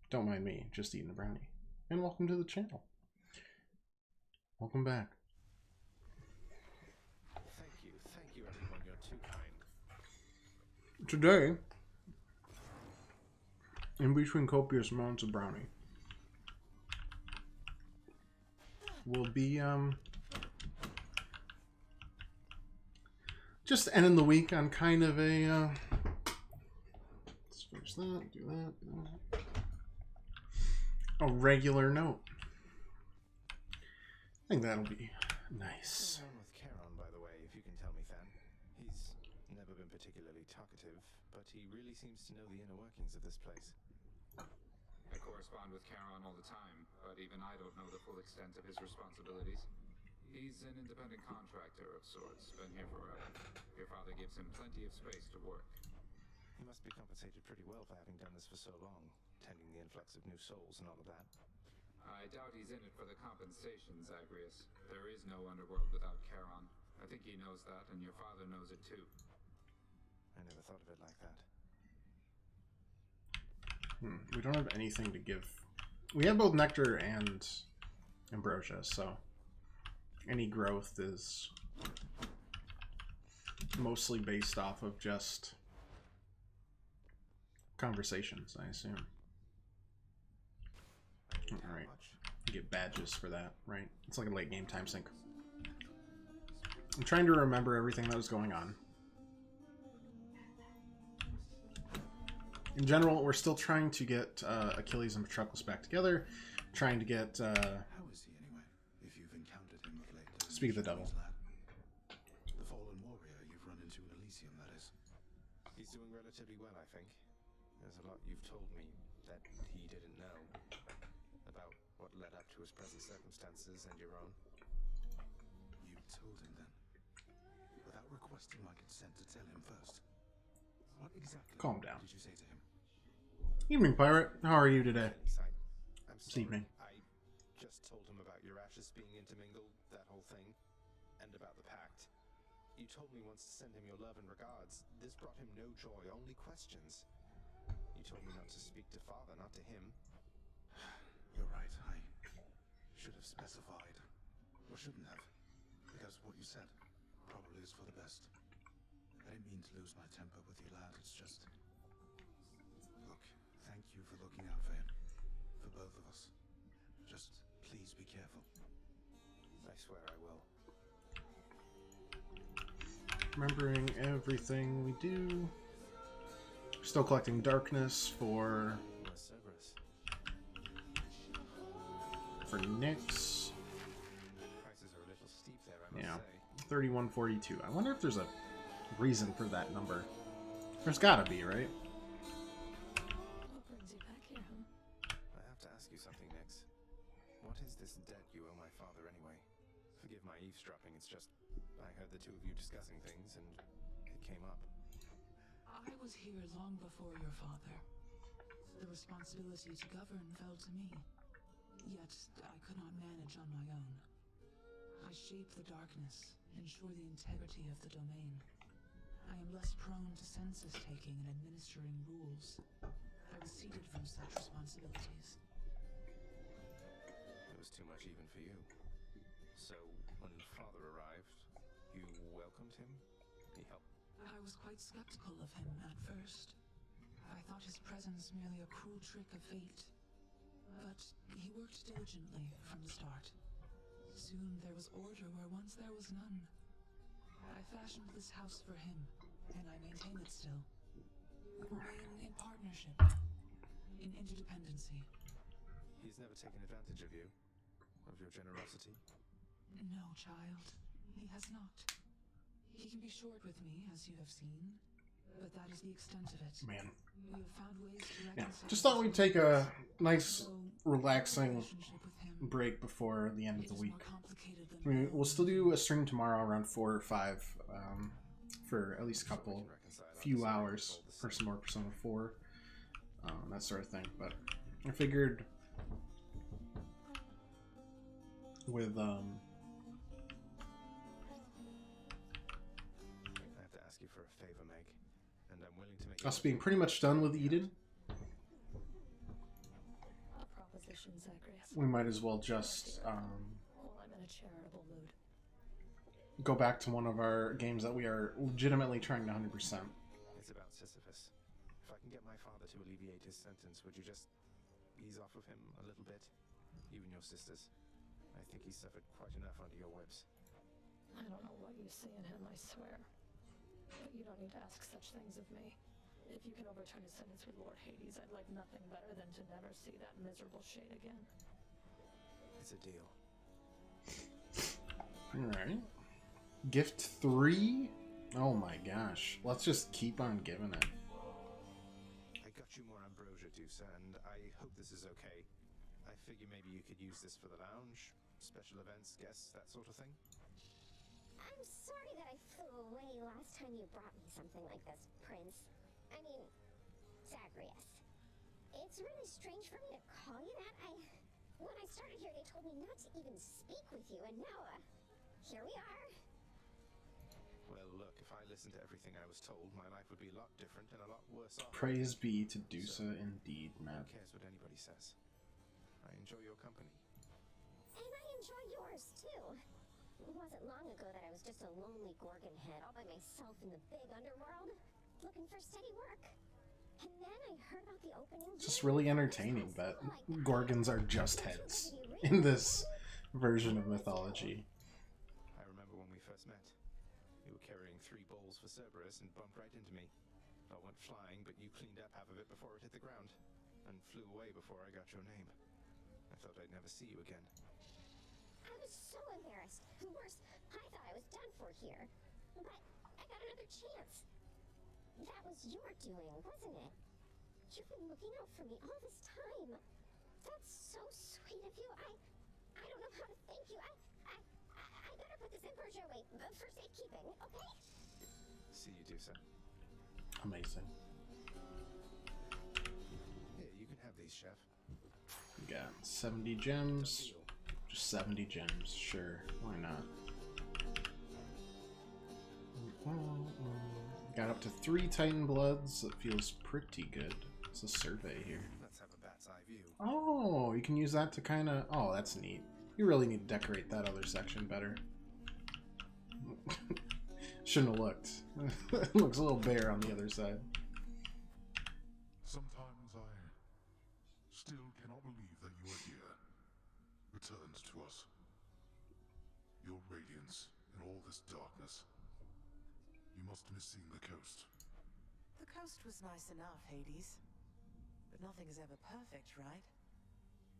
Don't mind me, just eating a brownie. And welcome to the channel. Welcome back. Thank you everyone, you're too kind. Today, in between copious amounts of brownie, we'll be just ending the week on kind of a let's finish that, do that. A regular note. I think that'll be nice. What's going on with Charon, by the way, if you can tell me, Fan? He's never been particularly talkative, but he really seems to know the inner workings of this place. I correspond with Charon all the time, but even I don't know the full extent of his responsibilities. He's an independent contractor of sorts, been here forever. Your father gives him plenty of space to work. He must be compensated pretty well for having done this for so long, tending the influx of new souls and all of that. I doubt he's in it for the compensation, Zagreus. There is no underworld without Charon. I think he knows that, and your father knows it too. I never thought of it like that. We don't have anything to give. We have both nectar and ambrosia, so any growth is mostly based off of just conversations, I assume. Alright. You get badges for that, right? It's like a late game time sync. I'm trying to remember everything that was going on. In general, we're still trying to get Achilles and Patroclus back together. Trying to get... How is he anyway, if you've encountered him of late? Speak of the devil. The fallen warrior you've run into in Elysium, that is. He's doing relatively well, I think. There's a lot you've told me that he didn't know about what led up to his present circumstances and your own. You told him then, without requesting my consent to tell him first. What exactly Calm down. did you say to him? Evening, Pirate. How are you today? I'm This sorry. evening. I just told him about your ashes being intermingled, that whole thing, and about the pact. You told me once to send him your love and regards. This brought him no joy, only questions. You told me not to speak to father, not to him. You're right, I should have specified. Or shouldn't have. Because what you said probably is for the best. I didn't mean to lose my temper with you, lad. It's just... Look, thank you for looking out for him. For both of us. Just please be careful. I swear I will. Remembering everything we do. Still collecting darkness for Cerberus. Nyx. Prices are a little steep there, I must Yeah. say. 3142. I wonder if there's a reason for that number. There's gotta be, right? What brings you back here, huh? I have to ask you something, Nix. What is this debt you owe my father anyway? Forgive my eavesdropping, it's just... I heard the two of you discussing things, and it came up. I was here long before your father. The responsibility to govern fell to me. Yet, I could not manage on my own. I shape the darkness, ensure the integrity of the domain. I am less prone to census-taking and administering rules. I was seated from such responsibilities. It was too much even for you. So, when father arrived, you welcomed him? He helped? I was quite skeptical of him at first. I thought his presence merely a cruel trick of fate. But he worked diligently from the start. Soon there was order where once there was none. I fashioned this house for him, and I maintain it still. In partnership. In interdependency. He's never taken advantage of you? Of your generosity? No, child. He has not. He can be short with me, as you have seen. But that is the extent of it. Man. We have found ways to Yeah. reconcile. Just thought we'd take a nice, So, relaxing relationship with him break before the end of is the more week. complicated than I mean, my we'll own. still do a stream tomorrow around 4 or 5 for at least a couple, few hours for some more Persona 4, that sort of thing. But I figured with I have to ask you for a favor, Meg, and I'm willing to make us being pretty much done with Eden, question, Zacharias. we might as well just Well, I'm in a charitable mood. go back to one of our games that we are legitimately trying to 100%. It's about Sisyphus. If I can get my father to alleviate his sentence, would you just ease off of him a little bit? You and your sisters. I think he's suffered quite enough under your whips. I don't know what you see in him, I swear. But you don't need to ask such things of me. If you can overturn his sentence with Lord Hades, I'd like nothing better than to never see that miserable shade again. It's a deal. Alright. Gift 3? Oh my gosh. Let's just keep on giving it. I got you more ambrosia, Dusa, and I hope this is okay. I figure maybe you could use this for the lounge, special events, guests, that sort of thing. I'm sorry that I flew away last time you brought me something like this, Prince. I mean, Zacharias. It's really strange for me to call you that. When I started here, they told me not to even speak with you, and now, here we are. Well, look, if I listened to everything I was told, my life would be a lot different and a lot worse off. Praise be to Dusa indeed, Who Matt. cares what anybody says? I enjoy your company. And I enjoy yours, too. It wasn't long ago that I was just a lonely Gorgon head all by myself in the big underworld, looking for steady work. And then I heard about the opening. It's just really entertaining that Gorgons are just heads in this version of mythology. I remember when we first met. You were carrying 3 bowls for Cerberus and bumped right into me. I went flying, but you cleaned up half of it before it hit the ground, and flew away before I got your name. I thought I'd never see you again. I was so embarrassed. Worse, I thought I was done for here. But I got another chance. That was your doing, wasn't it? You've been looking out for me all this time. That's so sweet of you. I don't know how to thank you. I better put this ambrosia away for safekeeping, okay? See you, Dusa. Amazing. Here, you can have these, Chef. We got 70 gems. Just 70 gems, sure. Why not? Got up to 3 Titan Bloods. That feels pretty good. It's a survey here. Let's have a bat's eye view. Oh, you can use that to kind of... Oh, that's neat. You really need to decorate that other section better. Shouldn't have looked. It looks a little bare on the other side. Sometimes I still cannot believe that you are here, returned to us. Your radiance in all this darkness. You must miss seeing the coast. The coast was nice enough, Hades. But nothing is ever perfect, right?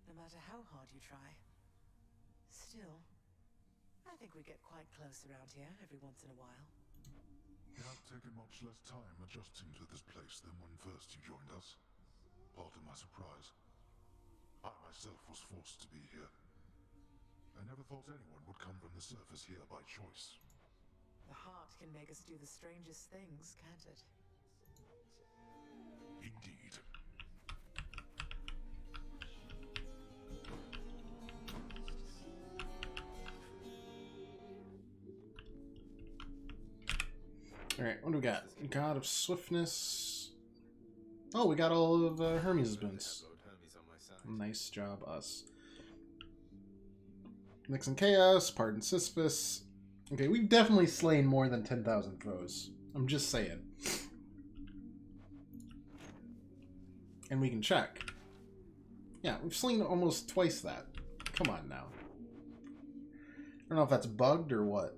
No matter how hard you try. Still, I think we get quite close around here every once in a while. You have taken much less time adjusting to this place than when first you joined us. Pardon my surprise. I myself was forced to be here. I never thought anyone would come from the surface here by choice. The heart can make us do the strangest things, can't it? Indeed. Alright, what do we got? God of Swiftness. Oh, we got all of Hermes' boons. Lord Hermes on my side. Nice job, us. Nix and Chaos, Pardon Sisyphus. Okay, we've definitely slain more than 10,000 foes. I'm just saying. And we can check. Yeah, we've slain almost twice that. Come on now. I don't know if that's bugged or what.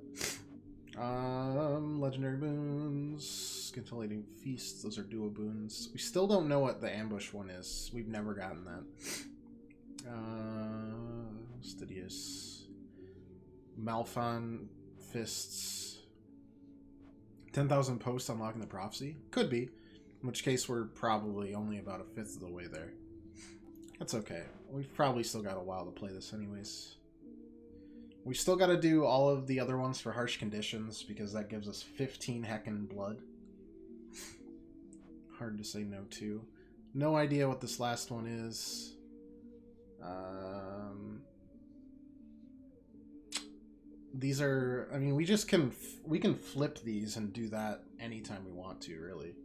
Legendary boons. Scintillating Feasts. Those are duo boons. We still don't know what the ambush one is. We've never gotten that. Studious. Malphon Fists. 10,000 posts unlocking the prophecy? Could be. In which case we're probably only about 1/5 of the way there. That's okay. We've probably still got a while to play this anyways. We still got to do all of the other ones for harsh conditions because that gives us 15 heckin' blood. Hard to say no to. No idea what this last one is. These are, I mean, we can flip these and do that anytime we want to, really.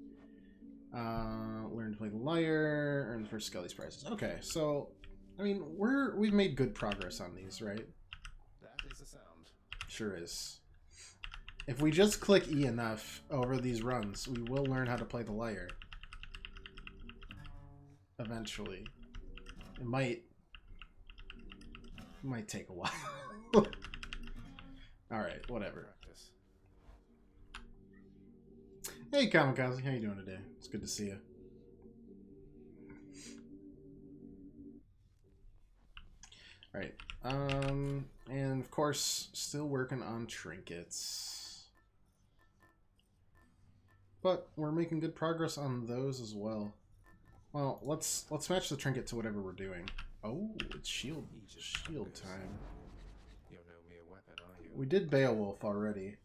Learn to play the lyre, earn the first Skelly's prizes. Okay, so I mean, we've made good progress on these, right? That is a sound. Sure is. If we just click E enough over these runs, we will learn how to play the lyre. Eventually. It might take a while. Alright, whatever. Practice. Hey Kamikaze, how you doing today? It's good to see you. Alright, and of course, still working on trinkets. But we're making good progress on those as well. Well, let's match the trinket to whatever we're doing. Oh, it's shield time. You're no mere weapon, are you? We did Beowulf already.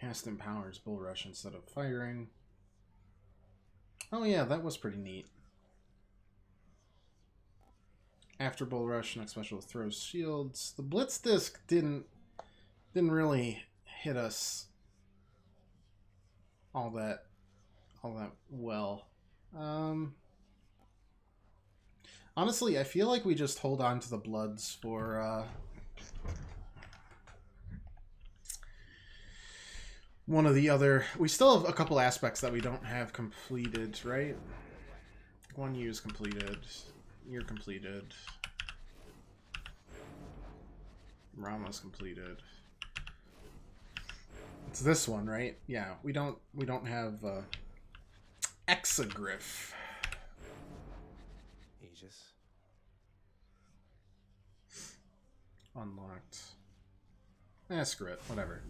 Cast empowers Bull Rush instead of firing. Oh yeah, that was pretty neat. After Bull Rush, next special throws shields. The Blitz Disc didn't really hit us all that well. Honestly, I feel like we just hold on to the Bloods for one of the other. We still have a couple aspects that we don't have completed, right? One use completed. You're completed. Rama's completed. It's this one, right? Yeah, we don't have Exagriff. Aegis. Unlocked. Screw it. Whatever.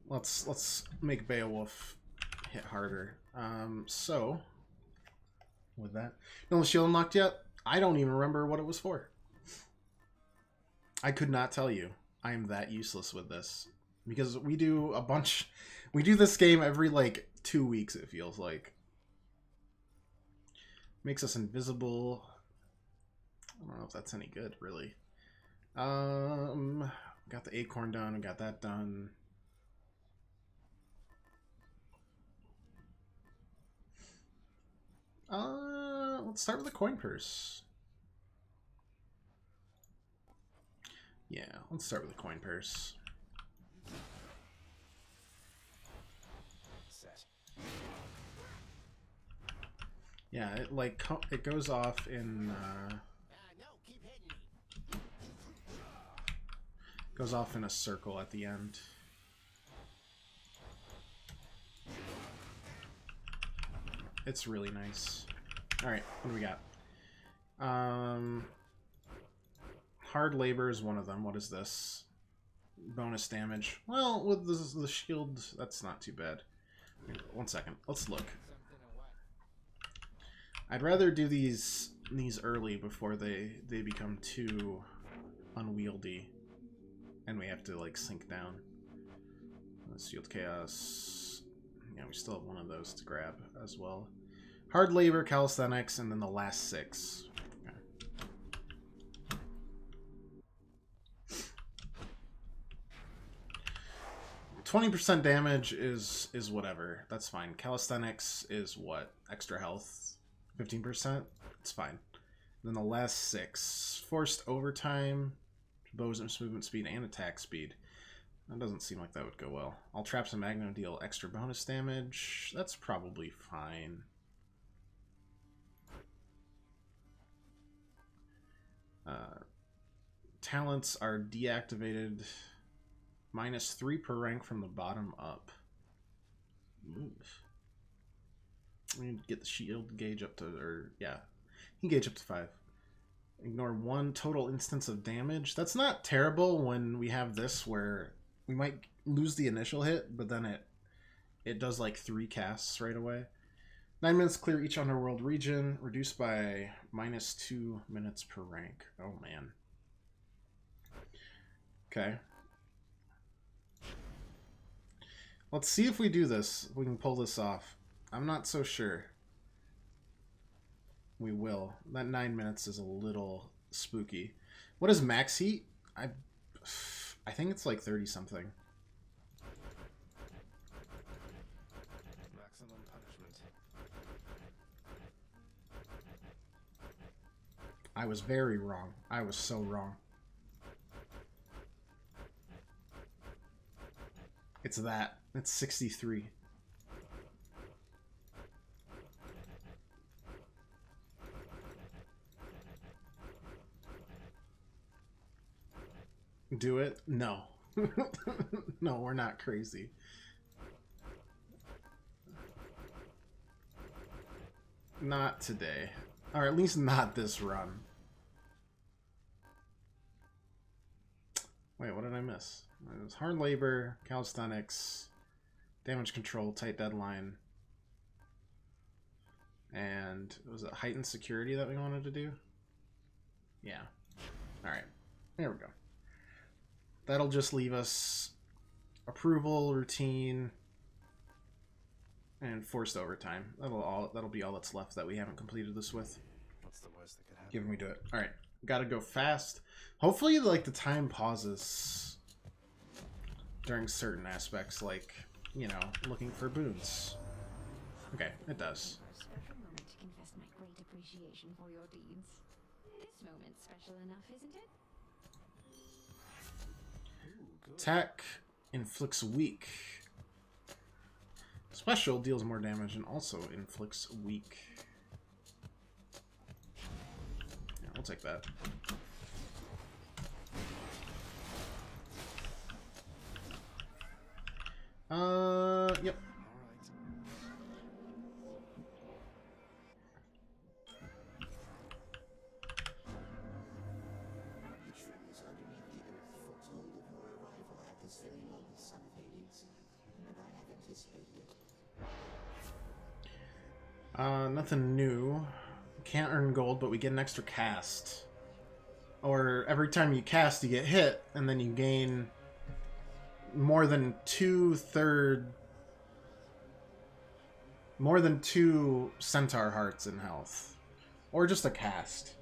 Let's make Beowulf hit harder. So with that, no shield unlocked yet? I don't even remember what it was for. I could not tell you. I am that useless with this because we do a bunch. We do this game every like 2 weeks. It feels like. Makes us invisible. I don't know if that's any good, really. Got the acorn done. We got that done. Let's start with the coin purse. Yeah, let's start with the coin purse. Set. Yeah, it goes off in No, keep hitting me. goes off in a circle at the end. It's really nice. All right, what do we got? Hard labor is one of them. What is this? Bonus damage. Well, with the shield, that's not too bad. One second. Let's look. I'd rather do these early before they become too unwieldy, and we have to like sink down. Sealed Chaos. Yeah, we still have one of those to grab as well. Hard labor, calisthenics, and then the last 6. Okay. 20% damage is whatever. That's fine. Calisthenics is what? Extra health? 15%? It's fine. Then the last 6. Forced overtime, bonus movement speed, and attack speed. That doesn't seem like that would go well. All traps and Magno deal extra bonus damage. That's probably fine. Talents are deactivated. -3 per rank from the bottom up. Move. We need to get the shield gauge up to, or yeah, you can gauge up to 5. Ignore 1 total instance of damage. That's not terrible when we have this where we might lose the initial hit, but then it does like 3 casts right away. 9 minutes clear each underworld region, reduced by -2 minutes per rank. Oh man. Okay. Let's see if we do this. If we can pull this off. I'm not so sure. We will. That 9 minutes is a little spooky. What is max heat? I think it's like 30 something. Maximum I was very wrong. I was so wrong. It's that. It's 63. Do it? No. No, we're not crazy. Not today. Or at least not this run. Wait, what did I miss? It was hard labor, calisthenics, damage control, tight deadline, and was it heightened security that we wanted to do? Yeah. Alright. There we go. That'll just leave us approval, routine, and forced overtime. That'll be all that's left that we haven't completed this with. What's the worst that could happen? Given we do it. Alright. Gotta go fast. Hopefully, like, the time pauses during certain aspects, like, you know, looking for boons. Okay, it does. A special moment to confess my great appreciation for your deeds. This moment's special enough, isn't it? Attack inflicts weak. Special deals more damage and also inflicts weak. Yeah, we'll take that. Yep. Nothing new. Can't earn gold, but we get an extra cast. Or every time you cast, you get hit, and then you gain more than 2 centaur hearts in health. Or just a cast.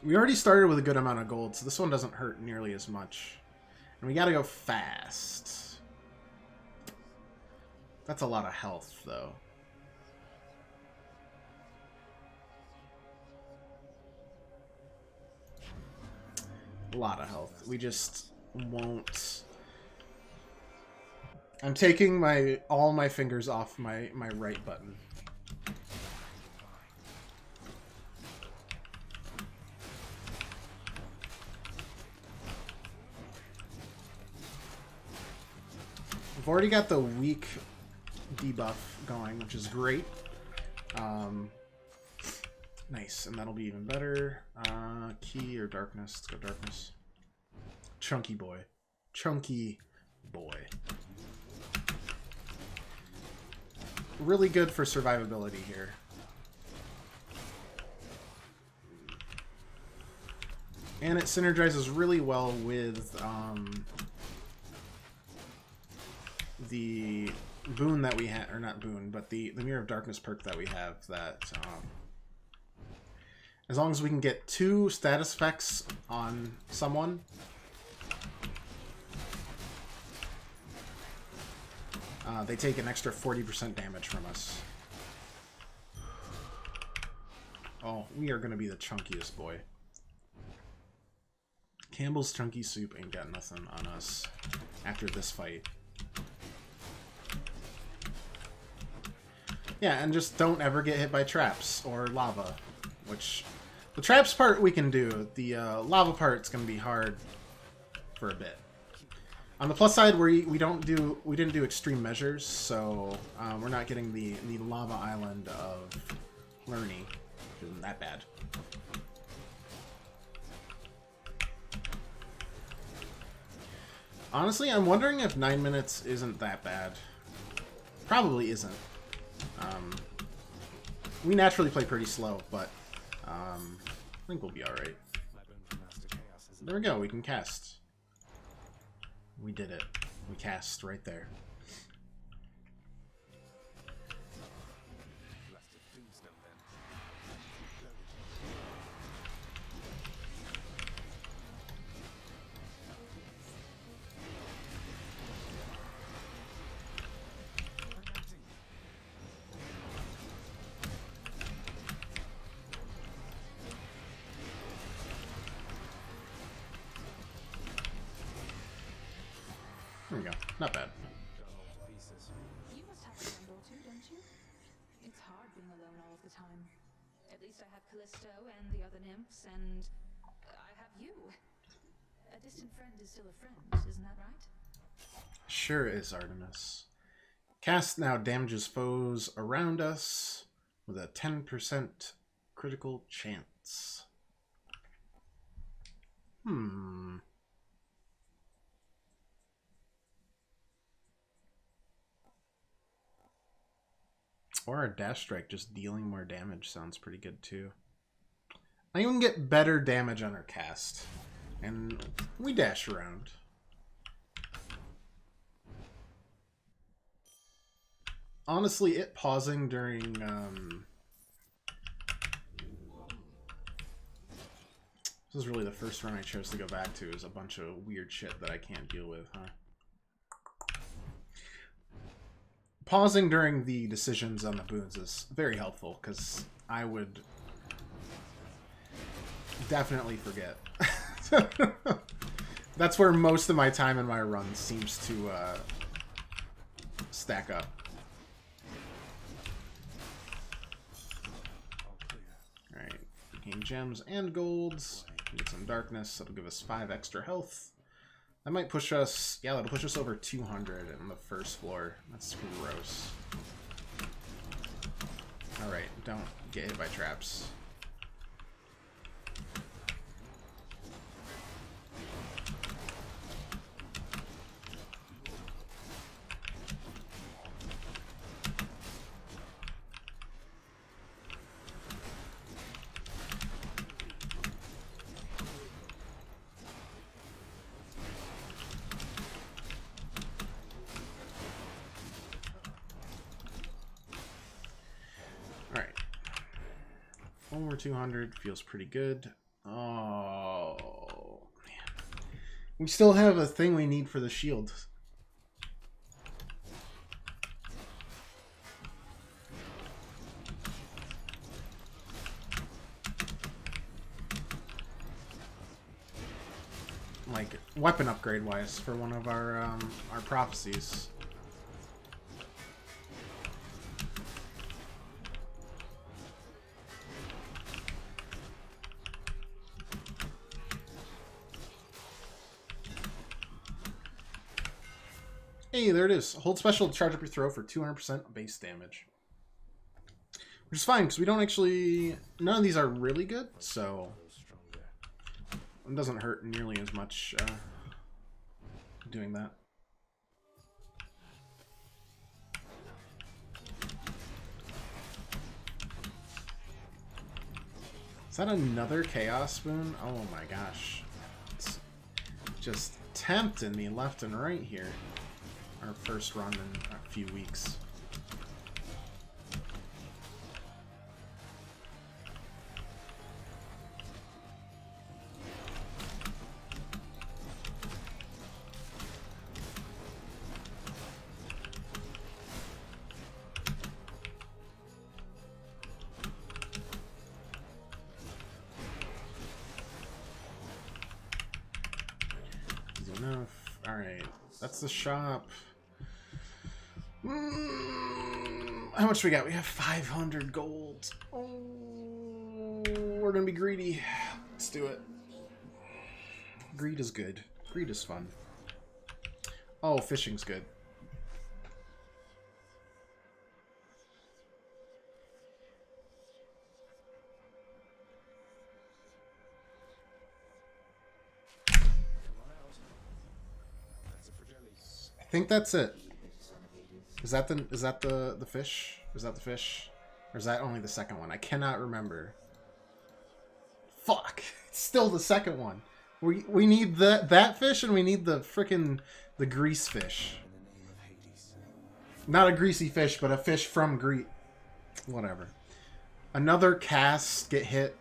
We already started with a good amount of gold, so this one doesn't hurt nearly as much. And we gotta go fast. That's a lot of health, though. A lot of health. We just won't... I'm taking all my fingers off my right button. We've already got the weak debuff going, which is great. Nice, and that'll be even better. Key or darkness? Let's go darkness. Chunky boy. Chunky boy. Really good for survivability here. And it synergizes really well with the boon that we had, or not boon, but the Mirror of Darkness perk that we have that, as long as we can get 2 status effects on someone, they take an extra 40% damage from us. Oh, we are going to be the chunkiest boy. Campbell's Chunky Soup ain't got nothing on us after this fight. Yeah, and just don't ever get hit by traps or lava, which the traps part we can do. The lava part's gonna be hard for a bit. On the plus side, we didn't do extreme measures, so we're not getting the lava island of Lerny, which isn't that bad. Honestly, I'm wondering if 9 minutes isn't that bad. Probably isn't. We naturally play pretty slow, but I think we'll be alright. There we go, we can cast. We did it. We cast right there. Not bad. You must have a friend or two, don't you? It's hard being alone all of the time. At least I have Callisto and the other nymphs, and I have you. A distant friend is still a friend, isn't that right? Sure is, Artemis. Cast now damages foes around us with a 10% critical chance. Or a dash strike, just dealing more damage sounds pretty good too. I even get better damage on our cast. And we dash around. Honestly, it pausing during this is really the first run I chose to go back to, is a bunch of weird shit that I can't deal with, huh? Pausing during the decisions on the boons is very helpful, because I would definitely forget. That's where most of my time in my run seems to stack up. Alright, gain gems and golds. Get some darkness, that'll give us 5 extra health. That might push us, yeah, that'll push us over 200 on the first floor. That's gross. Alright, don't get hit by traps. Over 200 feels pretty good. Oh, man. We still have a thing we need for the shield. Like, weapon upgrade wise for one of our prophecies. Hey, there it is. Hold special to charge up your throw for 200% base damage. Which is fine, because we don't actually... None of these are really good, so... It doesn't hurt nearly as much doing that. Is that another Chaos Spoon? Oh my gosh. It's just tempting me left and right here. Our first run in a few weeks. Easy enough. Alright, that's the shop. How much we got? We have 500 gold. Oh, we're gonna be greedy. Let's do it. Greed is good. Greed is fun. Oh, fishing's good. I think that's it. Is that the fish? Is that the fish? Or is that only the second one? I cannot remember. Fuck. It's still the second one. We need that fish, and we need the the grease fish. Not a greasy fish, but a fish from Greece. Whatever. Another cast, get hit.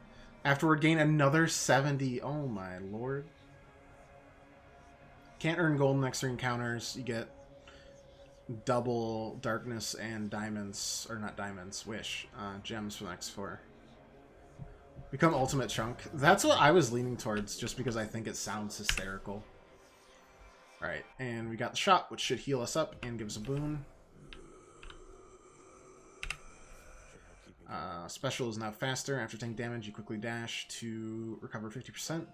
Afterward gain another 70. Oh my lord. Can't earn gold next 3 encounters. You get double darkness and diamonds, or not diamonds, gems for the next 4. Become ultimate chunk. That's what I was leaning towards, just because I think it sounds hysterical. Alright, and we got the shot, which should heal us up and give us a boon. Special is now faster. After taking damage, you quickly dash to recover 50%.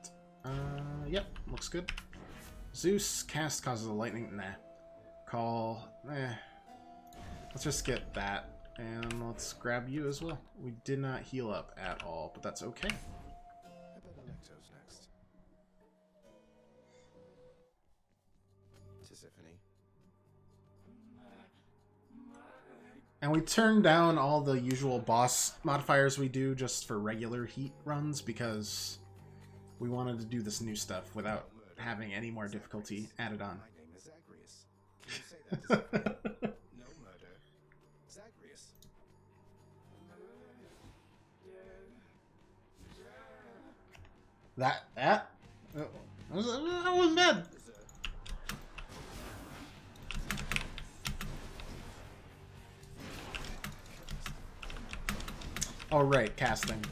Yep, looks good. Zeus, cast causes a lightning. Nah. Call. Let's just get that. And let's grab you as well. We did not heal up at all, but that's okay. I bet Electo's next. Tisiphone. And we turned down all the usual boss modifiers we do just for regular heat runs because we wanted to do this new stuff without having any more difficulty added on. My name is Zagreus. Can you say that to Tisiphone? No murder. Zagreus. That wasn't bad. Oh, right, casting.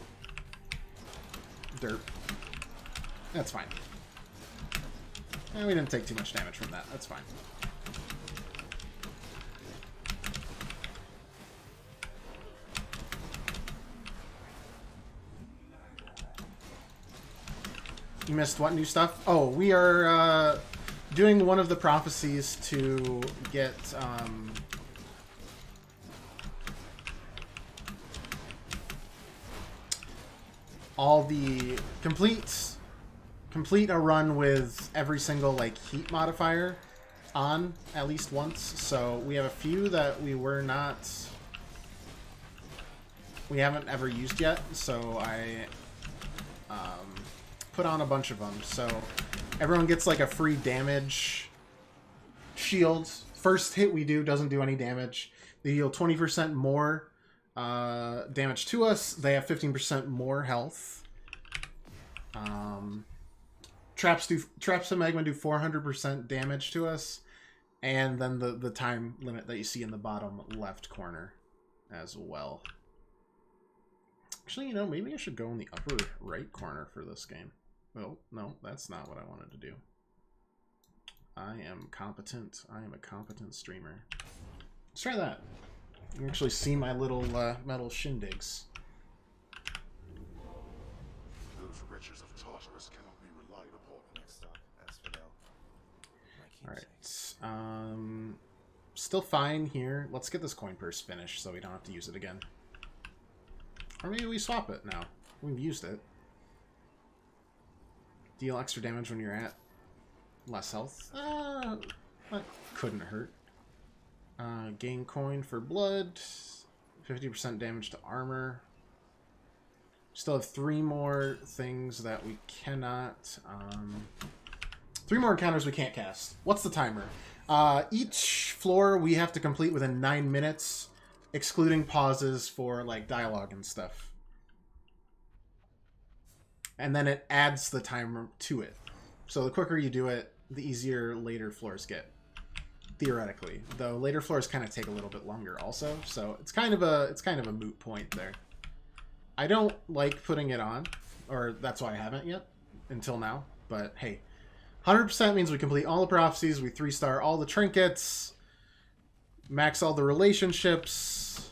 Derp. That's fine. We didn't take too much damage from that. That's fine. You missed what new stuff? Oh, we are doing one of the prophecies to get all the complete a run with every single like heat modifier on at least once. So we have a few that we haven't ever used yet. So I put on a bunch of them. So everyone gets like a free damage shield. First hit we do doesn't do any damage. They deal 20% more damage to us. They have 15% more health. Traps and Magma do 400% damage to us, and then the time limit that you see in the bottom left corner as well. Actually, you know, maybe I should go in the upper right corner for this game. Well, no, that's not what I wanted to do. I am competent. I am a competent streamer. Let's try that. You can actually see my little metal shindigs. Those riches of Tartarus cannot be relied upon. Next stop, Asphodel. My keepsake. Alright. Still fine here. Let's get this coin purse finished so we don't have to use it again. Or maybe we swap it now. We've used it. Deal extra damage when you're at less health. That couldn't hurt. Gain coin for blood. 50% damage to armor. Still have 3 more things that we cannot... 3 more encounters we can't cast. What's the timer? Each floor we have to complete within 9 minutes, excluding pauses for like dialogue and stuff. And then it adds the timer to it. So the quicker you do it, the easier later floors get. Theoretically, though later floors kind of take a little bit longer also, so it's kind of a moot point there. I don't like putting it on, or that's why I haven't yet until now. But hey, 100% means we complete all the prophecies, we 3-star all the trinkets, max all the relationships.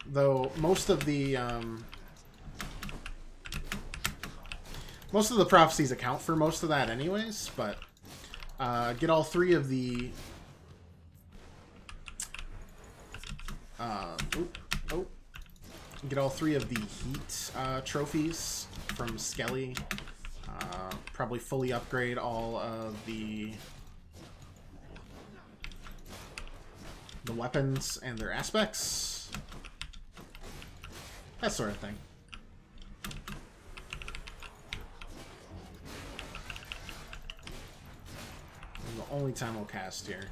Though most of the prophecies account for most of that anyways, but get all 3 of the get all 3 of the heat trophies from Skelly. Probably fully upgrade all of the weapons and their aspects. That sort of thing. The only time we'll cast here.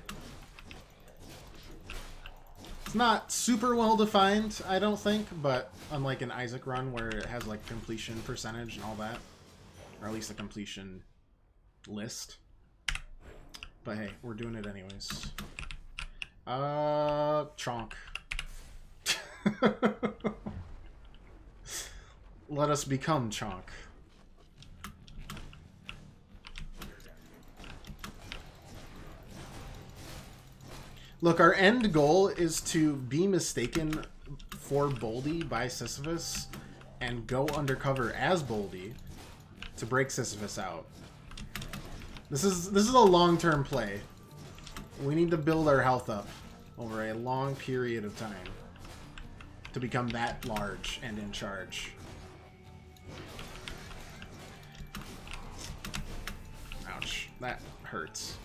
It's not super well defined, I don't think, but unlike an Isaac run where it has like completion percentage and all that, or at least a completion list. But hey, we're doing it anyways. Chonk. Let us become Chonk. Look, our end goal is to be mistaken for Boldy by Sisyphus and go undercover as Boldy to break Sisyphus out. This is a long-term play. We need to build our health up over a long period of time to become that large and in charge. Ouch, that hurts.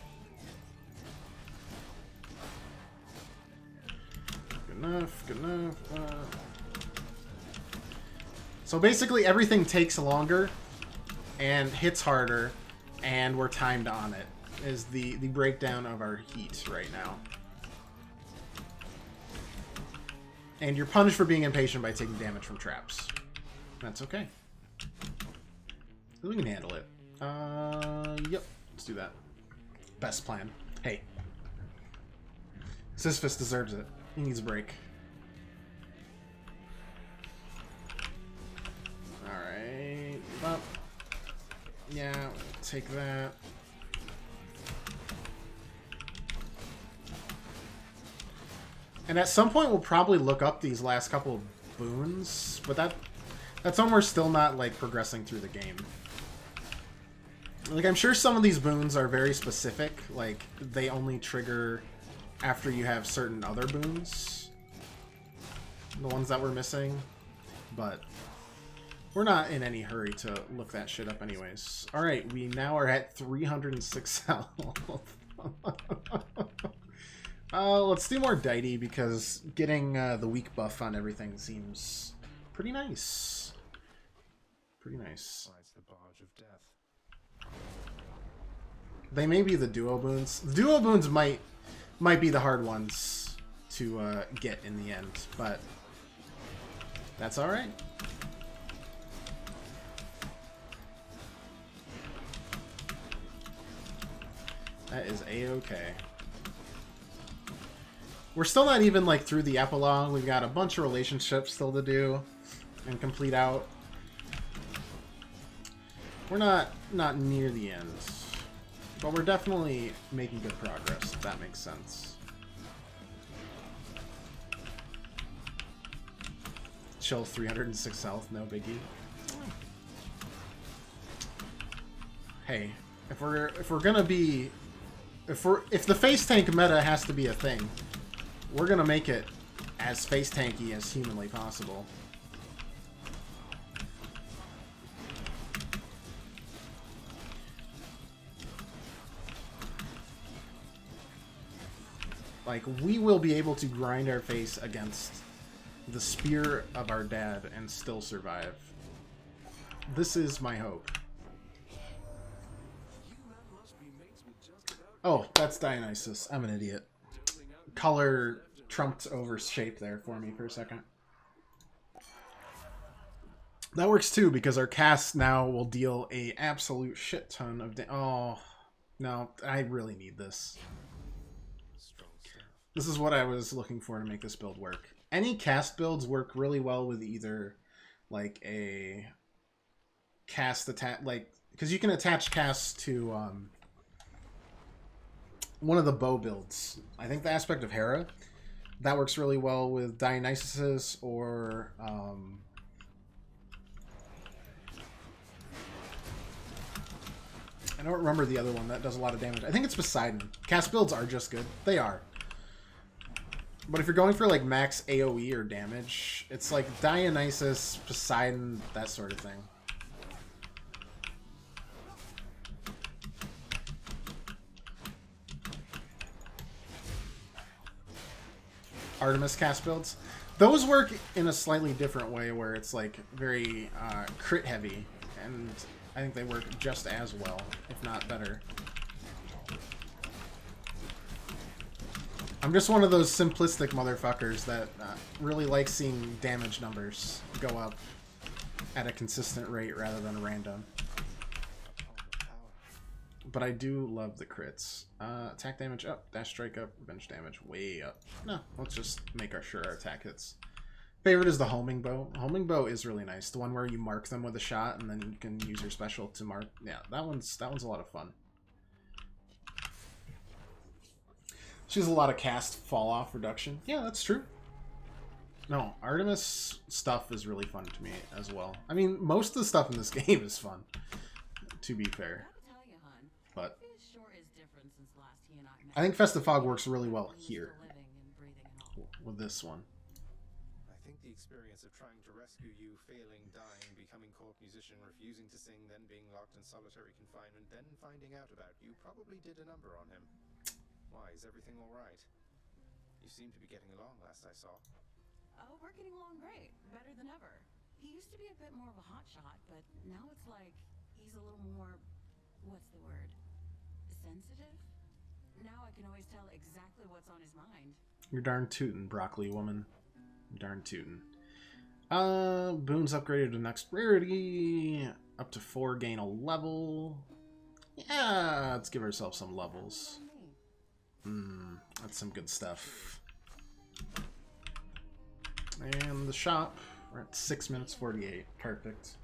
Good enough, good enough. So basically everything takes longer and hits harder, and we're timed on it, is the breakdown of our heat right now. And you're punished for being impatient by taking damage from traps. That's okay. We can handle it. Yep, let's do that. Best plan. Hey. Sisyphus deserves it. He needs a break. Alright. Up. Yeah, take that. And at some point we'll probably look up these last couple of boons, but that's when we're still not like progressing through the game. Like, I'm sure some of these boons are very specific, like they only trigger after you have certain other boons, the ones that we're missing, but we're not in any hurry to look that shit up anyways. Alright, we now are at 306 health. Let's do more Deity, because getting the weak buff on everything seems pretty nice. Pretty nice. The barge of death. They may be the duo boons. The duo boons might be the hard ones to get in the end, but that's alright. That is a-okay. We're still not even like through the epilogue. We've got a bunch of relationships still to do and complete out. We're not near the end, but we're definitely making good progress, if that makes sense. Chill, 306 health, no biggie. Hey, if the face tank meta has to be a thing, we're gonna make it as face tanky as humanly possible. Like, we will be able to grind our face against the spear of our dad and still survive. This is my hope. Oh, that's Dionysus. I'm an idiot. Color trumped over shape there for me for a second. That works too, because our cast now will deal a absolute shit ton of oh, no, I really need this. This is what I was looking for to make this build work. Any cast builds work really well with either like a cast attach, like, because you can attach casts to one of the bow builds. I think the aspect of Hera, that works really well with Dionysus, or I don't remember the other one that does a lot of damage. I think it's Poseidon. Cast builds are just good. They are. But if you're going for like max AoE or damage, it's like Dionysus, Poseidon, that sort of thing. Artemis cast builds. Those work in a slightly different way, where it's like very crit heavy, and I think they work just as well, if not better. I'm just one of those simplistic motherfuckers that really like seeing damage numbers go up at a consistent rate rather than random. But I do love the crits. Attack damage up, dash strike up, bench damage way up. No, let's just make sure our attack hits. Favorite is the homing bow. Homing bow is really nice. The one where you mark them with a shot and then you can use your special to mark. Yeah, that one's a lot of fun. She has a lot of cast fall-off reduction. Yeah, that's true. No, Artemis stuff is really fun to me as well. I mean, most of the stuff in this game is fun, to be fair. But I think Festive Fog works really well here with this one. I think the experience of trying to rescue you, failing, dying, becoming court musician, refusing to sing, then being locked in solitary confinement, then finding out about you probably did a number on him. Why, is everything all right? You seem to be getting along last I saw. Oh, we're getting along great. Better than ever. He used to be a bit more of a hotshot, but now it's like he's a little more, what's the word? Sensitive? Now I can always tell exactly what's on his mind. You're darn tootin', broccoli woman. Darn tootin'. Boons upgraded to next rarity. Up to 4, gain a level. Yeah, let's give ourselves some levels. That's some good stuff. And the shop, we're at 6 minutes 48. Perfect.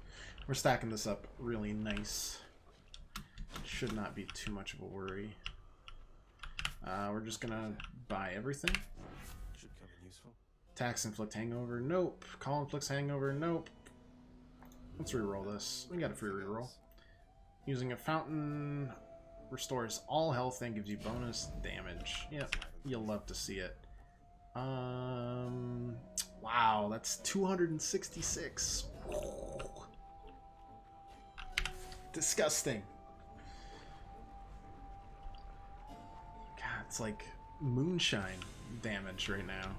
We're stacking this up really nice. Should not be too much of a worry. We're just gonna buy everything. Should come in useful. Tax inflict hangover, nope. Call inflicts hangover, nope. Let's reroll this. We got a free reroll. Using a fountain restores all health and gives you bonus damage. Yep, you'll love to see it. Wow, that's 266. Disgusting. God, it's like moonshine damage right now.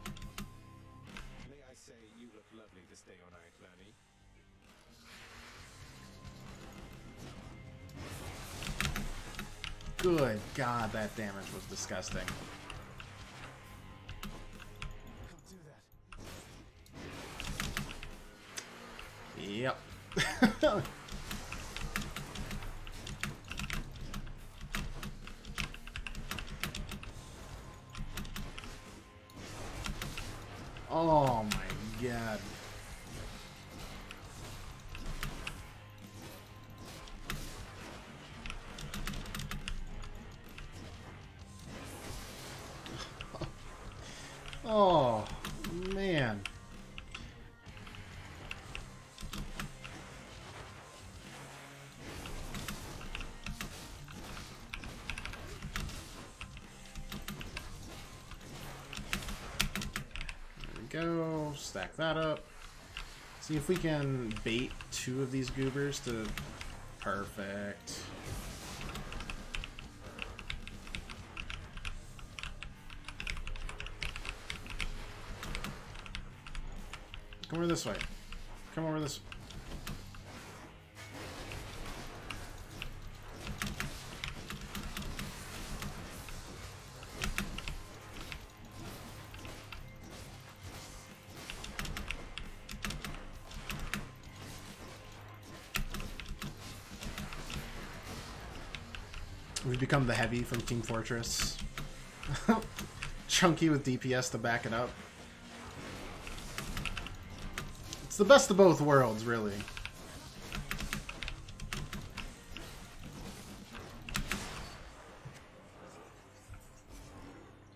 May I say, you look lovely this day or night, Lanny. Good God, that damage was disgusting. Yep. Oh my God. Oh man. Go, stack that up. See if we can bait 2 of these goobers to... Perfect. Come over this way. Come over this way. We've become the heavy from Team Fortress. Chunky with DPS to back it up. It's the best of both worlds, really.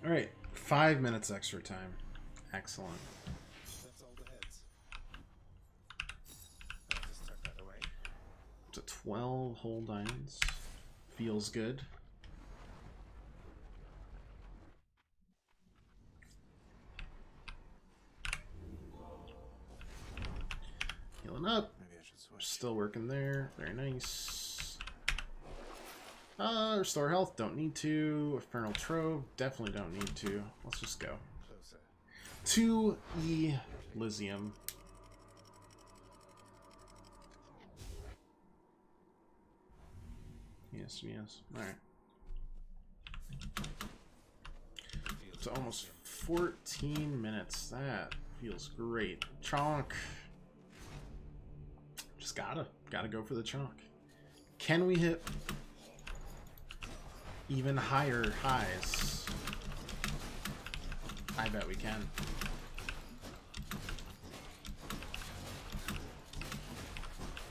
Alright, 5 minutes extra time. Excellent. That's all the heads. I'll just tuck that away. To 12 whole diamonds. Feels good. Healing up. Maybe I should switch. Still working there. Very nice. Restore health. Don't need to. Infernal Trove. Definitely don't need to. Let's just go. Closer. To Elysium. Yes, yes. Alright. It's almost 14 minutes. That feels great. Chonk. Just gotta go for the chonk. Can we hit even higher highs? I bet we can.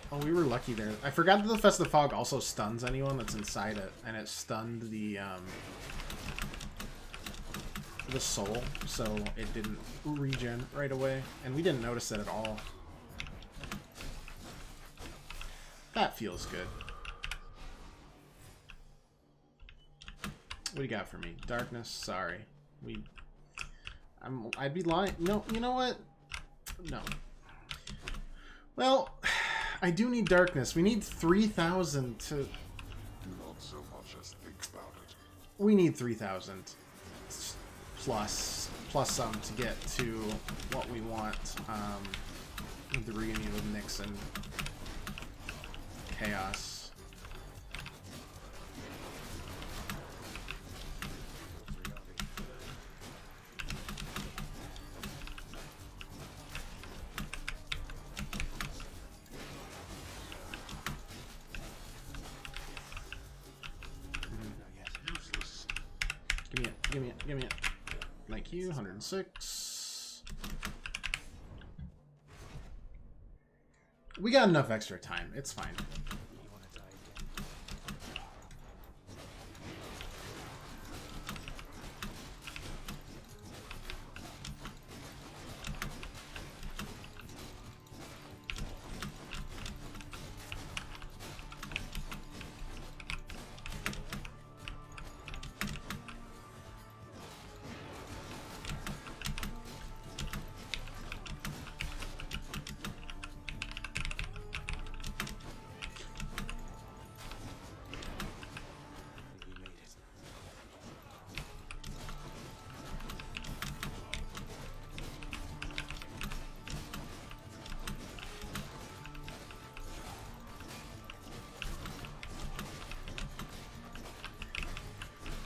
Oh, we were lucky there. I forgot that the Festive Fog also stuns anyone that's inside it, and it stunned the the soul, so it didn't regen right away, and we didn't notice it at all. That feels good. What do you got for me? Darkness? Sorry. I'd be lying. No, you know what? No. Well, I do need darkness. We need 3,000 to... Not so much as think about it. We need 3,000 plus some to get to what we want with the reunion with Nyx and Chaos. Give me it. Thank you, 106. We got enough extra time. It's fine.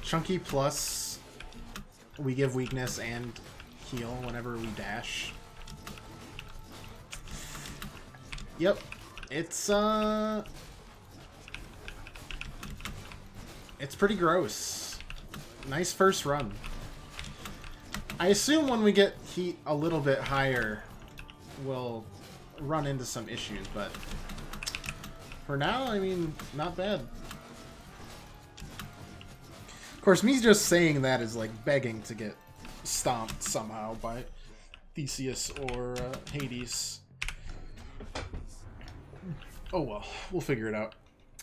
Chunky plus, we give weakness and heal whenever we dash. Yep, it's pretty gross. Nice first run. I assume when we get heat a little bit higher, we'll run into some issues, but for now, I mean, not bad. Of course, me just saying that is like begging to get stomped somehow by Theseus or Hades. Oh well, we'll figure it out.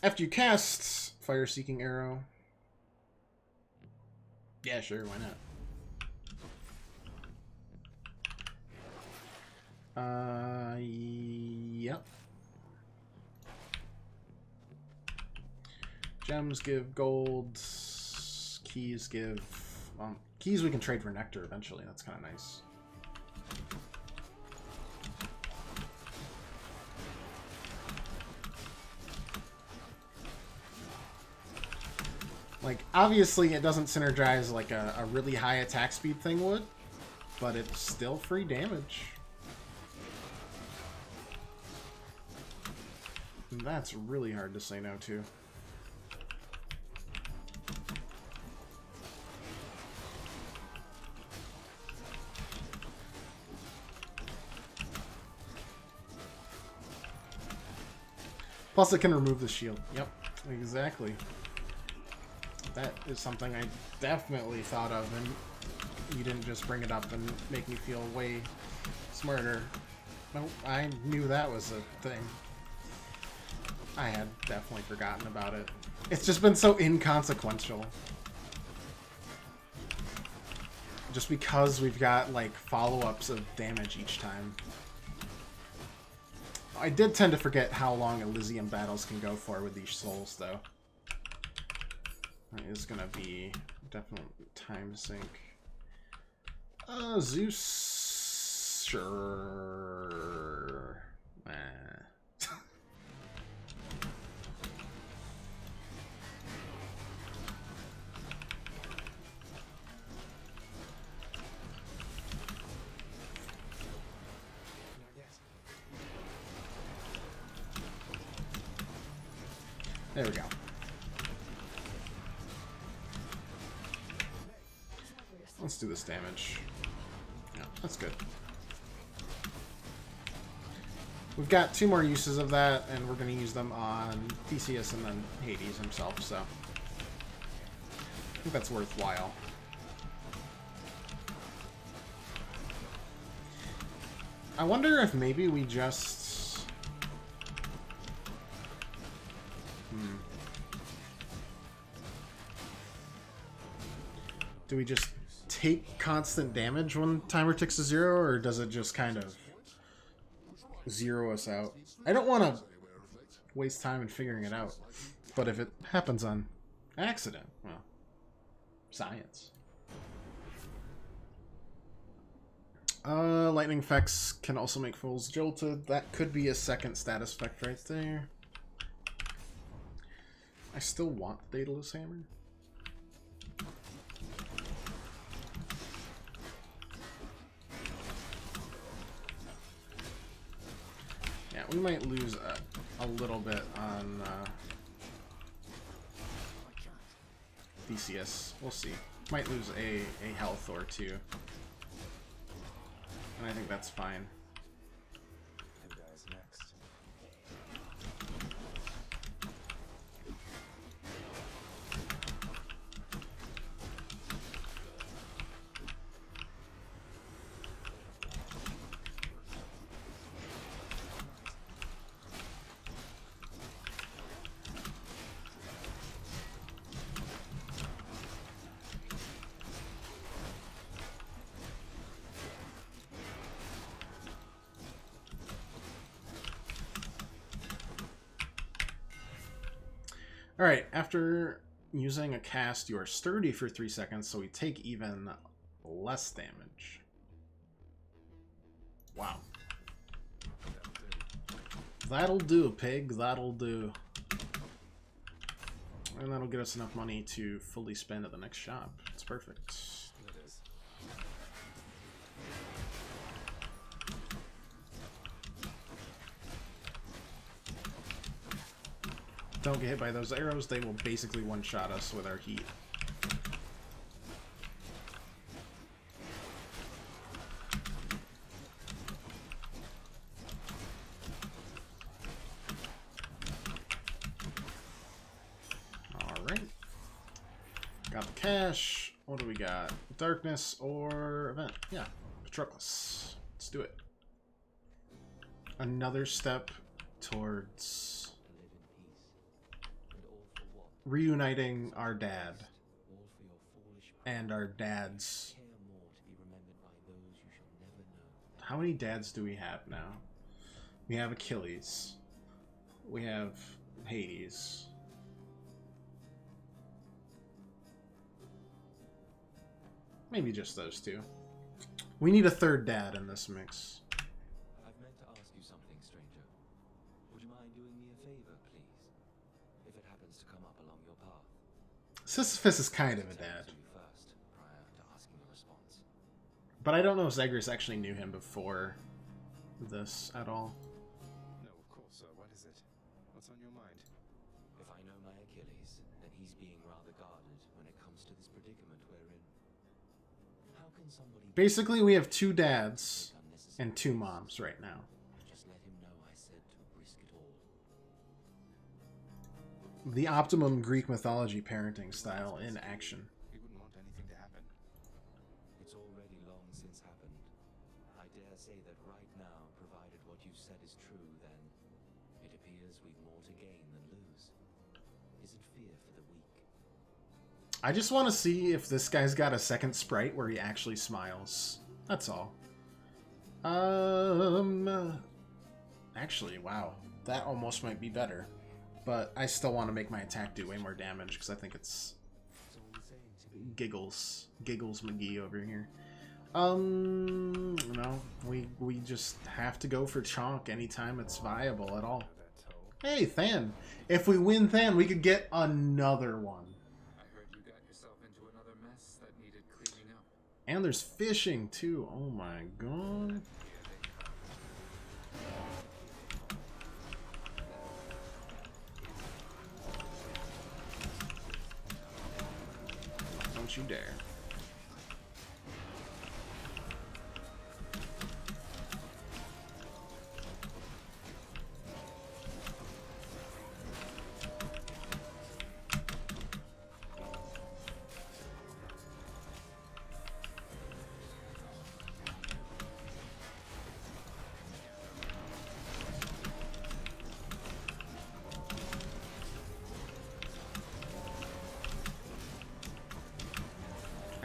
After you cast Fire-Seeking Arrow. Yeah, sure, why not? Yep. Gems give gold. Keys give... keys we can trade for nectar eventually. That's kind of nice. Like, obviously it doesn't synergize like a really high attack speed thing would, but it's still free damage. And that's really hard to say no to. Plus it can remove the shield. Yep, exactly. That is something I definitely thought of, and you didn't just bring it up and make me feel way smarter. Nope, I knew that was a thing. I had definitely forgotten about it. It's just been so inconsequential. Just because we've got, like, follow-ups of damage each time. I did tend to forget how long Elysium battles can go for with these souls, though. It is gonna be definitely time sink. Zeus... Sure... There we go. Let's do this damage. Yeah, that's good. We've got 2 more uses of that, and we're going to use them on Theseus and then Hades himself, so I think that's worthwhile. I wonder if maybe we just... Do we just take constant damage when timer ticks to 0, or does it just kind of zero us out? I don't want to waste time in figuring it out, but if it happens on accident, well, science. Lightning effects can also make fools jolted. That could be a second status effect right there. I still want the Daedalus Hammer. Yeah, we might lose a little bit on DCS. We'll see. Might lose a health or two. And I think that's fine. Who dies next? Alright, after using a cast, you are sturdy for 3 seconds, so we take even less damage. Wow. That'll do, pig. That'll do. And that'll get us enough money to fully spend at the next shop. It's perfect. It is. Don't get hit by those arrows, they will basically one-shot us with our heat. Alright. Got the cash. What do we got? Darkness or event? Yeah, Patroclus. Let's do it. Another step towards reuniting our dad and our dads. How many dads do we have now? We have Achilles. We have Hades. Maybe just those two. We need a third dad in this mix. I've meant to ask you something, stranger. Would you mind doing me a favor, please? If it happens to come up along your path. Sisyphus is kind of a dad. First, prior to asking a response. But I don't know if Zagreus actually knew him before this at all. No, of course, sir. What is it? What's on your mind? If I know my Achilles, then he's being rather guarded when it comes to this predicament we're in. How can somebody... Basically, we have 2 dads and 2 moms right now. Just let him know I said to risk it all. The optimum Greek mythology parenting style in action. We wouldn't want anything to happen. It's already long since happened. I dare say that right now, provided what you said is true, then it appears we've more to gain than lose. Isn't fear for the weak? I just want to see if this guy's got a second sprite where he actually smiles. That's all. Actually, wow. That almost might be better. But I still want to make my attack do way more damage because I think it's Giggles McGee over here. No, we just have to go for Chonk anytime it's viable at all. Hey, Than. If we win Than, we could get another one. I heard you got yourself into another mess that needed cleaning up. And there's fishing too. Oh my god. Don't you dare.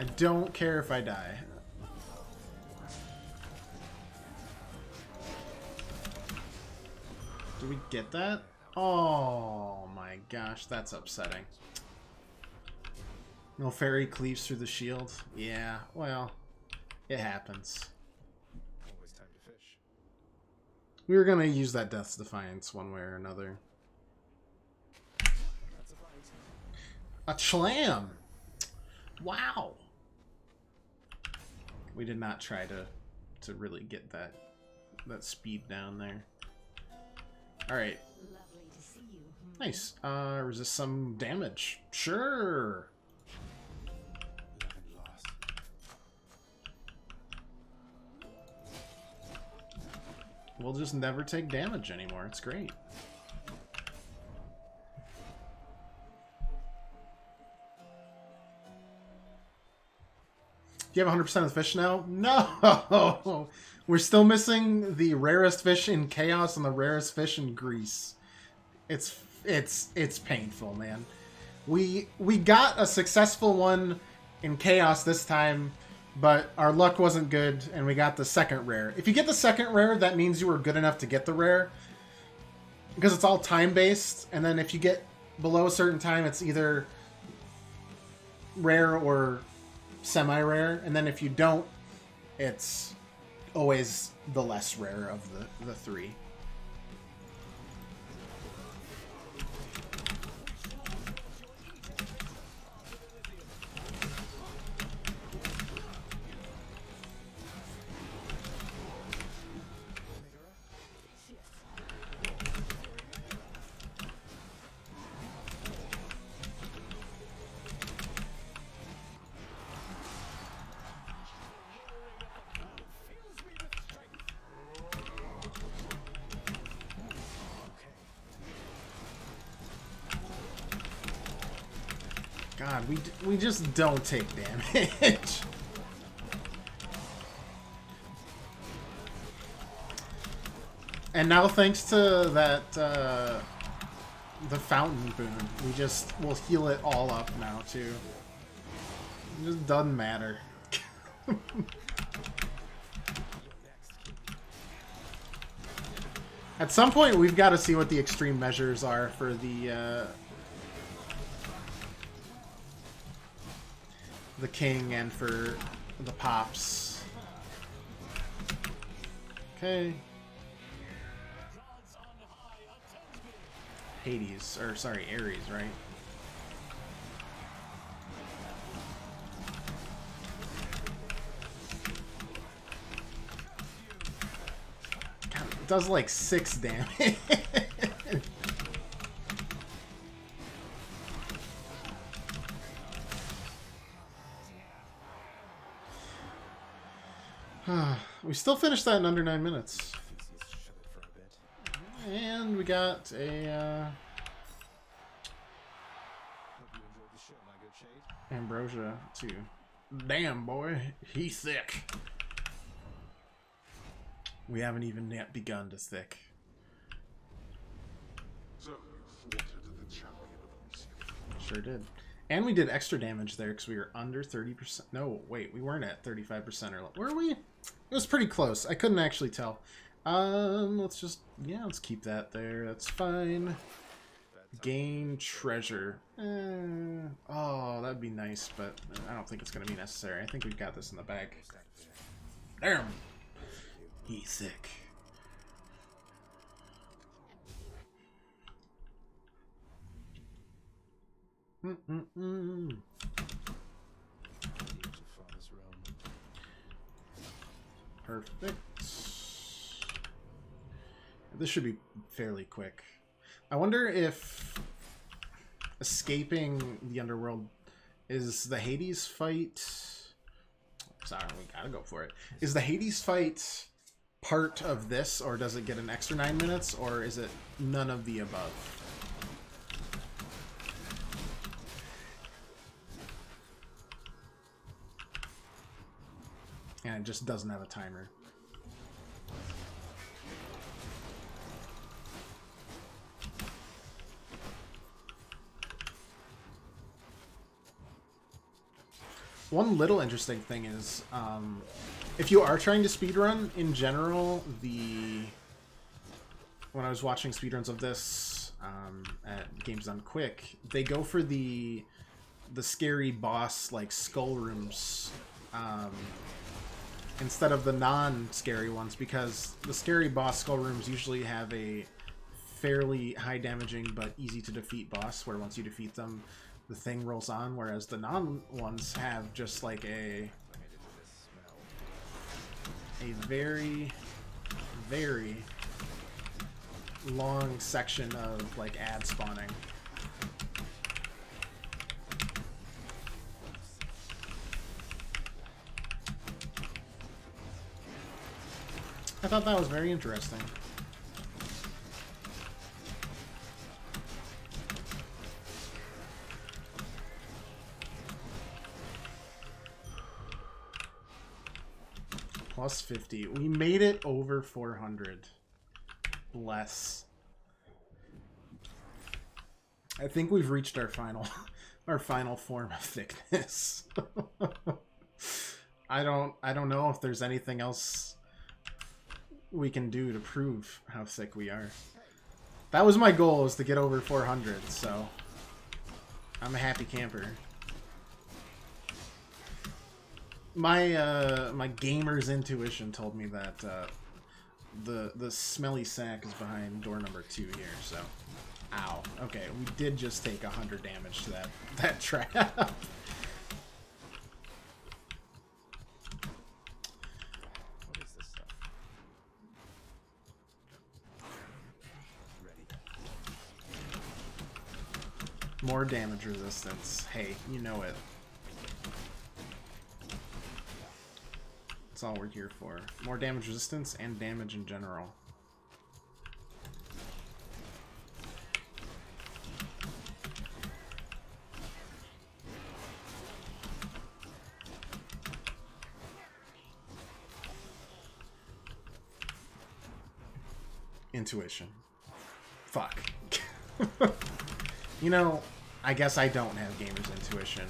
I don't care if I die. Do we get that? Oh my gosh, that's upsetting. No fairy cleaves through the shield. Yeah, well, it happens. Always time to fish. We were gonna use that Death's Defiance one way or another. That's a bite. A Chlam! Wow! We did not try to really get that speed down there. Alright. Lovely to see you. Nice. Resist some damage. Sure! Loving loss. We'll just never take damage anymore. It's great. Do you have 100% of the fish now? No! We're still missing the rarest fish in Chaos and the rarest fish in Greece. It's painful, man. We got a successful one in Chaos this time, but our luck wasn't good, and we got the second rare. If you get the second rare, that means you were good enough to get the rare, because it's all time-based, and then if you get below a certain time, it's either rare or semi-rare, and then if you don't, it's always the less rare of the three. God, we just don't take damage. And now, thanks to that the fountain boon, we'll heal it all up now too. It just doesn't matter. At some point, we've got to see what the extreme measures are for the king and for the pops. Okay. Hades, or sorry, Ares, right? God, it does like 6 damage. We still finished that in under 9 minutes. And we got a Hope you enjoyed the show, my good shade. Ambrosia too. Damn boy, he's thick. We haven't even yet begun to thick. So you thwarted the champion of Elysium. Sure did. And we did extra damage there because we were under 30%. No, wait, we weren't at 35% or were we? It was pretty close. I couldn't actually tell. Let's keep that there. That's fine. Gain treasure. Oh, that'd be nice, but I don't think it's going to be necessary. I think we've got this in the bag. Damn! He's sick. Perfect. This should be fairly quick. I wonder if escaping the underworld is the Hades fight. Sorry, we gotta go for it. Is the Hades fight part of this, or does it get an extra 9 minutes, or is it none of the above? And it just doesn't have a timer. One little interesting thing is, if you are trying to speedrun, in general, when I was watching speedruns of this at Games Done Quick, they go for the scary boss, like, skull rooms, instead of the non-scary ones, because the scary boss skull rooms usually have a fairly high damaging but easy to defeat boss, where once you defeat them, the thing rolls on, whereas the non-ones have just like a very, very long section of like ad spawning. I thought that was very interesting. Plus 50. We made it over 400. Bless. I think we've reached our final form of thickness. I don't know if there's anything else we can do to prove how thick we are. That was my goal, was to get over 400, so I'm a happy camper. My gamer's intuition told me that the smelly sack is behind door number 2 here, so ow. Okay, we did just take 100 damage to that trap. What is this stuff? Ready. More damage resistance. Hey, you know it. That's all we're here for. More damage resistance and damage in general. Intuition. Fuck. You know, I guess I don't have gamer's intuition.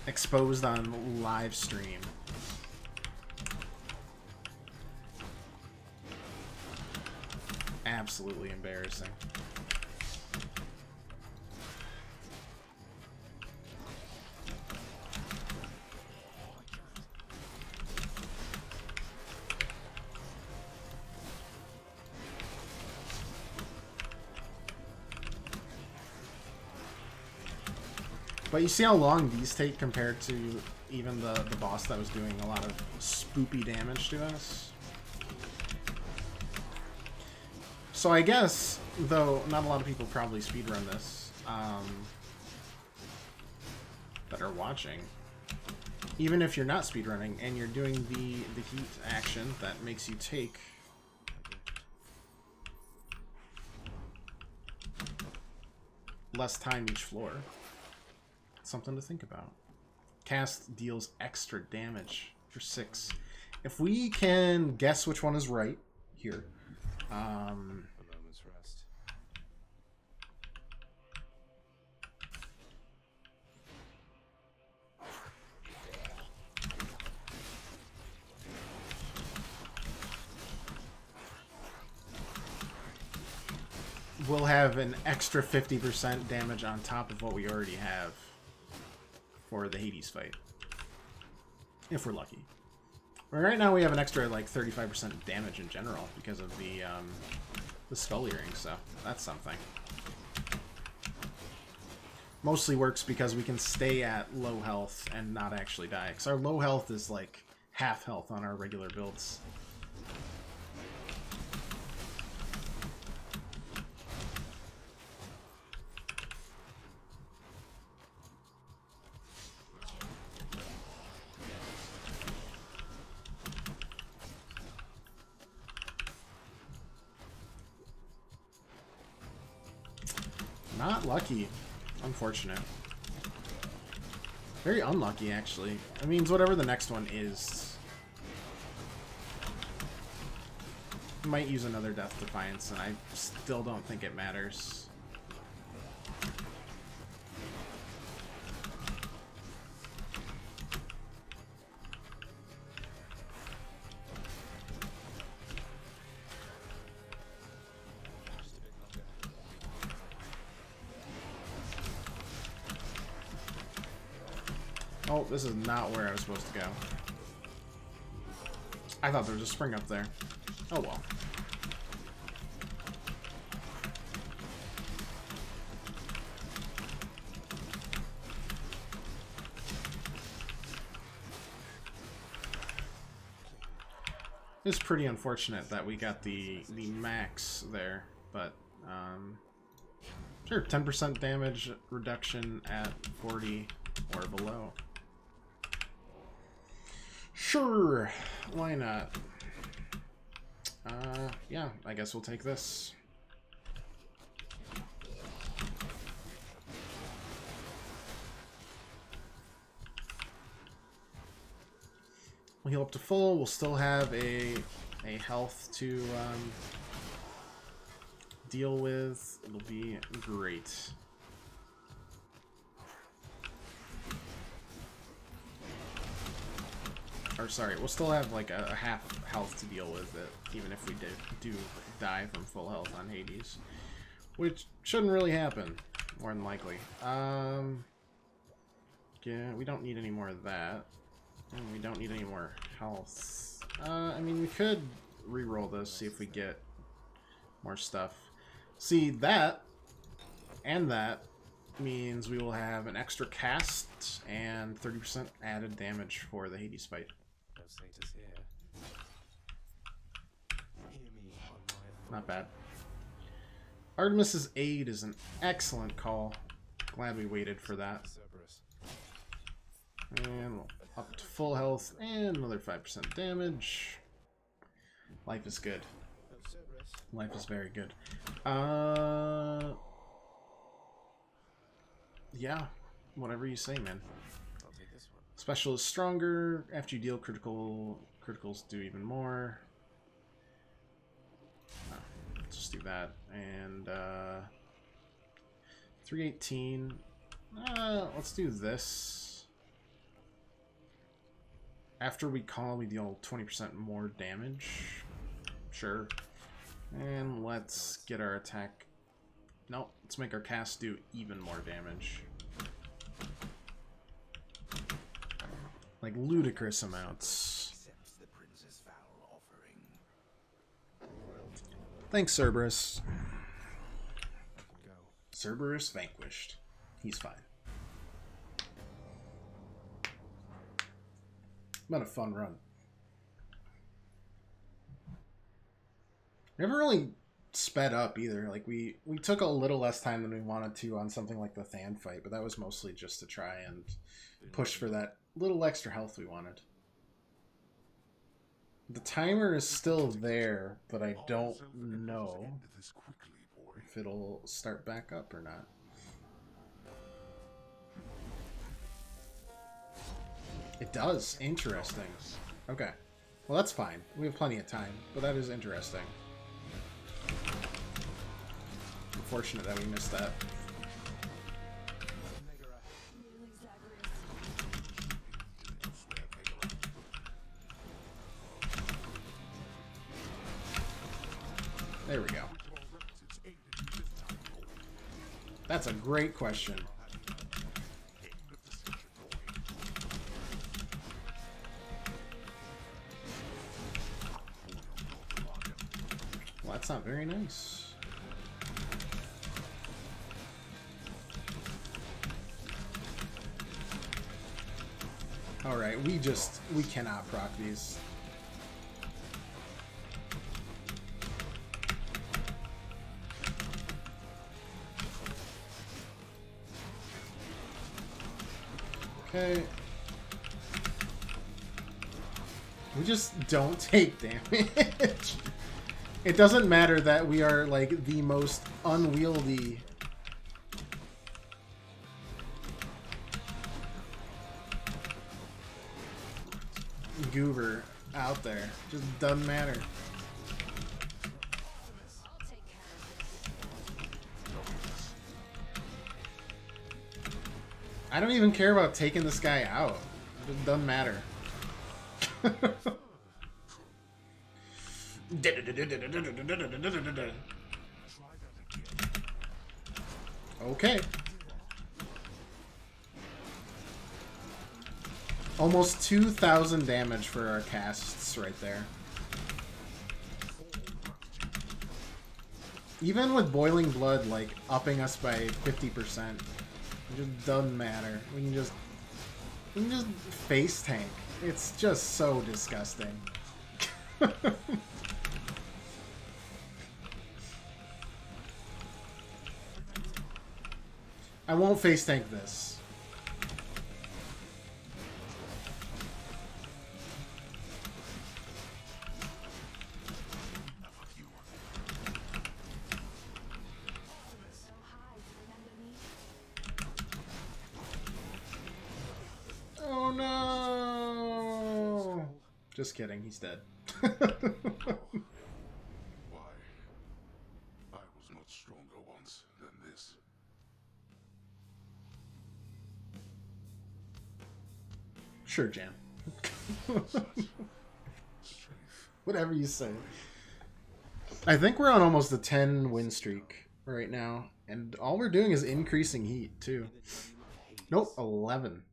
Exposed on live stream. Absolutely embarrassing. But you see how long these take compared to even the boss that was doing a lot of spoopy damage to us? So I guess, though not a lot of people probably speedrun this, that are watching, even if you're not speedrunning and you're doing the heat action that makes you take less time each floor. Something to think about. Cast deals extra damage for 6. If we can guess which one is right here, A moment's rest. we'll have an extra 50% damage on top of what we already have for the Hades fight, if we're lucky. Right now we have an extra like 35% damage in general because of the skull earring, so that's something. Mostly works because we can stay at low health and not actually die, because our low health is like half health on our regular builds. Not lucky. Unfortunate. Very unlucky, actually. That means whatever the next one is, might use another Death Defiance, and I still don't think it matters. Oh, this is not where I was supposed to go. I thought there was a spring up there. Oh well. It's pretty unfortunate that we got the max there, but sure, 10% damage reduction at 40 or below. Sure, why not? Yeah, I guess we'll take this. We'll heal up to full. We'll still have a health to deal with. It'll be great. Or sorry, we'll still have like a half health to deal with it, even if we do die from full health on Hades, which shouldn't really happen, more than likely. Yeah, we don't need any more of that. And we don't need any more health. I mean, we could re-roll this, see if we get more stuff. See, that and that means we will have an extra cast and 30% added damage for the Hades fight. No satyrs here. Hear me on my Not bad. Artemis's Aid is an excellent call. Glad we waited for that. Cerberus. And we'll up to full health and another 5% damage. Life is good. No Cerberus. Life is very good. Yeah, whatever you say, man. I'll take this one. Special is stronger. After you deal criticals do even more. Let's just do that. And 318. Let's do this. After we call, we deal 20% more damage. Sure. And let's get our attack. Nope, let's make our cast do even more damage. Like ludicrous amounts. The prince's foul offering. Thanks, Cerberus. I can go. Cerberus vanquished. He's fine. Been a fun run. Never really sped up either. Like we took a little less time than we wanted to on something like the Than fight, but that was mostly just to try and push for that little extra health we wanted. The timer is still there, but I don't know if it'll start back up or not. It does. Interesting. Okay. Well, that's fine. We have plenty of time, but that is interesting. Unfortunate that we missed that. Really, Zagreus? There we go. That's a great question. Well, that's not very nice. Alright, we cannot proc these. Okay. We just don't take damage. It doesn't matter that we are like the most unwieldy goober out there. Just doesn't matter. I'll take care of this. I don't even care about taking this guy out. It doesn't matter. Almost 2,000 damage for our casts right there. Even with Boiling Blood, like, upping us by 50%, it just doesn't matter. We can just face tank. It's just so disgusting. I won't face tank this. Oh no! Just kidding, he's dead. Why? I was much stronger once than this. Sure, Jan. Strength. Whatever you say. I think we're on almost a 10 win streak right now, and all we're doing is increasing heat too. Nope, 11.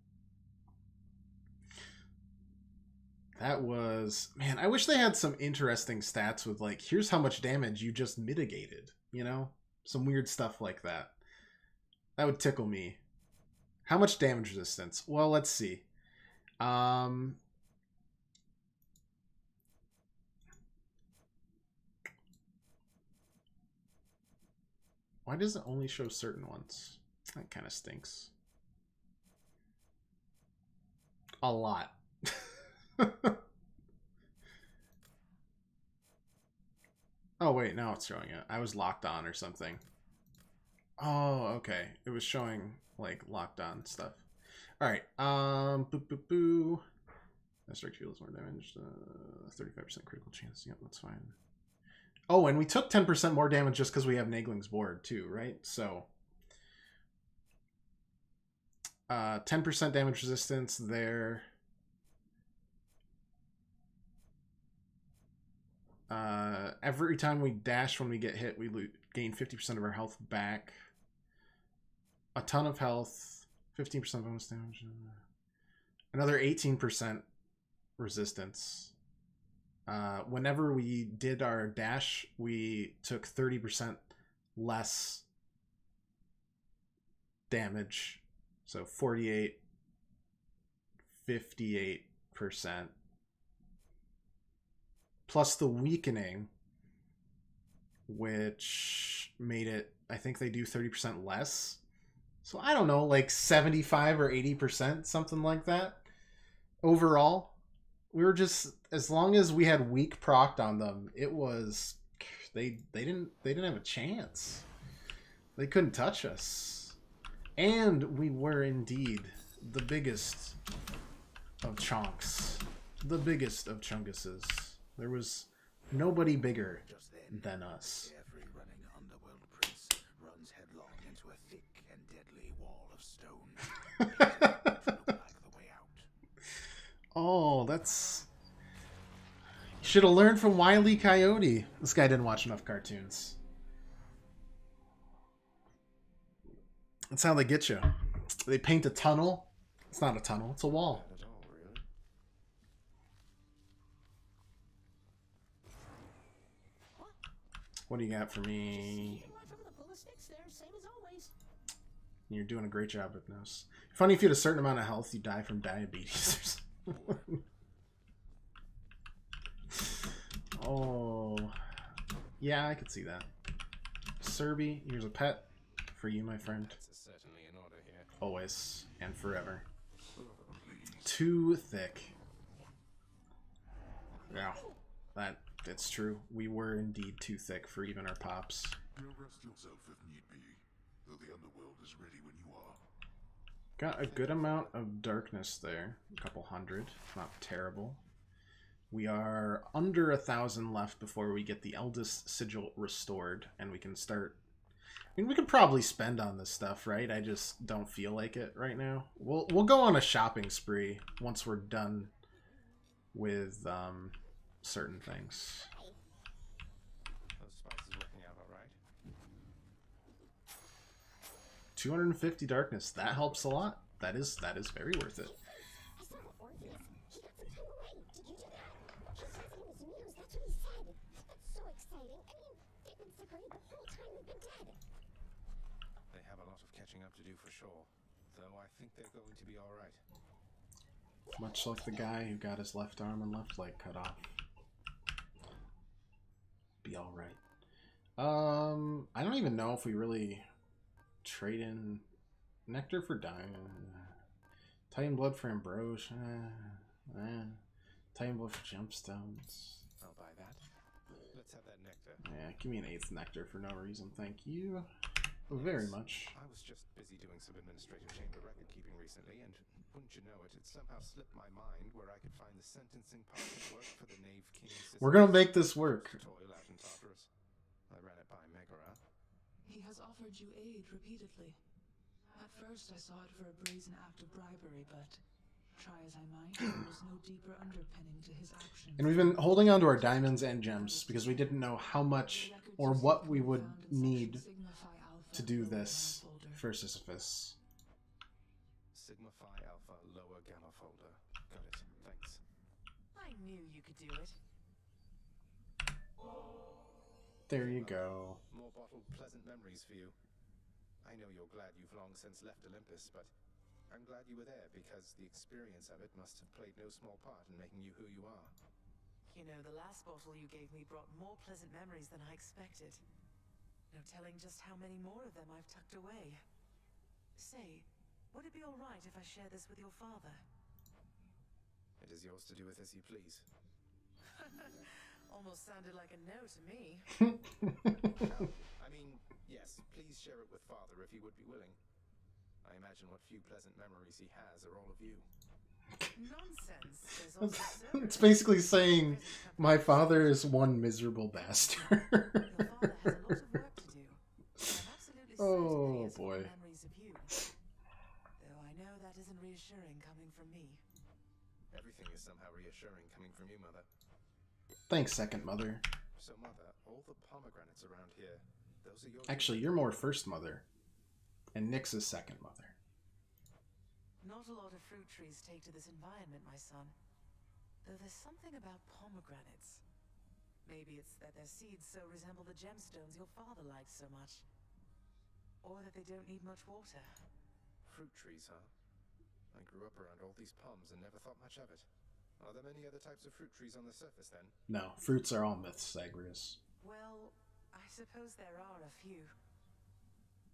That was... Man, I wish they had some interesting stats with, like, here's how much damage you just mitigated, you know? Some weird stuff like that. That would tickle me. How much damage resistance? Well, let's see. Why does it only show certain ones? That kind of stinks. A lot. Oh, wait, now it's showing it. I was locked on or something. Oh, okay. It was showing, like, locked on stuff. Alright, boo. That strike deals more damage. 35% critical chance. Yep, that's fine. Oh, and we took 10% more damage just because we have Nagling's board, too, right? So, 10% damage resistance there. Every time we dash when we get hit, we gain 50% of our health back. A ton of health. 15% bonus damage. Another 18% resistance. Whenever we did our dash, we took 30% less damage. So 48, 58%. Plus the weakening, which made it, I think they do 30% less. So I don't know, like 75 or 80%, something like that. Overall, we were just, as long as we had weak proc on them, it was, they didn't have a chance. They couldn't touch us. And we were indeed the biggest of chonks. The biggest of chunguses. There was nobody bigger than us. Every running underworld prince runs headlong into a thick and deadly wall of stone. Look like the way out. Oh, that's... Should have learned from Wile E. Coyote. This guy didn't watch enough cartoons. That's how they get you. They paint a tunnel. It's not a tunnel, it's a wall. Not at all, really. What do you got for me? You're doing a great job, Hypnos. Funny if you had a certain amount of health, you die from diabetes or something. Oh. Yeah, I could see that. Serby, here's a pet for you, my friend. That's certainly in order here. Always and forever. Too thick. Yeah, that's true. We were indeed too thick for even our pops. You'll rest yourself if need be, though the underworld is ready when you are. Got a good amount of darkness there. A couple hundred. Not terrible. We are under 1,000 left before we get the Eldest Sigil restored, and we can start... I mean, we could probably spend on this stuff, right? I just don't feel like it right now. We'll go on a shopping spree once we're done with certain things. Those spices working out all right. 250 darkness. That helps a lot. That is very worth it. I saw the orc exciting. I mean, they've been separated the whole time we've been dead. They have a lot of catching up to do for sure, though I think they're going to be alright. Much like the guy who got his left arm and left leg cut off. Be alright. I don't even know if we really trade in nectar for Titan blood for ambrosia. Titan blood for gemstones. I'll buy that. Let's have that nectar. Yeah, give me an 8th nectar for no reason, thank you. Very much. I was just busy doing some administrative chamber record keeping recently, and wouldn't you know it, it somehow slipped my mind where I could find the sentencing part of work for the Knave King system. We're gonna make this work. Toil out in Tartarus. I ran it by Megara. He has offered you aid repeatedly. At first I saw it for a brazen act of bribery, but try as I might, there was no deeper underpinning to his actions. And we've been holding on to our diamonds and gems because we didn't know how much or what we would need to do this for Sisyphus. Sigma Phi Alpha Lower Gamma folder. Got it. Thanks. I knew you could do it. There you go. More bottled pleasant memories for you. I know you're glad you've long since left Olympus, but I'm glad you were there because the experience of it must have played no small part in making you who you are. You know, the last bottle you gave me brought more pleasant memories than I expected. No telling just how many more of them I've tucked away. Say, would it be all right if I share this with your father? It is yours to do with as you please. Almost sounded like a no to me. I mean, yes, please share it with father if he would be willing. I imagine what few pleasant memories he has are all of you. Nonsense. There's also It's basically saying my father is one miserable bastard. Your father has a lot of work to do. I'm absolutely certain Oh, he has boy. fond memories of you. Though I know that isn't reassuring coming from me. Everything is somehow reassuring coming from you, Mother. Thanks, second mother. So, Mother, all the pomegranates around here, those are your... Actually, you're more first mother. And Nyx is second mother. Not a lot of fruit trees take to this environment, my son. Though there's something about pomegranates. Maybe it's that their seeds so resemble the gemstones your father liked so much. Or that they don't need much water. Fruit trees, huh? I grew up around all these palms and never thought much of it. Are there many other types of fruit trees on the surface, then? No, fruits are all myths, Zagreus. Well, I suppose there are a few.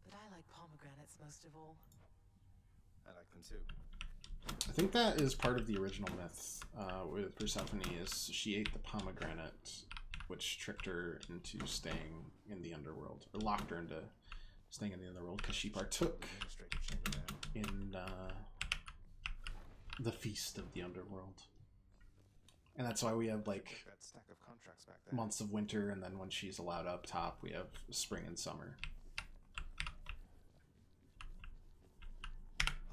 But I like pomegranates most of all. I like them too. I think that is part of the original myth with Persephone, is she ate the pomegranate, which tricked her into staying in the underworld, or locked her into staying in the underworld, because she partook in the feast of the underworld. And that's why we have, like, That stack of contracts back there. months of winter, and then when she's allowed up top, we have spring and summer.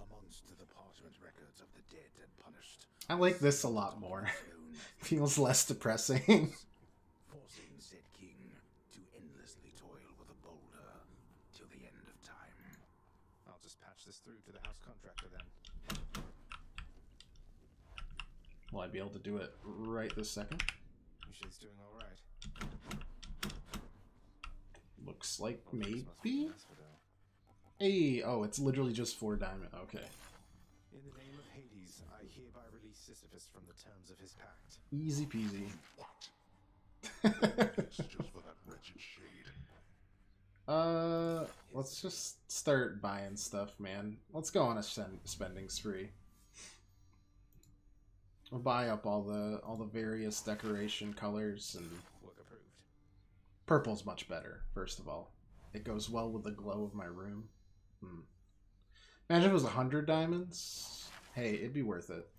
Amongst the parchment records of the dead and punished, I like this a lot more. Feels less depressing. forcing said king to endlessly toil with a boulder till the end of time. I'll just patch this through to the house contractor then. Will I be able to do it right this second? You sure he's doing alright? Looks like Well, this must be maybe? asphodel. Hey, oh, it's literally just 4 diamond. Okay. In the name of Hades, I hereby release Sisyphus from the terms of his pact. Easy peasy. It's just for that wretched shade. Let's just start buying stuff, man. Let's go on a spending spree. We'll buy up all the various decoration colors, and Work approved. purple's much better, first of all. It goes well with the glow of my room. Imagine if it was 100 diamonds. Hey, it'd be worth it.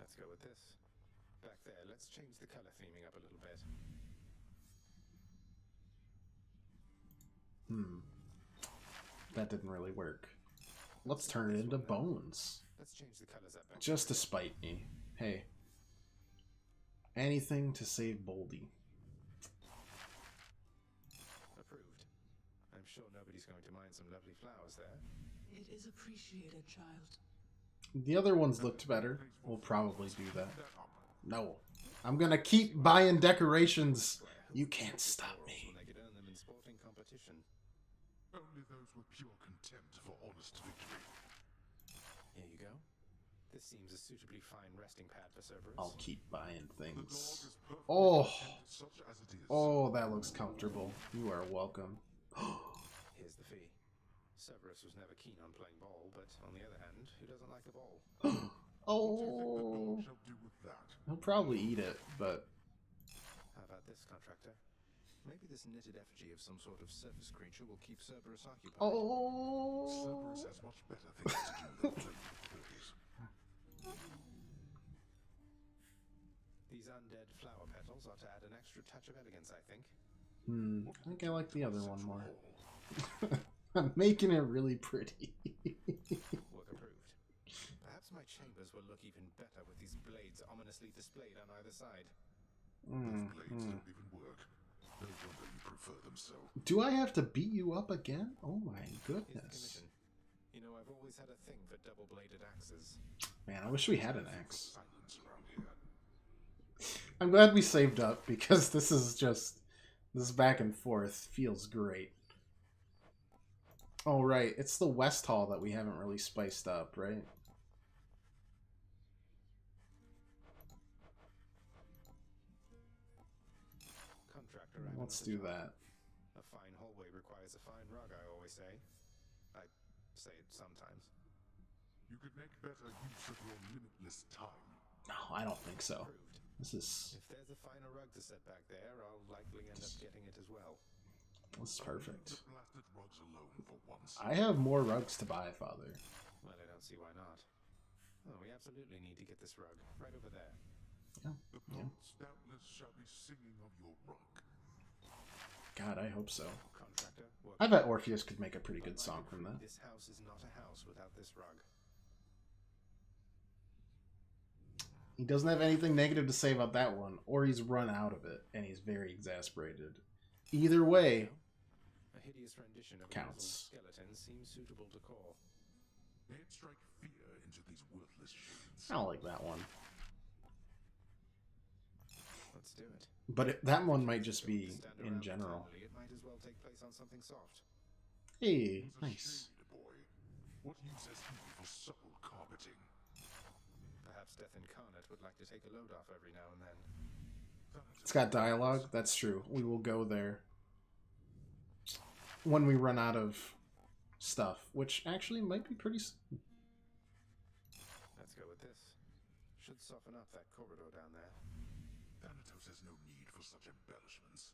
Let's go with this. Back there, let's change the color theming up a little bit. That didn't really work. Let's turn it into bones. Let's change the colors up. Just to spite me. Hey. Anything to save Boldy. Approved. I'm sure nobody's going to mind some lovely flowers there. It is appreciated, child. The other ones looked better. We'll probably do that. No. I'm gonna keep buying decorations You can't stop When me. they could earn them in sporting competition. Only those with pure contempt for honest victory. Here you go. This seems a suitably fine resting pad for Cerberus. I'll keep buying The dog things. is perfectly Oh, content, such as it is. oh, that looks comfortable. You are welcome. Here's the fee. Cerberus was never keen on playing ball, but on the other hand, who doesn't like the ball? What do you think the Oh, dog shall do with that? he'll probably eat it, but How about this, contractor? Maybe this knitted effigy of some sort of surface creature will keep Cerberus occupied. oh, Cerberus has much better things to do than play with toys. These undead flower petals ought to add an extra touch of elegance, I think. I think I like the other one more. I'm making it really pretty. Work approved. Perhaps my chambers will look even better with these blades ominously displayed on either side. Those blades don't even work. No wonder you prefer them so. Do I have to beat you up again? Oh my Here's the goodness. commission. You know, I've always had a thing for double-bladed axes. Man, I wish we had an axe. Silence around here. I'm glad we saved up because this is just... This back and forth feels great. Oh, right. It's the West Hall that we haven't really spiced up, right? Contractor, Let's do that. A fine hallway requires a fine rug, I always say. I say it sometimes. You could make better use of your limitless time. No, I don't think so. Approved. This is... If there's a finer rug to set back there, I'll likely end up getting it as well. This is perfect. The blasted rugs alone for once. I have more rugs to buy, Father. Well, I don't see why not. Oh, we absolutely need to get this rug. Right over there. Yeah. The poets doubtless shall be singing of your rug. God, I hope so. Contractor, work. I bet Orpheus could make a pretty good song from that. This house is not a house without this rug. He doesn't have anything negative to say about that one, or he's run out of it, and he's very exasperated. Either way, A hideous rendition of Counts. a skeleton seems suitable to call. May it strike fear into these worthless shades. I don't like that one. Let's do it. But that one might just be Stand in around general. eternally, It might as well take place on something soft. Hey, It's a nice. shade, boy. What use has he for supple carpeting? Perhaps Death Incarnate would like to take a load off every now and then. It's got dialogue. That's true. We will go there when we run out of stuff, which actually might be pretty soon. Let's go with this. Should soften up that corridor down there. Thanatos has no need for such embellishments.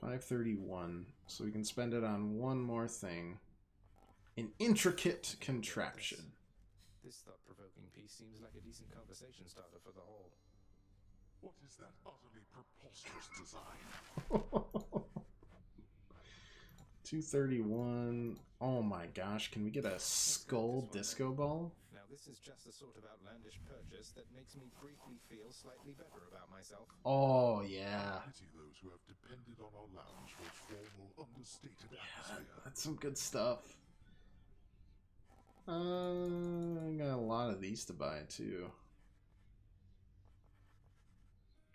531. So we can spend it on one more thing. An intricate contraption. This thought-provoking piece seems like a decent conversation starter for the hall. What is that utterly preposterous design? 231. Oh my gosh, can we get a skull disco ball? Now this is just the sort of outlandish purchase that makes me briefly feel slightly better about myself. Oh yeah. Pity those who have depended on our lounge for its formal, understated Yeah, atmosphere. that's some good stuff. I got a lot of these to buy too.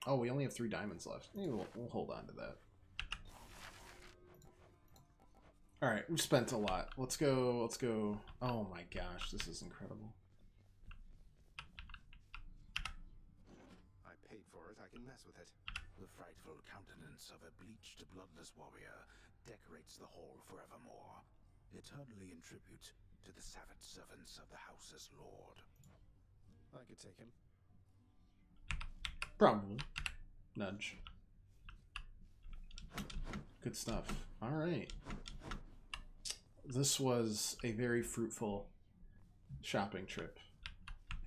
Oh, we only have 3 diamonds left. Maybe we'll hold on to that. Alright, we've spent a lot. Let's go, let's go. Oh my gosh, this is incredible. I paid for it, I can mess with it. The frightful countenance of a bleached, bloodless warrior decorates the hall forevermore, eternally in tribute to the savage servants of the house's lord. I could take him. Probably. Nudge. Good stuff. Alright. This was a very fruitful shopping trip,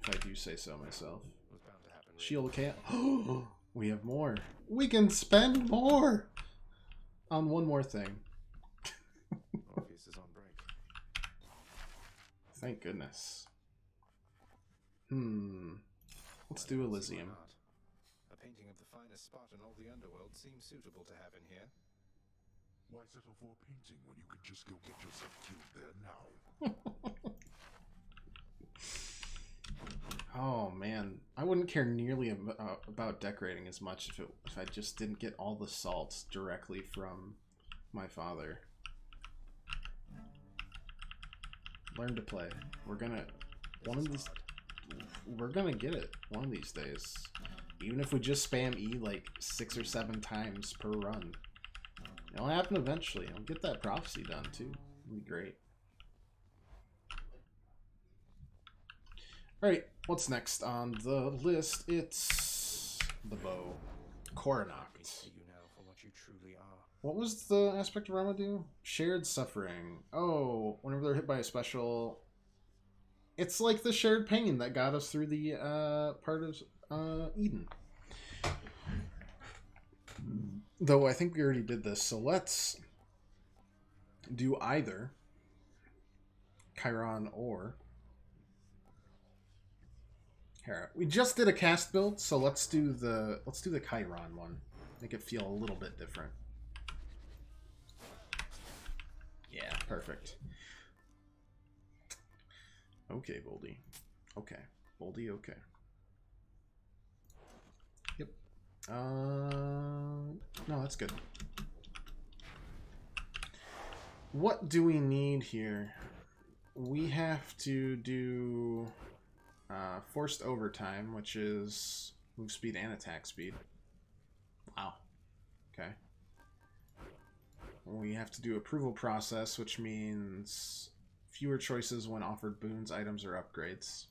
if I do say so myself. Was bound to happen. Really. Shield of Chaos. We have more. We can spend more on one more thing. Orpheus is on break. Thank goodness. Let's do Why Elysium. not? A painting of the finest spot in all the underworld seems suitable to have in here. Why settle for a painting when you could just go get yourself killed there now? Oh man, I wouldn't wouldn't care nearly about decorating as much if I just didn't get all the salts directly from my father. Learn to play. We're gonna get it one of these days. Even if we just spam E like 6 or 7 times per run. It'll happen eventually. I'll get that prophecy done too. It'll be great. Alright, what's next on the list? It's the bow. Coronact. What was the aspect of Rama do? Shared suffering. Oh, whenever they're hit by a special... It's like the shared pain that got us through the part of Eden. Though I think we already did this, so let's do either Chiron or Hera. We just did a cast build, so let's do the Chiron one. Make it feel a little bit different. Yeah, perfect. Okay, Boldy. Okay. Boldy, okay. Yep. No, that's good. What do we need here? We have to do forced overtime, which is move speed and attack speed. Wow. Okay. We have to do approval process, which means fewer choices when offered boons, items, or upgrades.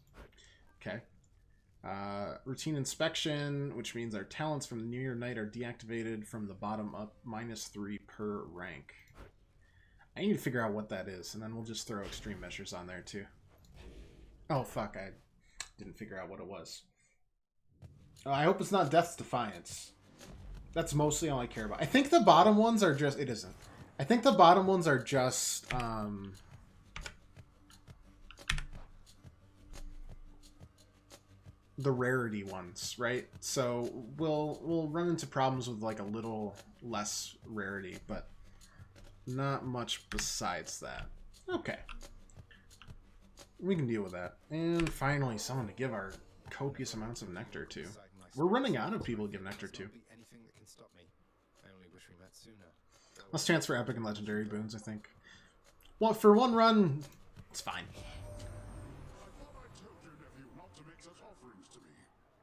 Okay. Routine inspection, which means our talents from the New Year night are deactivated from the bottom up, -3 per rank. I need to figure out what that is, and then we'll just throw extreme measures on there too. Oh fuck, I didn't figure out what it was. Oh, I hope it's not Death's Defiance. That's mostly all I care about. I think the bottom ones are just... It isn't. I think the bottom ones are just... the rarity ones, right? So we'll run into problems with like a little less rarity, but not much besides that. Okay. We can deal with that. And finally, someone to give our copious amounts of nectar to. We're running out of people to give nectar to. Let's transfer epic and legendary boons, I think. Well, for one run, it's fine. I thought I told your nephew not to make such offerings to me.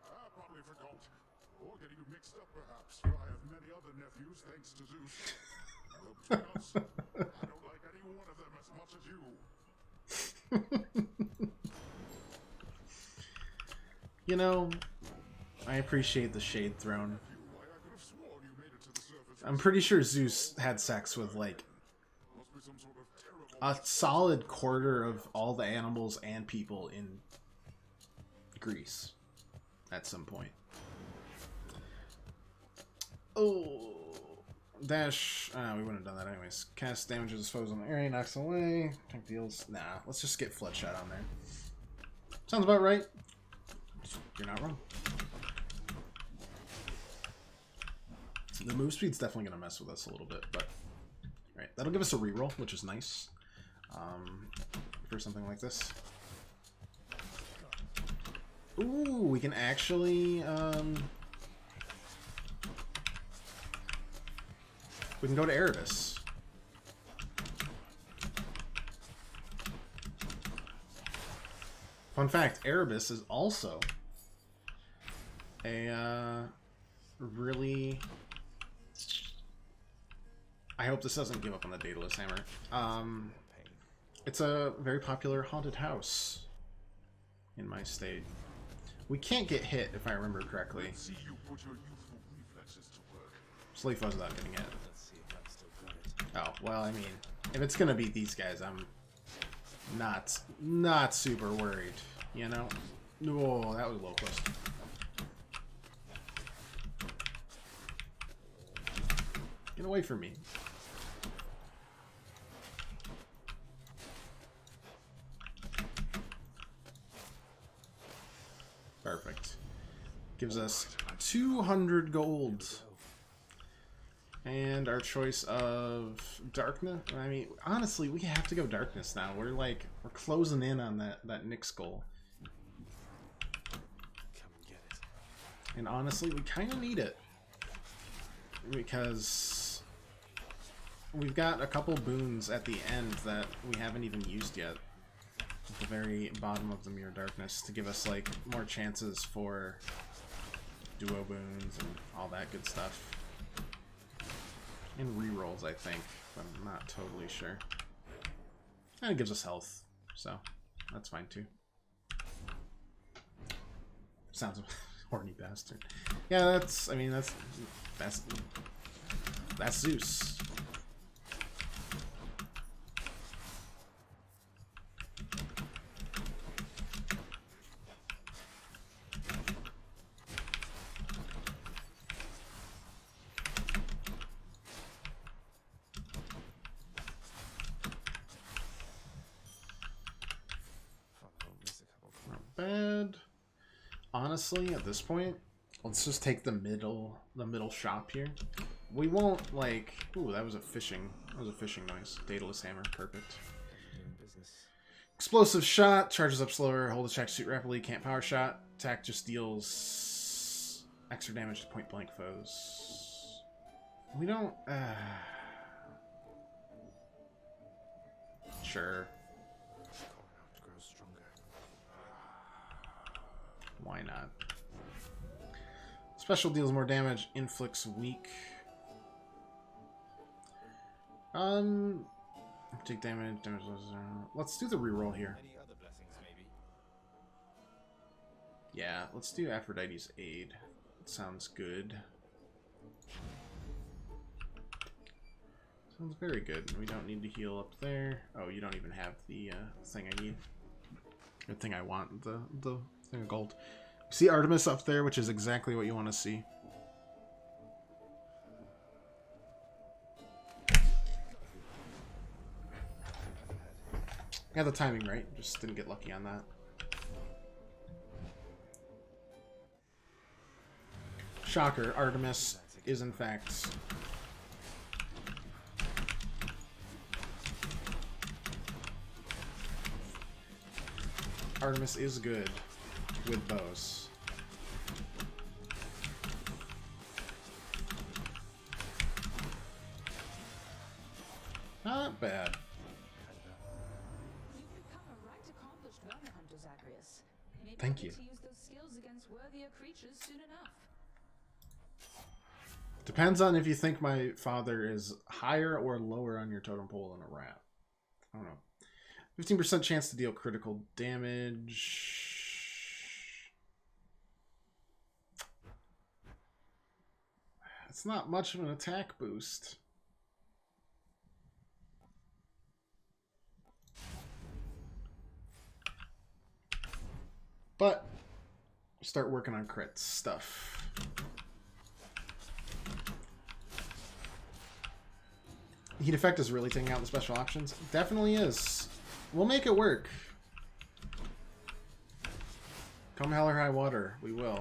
I probably forgot. Or getting you mixed up, perhaps, for I have many other nephews, thanks to Zeus. Well, because I don't like any one of them as much as you. You know, I appreciate the shade thrown. I'm pretty sure Zeus had sex with, like, a solid quarter of all the animals and people in Greece at some point. Oh, dash. We wouldn't have done that anyways. Cast damages disposed on the area, knocks away. Tank deals. Nah, let's just get Floodshot on there. Sounds about right. You're not wrong. The move speed's definitely going to mess with us a little bit, but... Right, that'll give us a reroll, which is nice. For something like this. Ooh, we can actually... we can go to Erebus. Fun fact, Erebus is also a really... I hope this doesn't give up on the Daedalus Hammer. It's a very popular haunted house in my state. We can't get hit, if I remember correctly. Slave was not getting hit. Oh, well, I mean, if it's gonna be these guys, I'm not super worried, you know? Whoa, that was low close. Get away from me. Perfect. Gives us 200 gold. And our choice of darkness. I mean, honestly, we have to go darkness now. We're closing in on that Nyx goal. Come and get it. And honestly, we kind of need it. Because we've got a couple boons at the end that we haven't even used yet. At the very bottom of the Mirror Darkness to give us, like, more chances for duo boons and all that good stuff. And rerolls, I think, but I'm not totally sure. And it gives us health, so that's fine too. Sounds a horny bastard. Yeah, that's, I mean, that's Zeus. Bad. Honestly, at this point, let's just take the middle shop here. We won't like. Ooh, that was a fishing noise. Daedalus hammer, perfect. Explosive shot charges up slower. Hold attack suit rapidly. Can't power shot. Attack just deals extra damage to point blank foes. We don't. Sure. Why not? Special deals more damage, inflicts weak. Take damage. Let's do the reroll here. Any other blessings, maybe? Yeah, let's do Aphrodite's Aid. Sounds good. Sounds very good. We don't need to heal up there. Oh, you don't even have the thing I need. Good thing I want the thing of gold. See Artemis up there, which is exactly what you want to see. Got the timing right, just didn't get lucky on that. Shocker, Artemis is in fact Artemis is good with bows. Not bad. You've become a right accomplished bounty hunter, Zagreus. Maybe Thank you'll you. get to use those skills against worthier creatures soon enough. Depends on if you think my father is higher or lower on your totem pole than a rat. I don't know. 15% chance to deal critical damage. It's not much of an attack boost. But start working on crit stuff. Heat effect is really taking out the special options. Definitely is. We'll make it work. Come hell or high water, we will.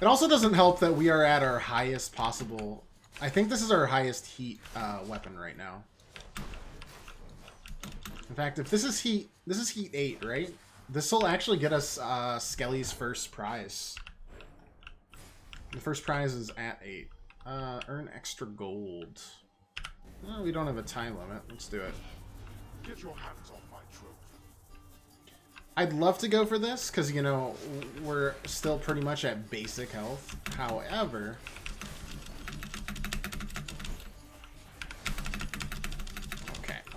It also doesn't help that we are at our highest possible. I think this is our highest heat weapon right now. In fact, if this is heat 8, right? This will actually get us Skelly's first prize. The first prize is at 8. Earn extra gold. Oh, we don't have a time limit. Let's do it. Get your hands off my trophy. I'd love to go for this because, you know, we're still pretty much at basic health. However,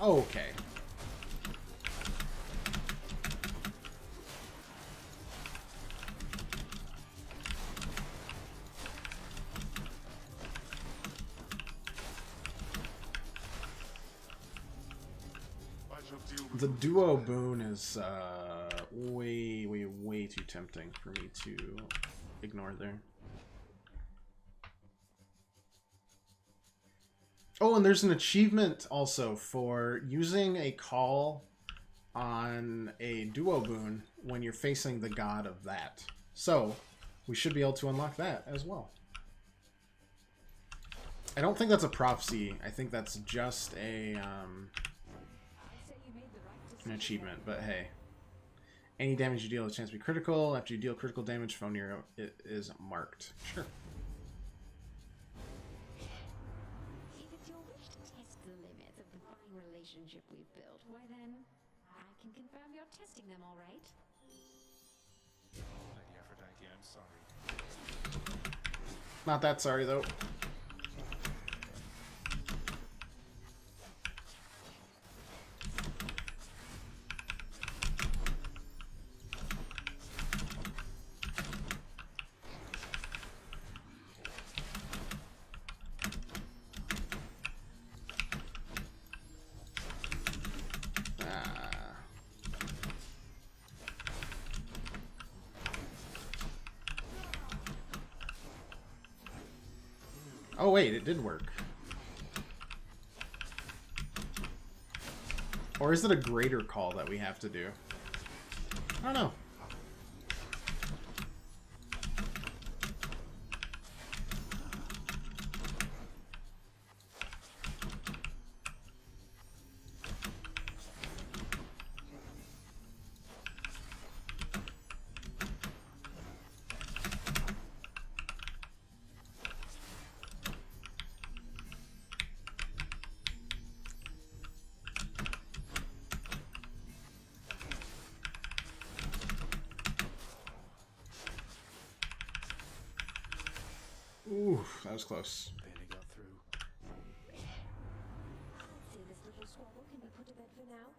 okay. The duo boon is way too tempting for me to ignore there. Oh, and there's an achievement also for using a call on a duo boon when you're facing the god of that. So we should be able to unlock that as well. I don't think that's a prophecy. I think that's just a an achievement, but hey, Any damage you deal has a chance to be critical. After you deal critical damage, phone near it is marked. Sure. If it's your wish to test the limits of the fine relationship we've built, why then, I can confirm you're testing them all right. Lady Aphrodite, I'm sorry. Not that sorry, though. Oh wait, it did work. Or is it a greater call that we have to do? I don't know. Ooh, that was close. Barely got through. Say this little squabble can be put to bed for now.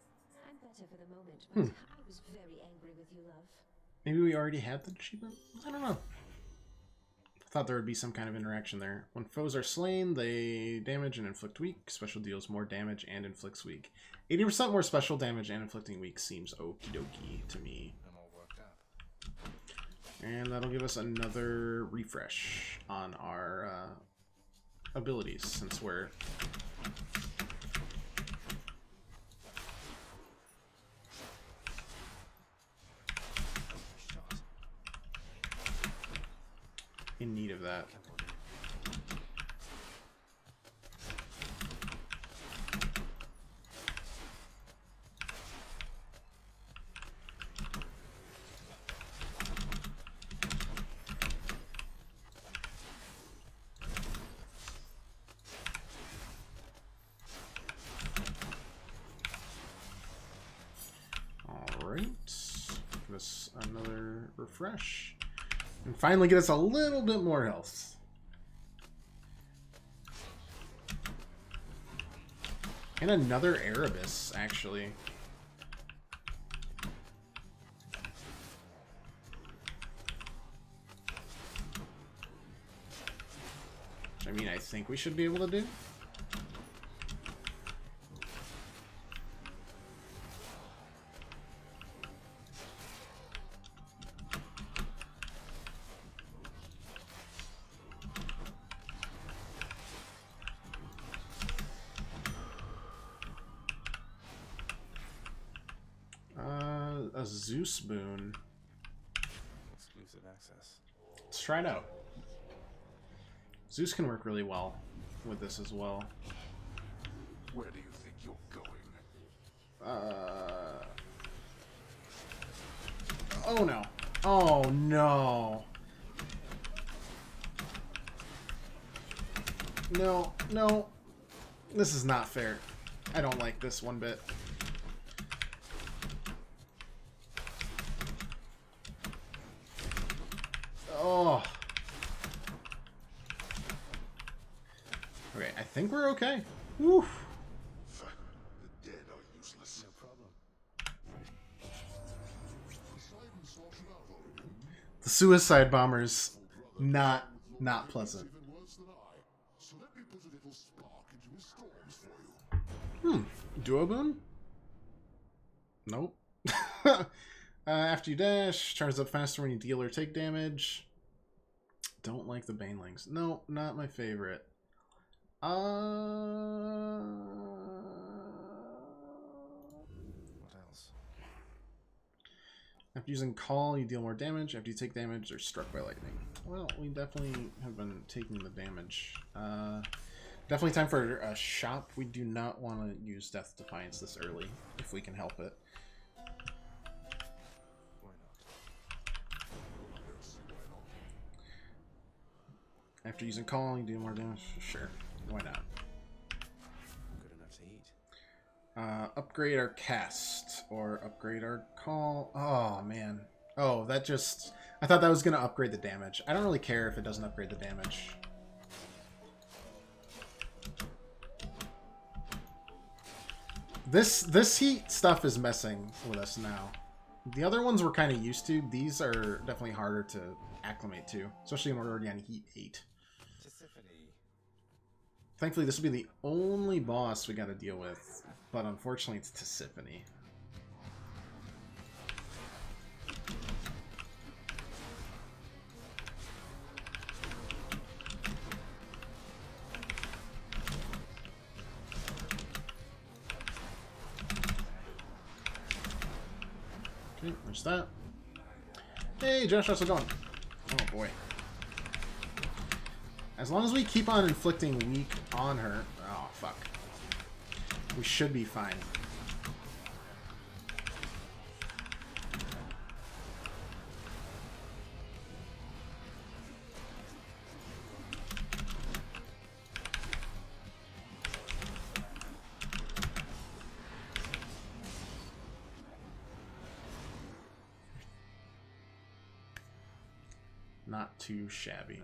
I'm better for the moment, but I was very angry with you, love. Maybe we already had the achievement? I don't know. I thought there would be some kind of interaction there. When foes are slain, they damage and inflict weak. Special deals more damage and inflicts weak. 80% more special damage and inflicting weak seems okie dokie to me. I'm all worked up. And that'll give us another refresh on our abilities, since we're... Shot. in need of that. Alright, give us another refresh. And finally get us a little bit more health. And another Erebus, actually. Which, I mean, I think we should be able to do. A Zeus boon. Exclusive access. Let's try it out. Zeus can work really well with this as well. Where do you think you're going? Oh no. Oh no. No, no. This is not fair. I don't like this one bit. Oh. Okay, I think we're okay. Woo. The dead are useless. No problem. Poseidon sorted out already. The suicide bombers, not pleasant. Even worse than I. So let me put a little spark into his storms for you. Duo boon? Nope. After you dash, charges up faster when you deal or take damage. Don't like the banelings. No, not my favorite. What else? After using call, you deal more damage. After you take damage, they're struck by lightning. Well, we definitely have been taking the damage. Definitely time for a shop. We do not want to use Death Defiance this early, if we can help it. After using calling, do more damage? Sure. Why not? Good enough to eat. Upgrade our cast. Or upgrade our call. Oh, man. Oh, that just... I thought that was going to upgrade the damage. I don't really care if it doesn't upgrade the damage. This heat stuff is messing with us now. The other ones we're kind of used to. These are definitely harder to acclimate to. Especially when we're already on heat 8. Thankfully, this will be the only boss we got to deal with. But unfortunately, it's Tisiphone. Okay, there's that. Hey, Josh, how's it going? Oh, boy. As long as we keep on inflicting weak on her... Oh, fuck. We should be fine. Not too shabby.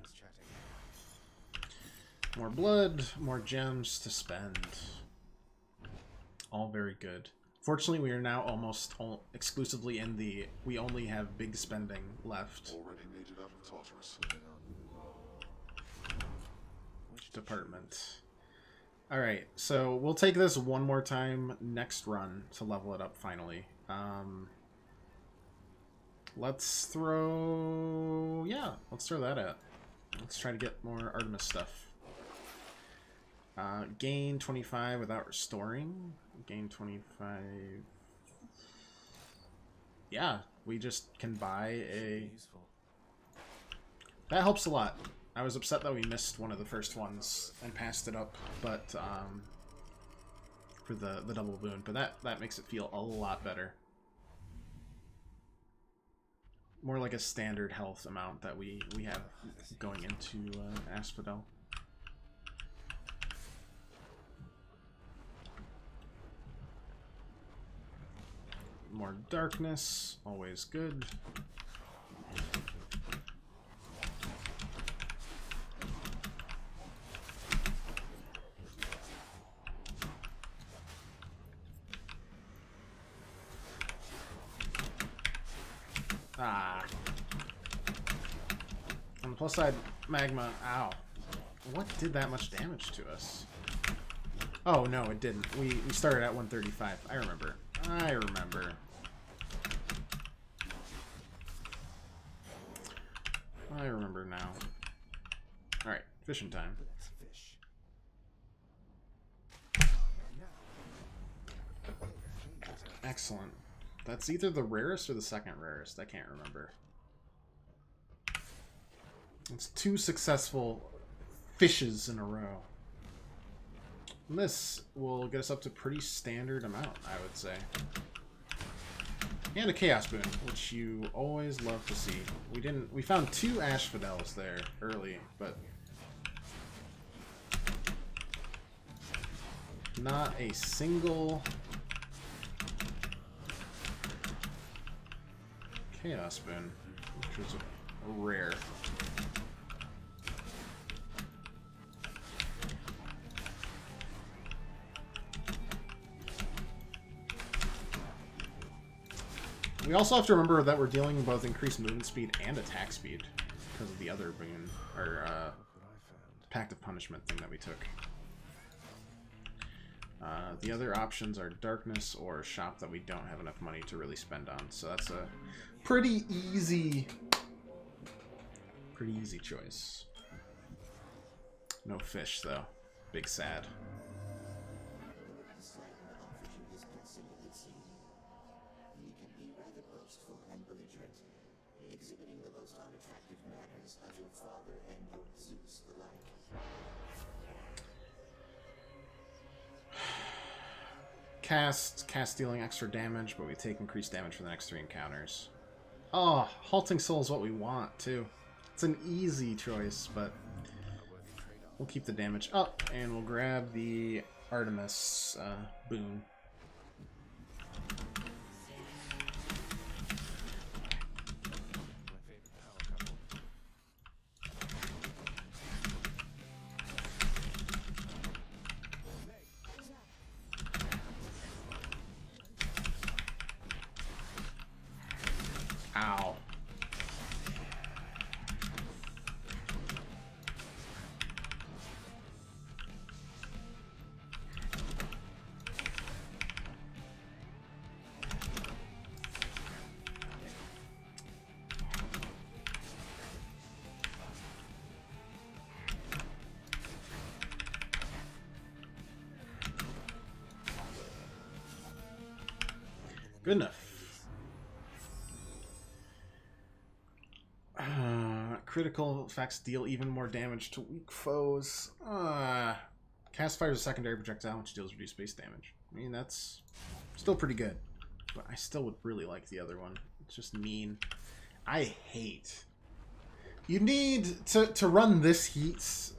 More blood, more gems to spend. All very good. Fortunately, we are now almost exclusively in the we only have big spending left Already made it out of Tartarus. department. Alright, so we'll take this one more time next run to level it up finally. Let's throw... Yeah, let's throw that at. Let's try to get more Artemis stuff. Gain 25 without restoring. Gain 25... Yeah, we just can buy a... That helps a lot. I was upset that we missed one of the first ones and passed it up, but for the double boon. But that makes it feel a lot better. More like a standard health amount that we have going into Asphodel. More darkness, always good. Ah. On the plus side, magma. Ow. What did that much damage to us? Oh, no, it didn't. We started at 135. I remember. I remember. I remember now. Alright, fishing time. Excellent. That's either the rarest or the second rarest. I can't remember. It's 2 successful fishes in a row. And this will get us up to pretty standard amount, I would say. And a Chaos Boon, which you always love to see. We found 2 Asphodels there early, but not a single Chaos Boon, which was a rare. We also have to remember that we're dealing with both increased movement speed and attack speed because of the other boon, or Pact of Punishment thing that we took. The other options are Darkness or Shop that we don't have enough money to really spend on, so that's a pretty easy choice. No fish, though. Big sad. Cast dealing extra damage, but we take increased damage for the next 3 encounters. Oh, Halting Soul is what we want, too. It's an easy choice, but We'll keep the damage up, and we'll grab the Artemis boon. Ow. Good enough. Critical effects deal even more damage to weak foes. Cast fires a secondary projectile which deals reduced base damage. I mean, that's still pretty good. But I still would really like the other one. It's just mean. I hate. You need to run this heat.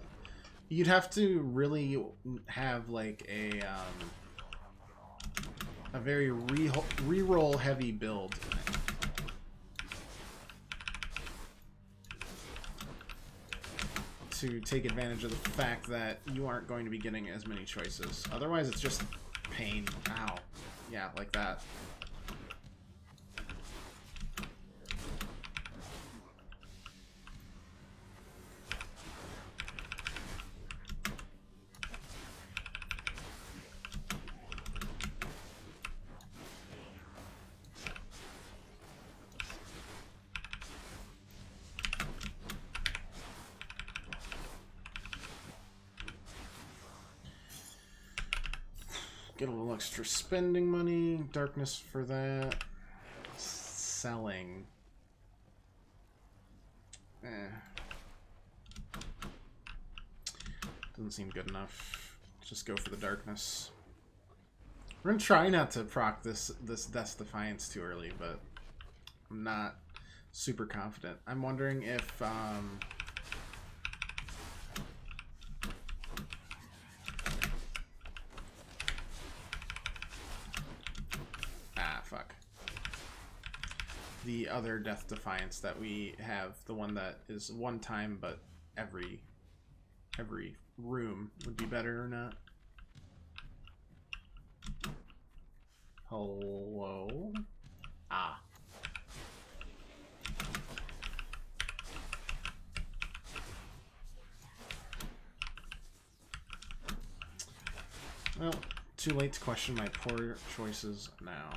You'd have to really have like a very reroll heavy build. To take advantage of the fact that you aren't going to be getting as many choices. Otherwise, it's just pain. Ow. Yeah, like that. Get a little extra spending money. Darkness for that. Selling. Doesn't seem good enough. Just go for the darkness. We're gonna try not to proc this Death's Defiance too early, but I'm not super confident. I'm wondering if fuck. The other Death Defiance that we have, the one that is one time but every room, would be better or not. Hello? Ah. Well, too late to question my poor choices now.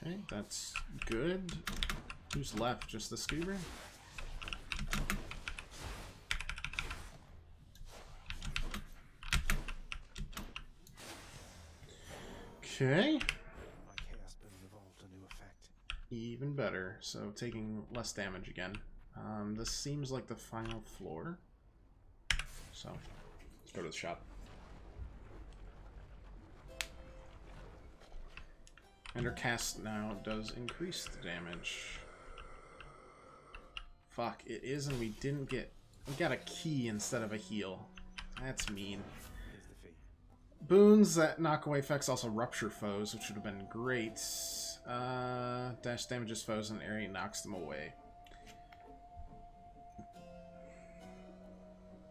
Okay, that's good. Who's left? Just the scuba? Okay. Even better. So taking less damage again. This seems like the final floor. So let's go to the shop. And our cast now does increase the damage. Fuck, it is, and we didn't get... We got a key instead of a heal. That's mean. Boons that knock away effects also rupture foes, which would have been great. Dash damages foes in an area and knocks them away.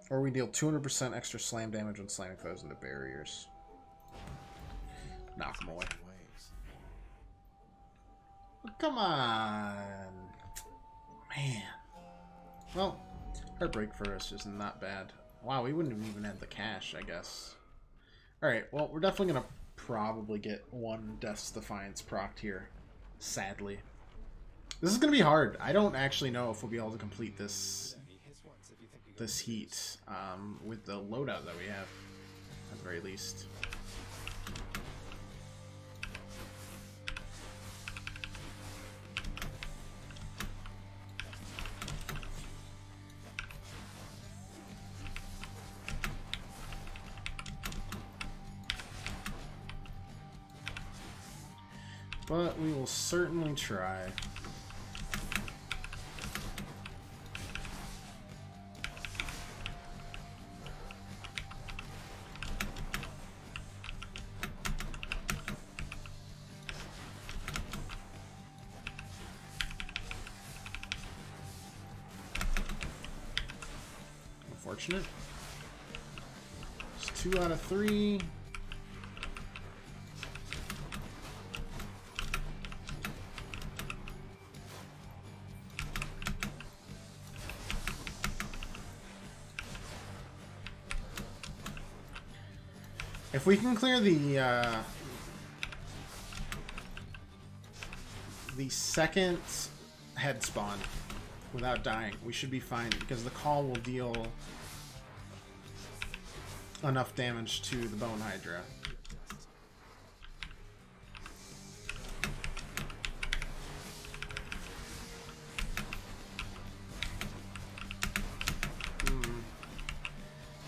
Or we deal 200% extra slam damage when slamming foes into barriers. Knock them away. Come on! Man. Well, Heartbreak for us is not bad. Wow, we wouldn't have even had the cash, I guess. Alright, well, we're definitely going to probably get one Death's Defiance procced here. Sadly. This is going to be hard. I don't actually know if we'll be able to complete this heat with the loadout that we have, at the very least. but we will certainly try. Unfortunate. It's 2 out of 3. If we can clear the second head spawn without dying, we should be fine, because the call will deal enough damage to the Bone Hydra.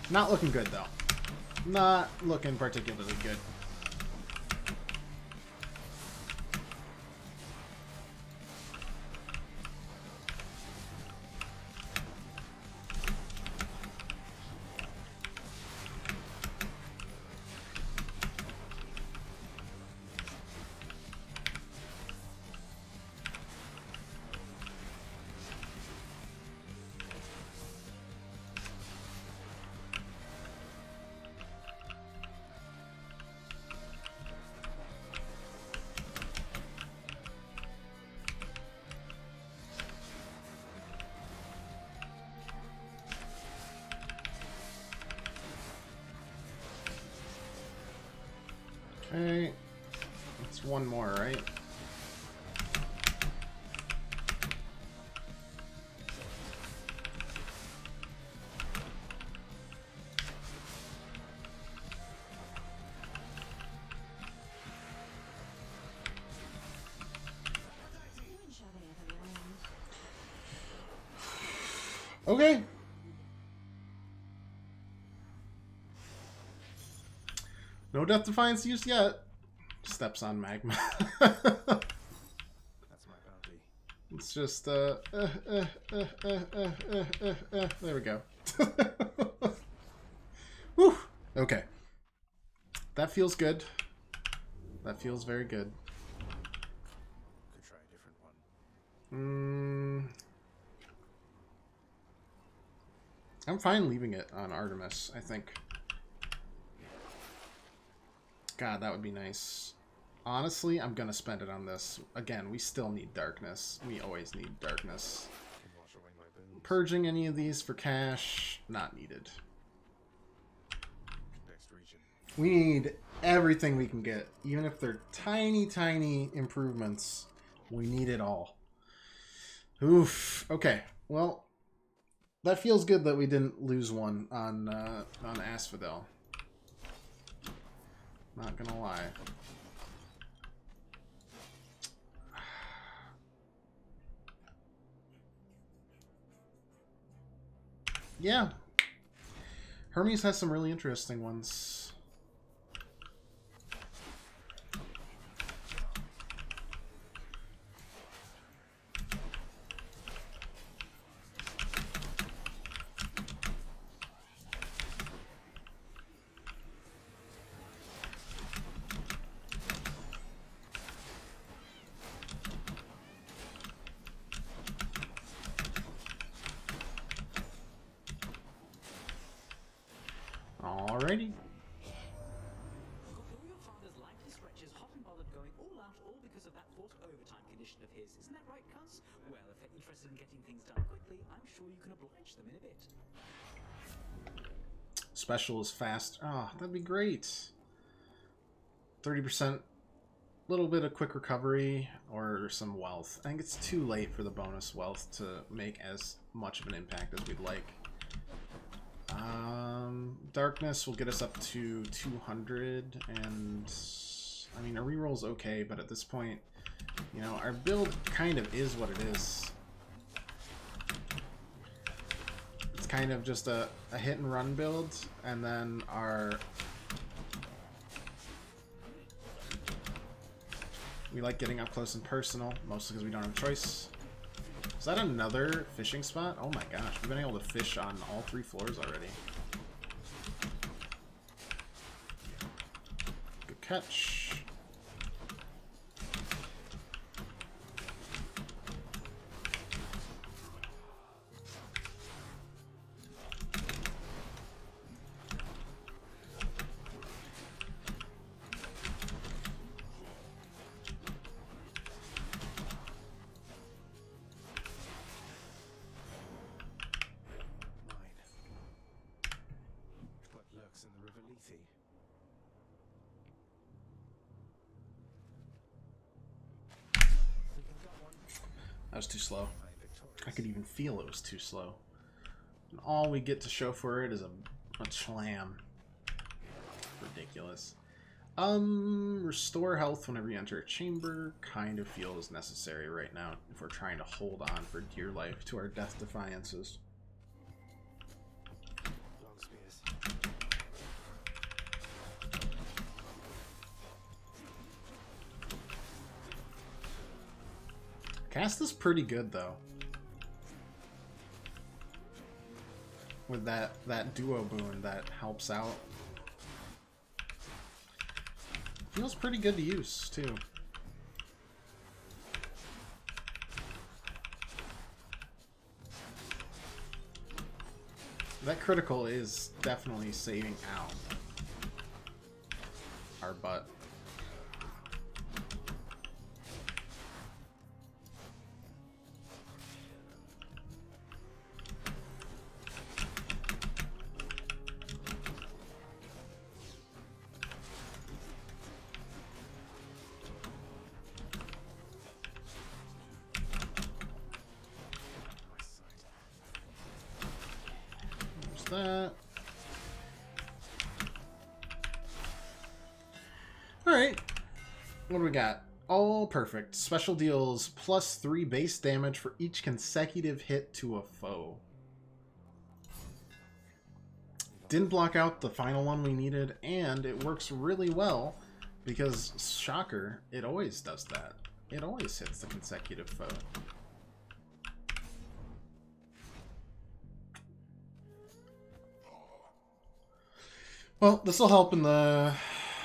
Not looking good, though. Not looking particularly good. Okay, that's one more, right? Okay. No Death Defiance used yet. Steps on magma. That's my bounty. It's just, there we go. Whew. Okay. That feels good. That feels very good. Could try a different one. I'm fine leaving it on Artemis, I think. God, that would be nice. Honestly, I'm gonna spend it on this. Again, we still need darkness. We always need darkness. Can wash away my boons. Purging any of these for cash, not needed. Next region. We need everything we can get. Even if they're tiny, tiny improvements, we need it all. Oof. Okay, well, that feels good that we didn't lose one on Asphodel. Not gonna lie. Yeah. Hermes has some really interesting ones. Alrighty. Got all your father's likely stretches hot and bothered going all out, all because of that forced overtime condition of his. Isn't that right, cuz? Well, if they're interested in getting things done quickly, I'm sure you can oblige them in a bit. Special is fast. Ah, that'd be great. 30%, little bit of quick recovery, or some wealth. I think it's too late for the bonus wealth to make as much of an impact as we'd like. Darkness will get us up to 200, and I mean, a reroll's okay, but at this point, you know, our build kind of is what it is. It's kind of just a hit and run build, and then our We like getting up close and personal, mostly because we don't have a choice. Is that another fishing spot? Oh my gosh, we've been able to fish on all 3 floors already. Good catch. In the River Lethe. That was too slow. I could even feel it was too slow. And all we get to show for it is a chlam. Ridiculous. Restore health whenever you enter a chamber kind of feels necessary right now if we're trying to hold on for dear life to our death defiances. Long spears. Cast is pretty good though. With that duo boon that helps out. Feels pretty good to use, too. That critical is definitely saving out our butt. That. Alright. What do we got? Oh, perfect. Special deals +3 base damage for each consecutive hit to a foe. Didn't block out the final one we needed, and it works really well because, shocker, it always does that. It always hits the consecutive foe. Well, this will help in the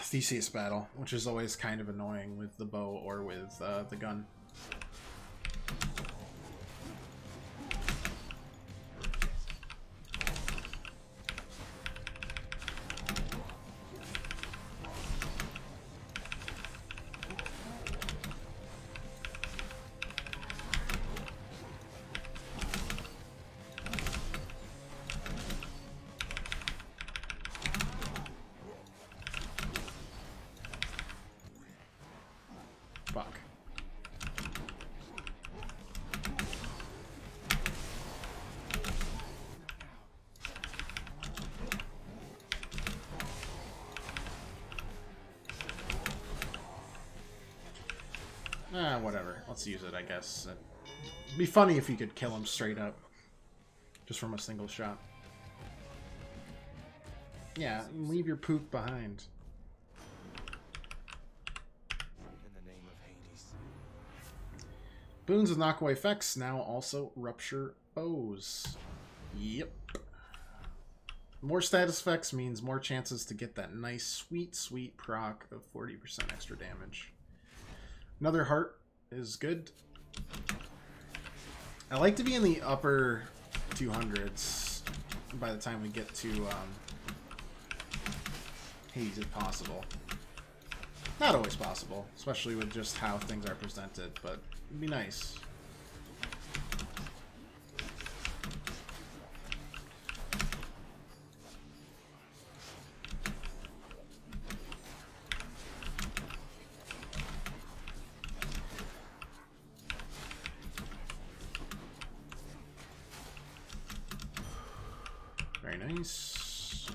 Theseus battle, which is always kind of annoying with the bow or with the gun. Fuck. Whatever. Let's use it, I guess. It'd be funny if you could kill him straight up. Just from a single shot. Yeah, leave your poop behind. Boons with knockaway effects now also rupture bows. Yep. More status effects means more chances to get that nice, sweet, sweet proc of 40% extra damage. Another heart is good. I like to be in the upper 200s by the time we get to Hades if possible. Not always possible, especially with just how things are presented, but it'd be nice. Very nice.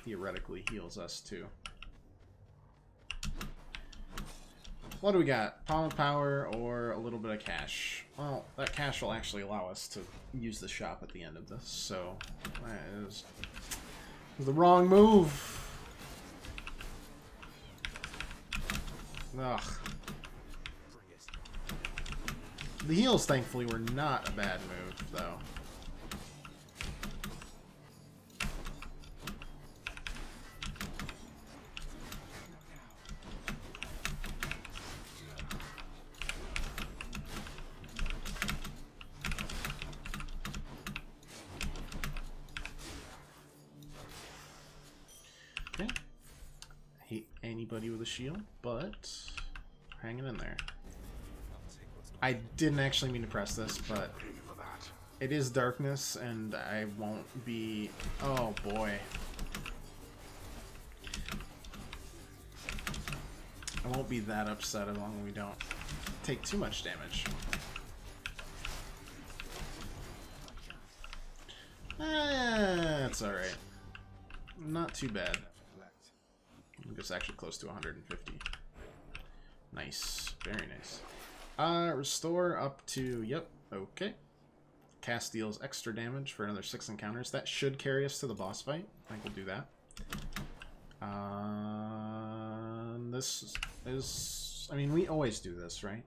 Theoretically heals us too. What do we got? Palm of Power or a little bit of cash? Well, that cash will actually allow us to use the shop at the end of this, so that is the wrong move. Ugh. The heals, thankfully, were not a bad move, though. Okay. I hate anybody with a shield, but hanging in there. I didn't actually mean to press this, but it is darkness, and I won't be... Oh, boy. I won't be that upset as long as we don't take too much damage. That's alright. Not too bad. I'm just actually close to 150. Nice. Very nice. Restore up to... Yep. Okay. Cast deals extra damage for another 6 encounters. That should carry us to the boss fight. I think we'll do that. This is... I mean, we always do this, right?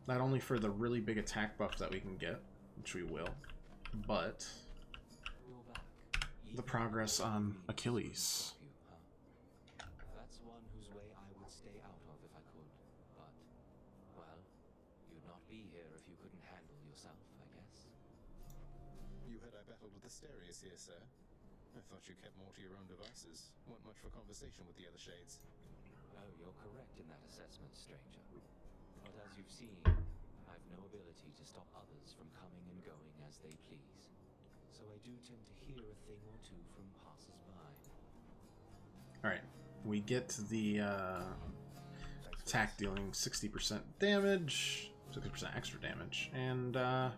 Not only for the really big attack buff that we can get, which we will, but the progress on Achilles. That's one whose way I would stay out of if I could, but, well, you'd not be here if you couldn't handle yourself, I guess. You heard I battled with Asterius here, sir. I thought you kept more to your own devices. Weren't much for conversation with the other shades. Oh, you're correct in that assessment, stranger. But as you've seen, I've no ability to stop others from coming and going as they please. So I do tend to hear a thing or two from passers-by. Alright, we get the attack dealing 60% damage, 60% extra damage, and the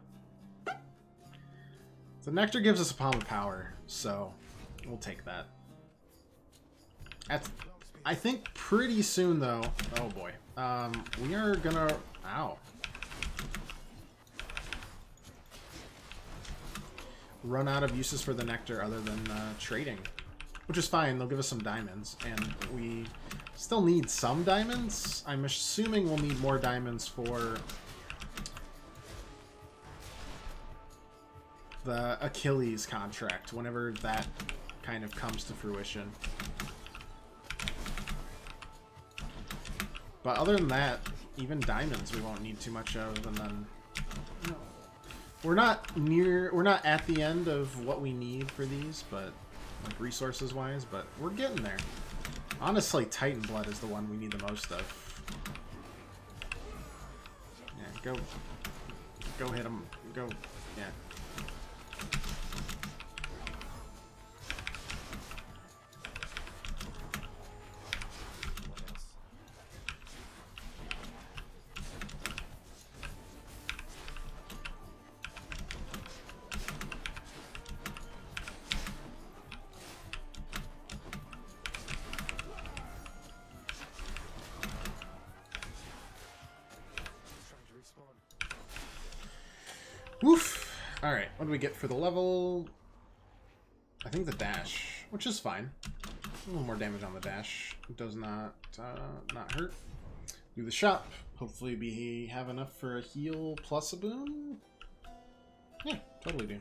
Nectar gives us a palm of power, so we'll take that. I think pretty soon, though... Oh, boy. We are gonna... Ow. Run out of uses for the Nectar other than trading. Which is fine, they'll give us some diamonds, and we still need some diamonds. I'm assuming we'll need more diamonds for the Achilles contract, whenever that kind of comes to fruition. But other than that, even diamonds we won't need too much of, and then... We're not at the end of what we need for these, but... like resources-wise, but we're getting there. Honestly, Titan Blood is the one we need the most of. Yeah, go hit him. Go, yeah. Woof! Alright, what do we get for the level? I think the dash, which is fine. A little more damage on the dash. It does not hurt. Do the shop. Hopefully we have enough for a heal plus a boon. Yeah, totally do.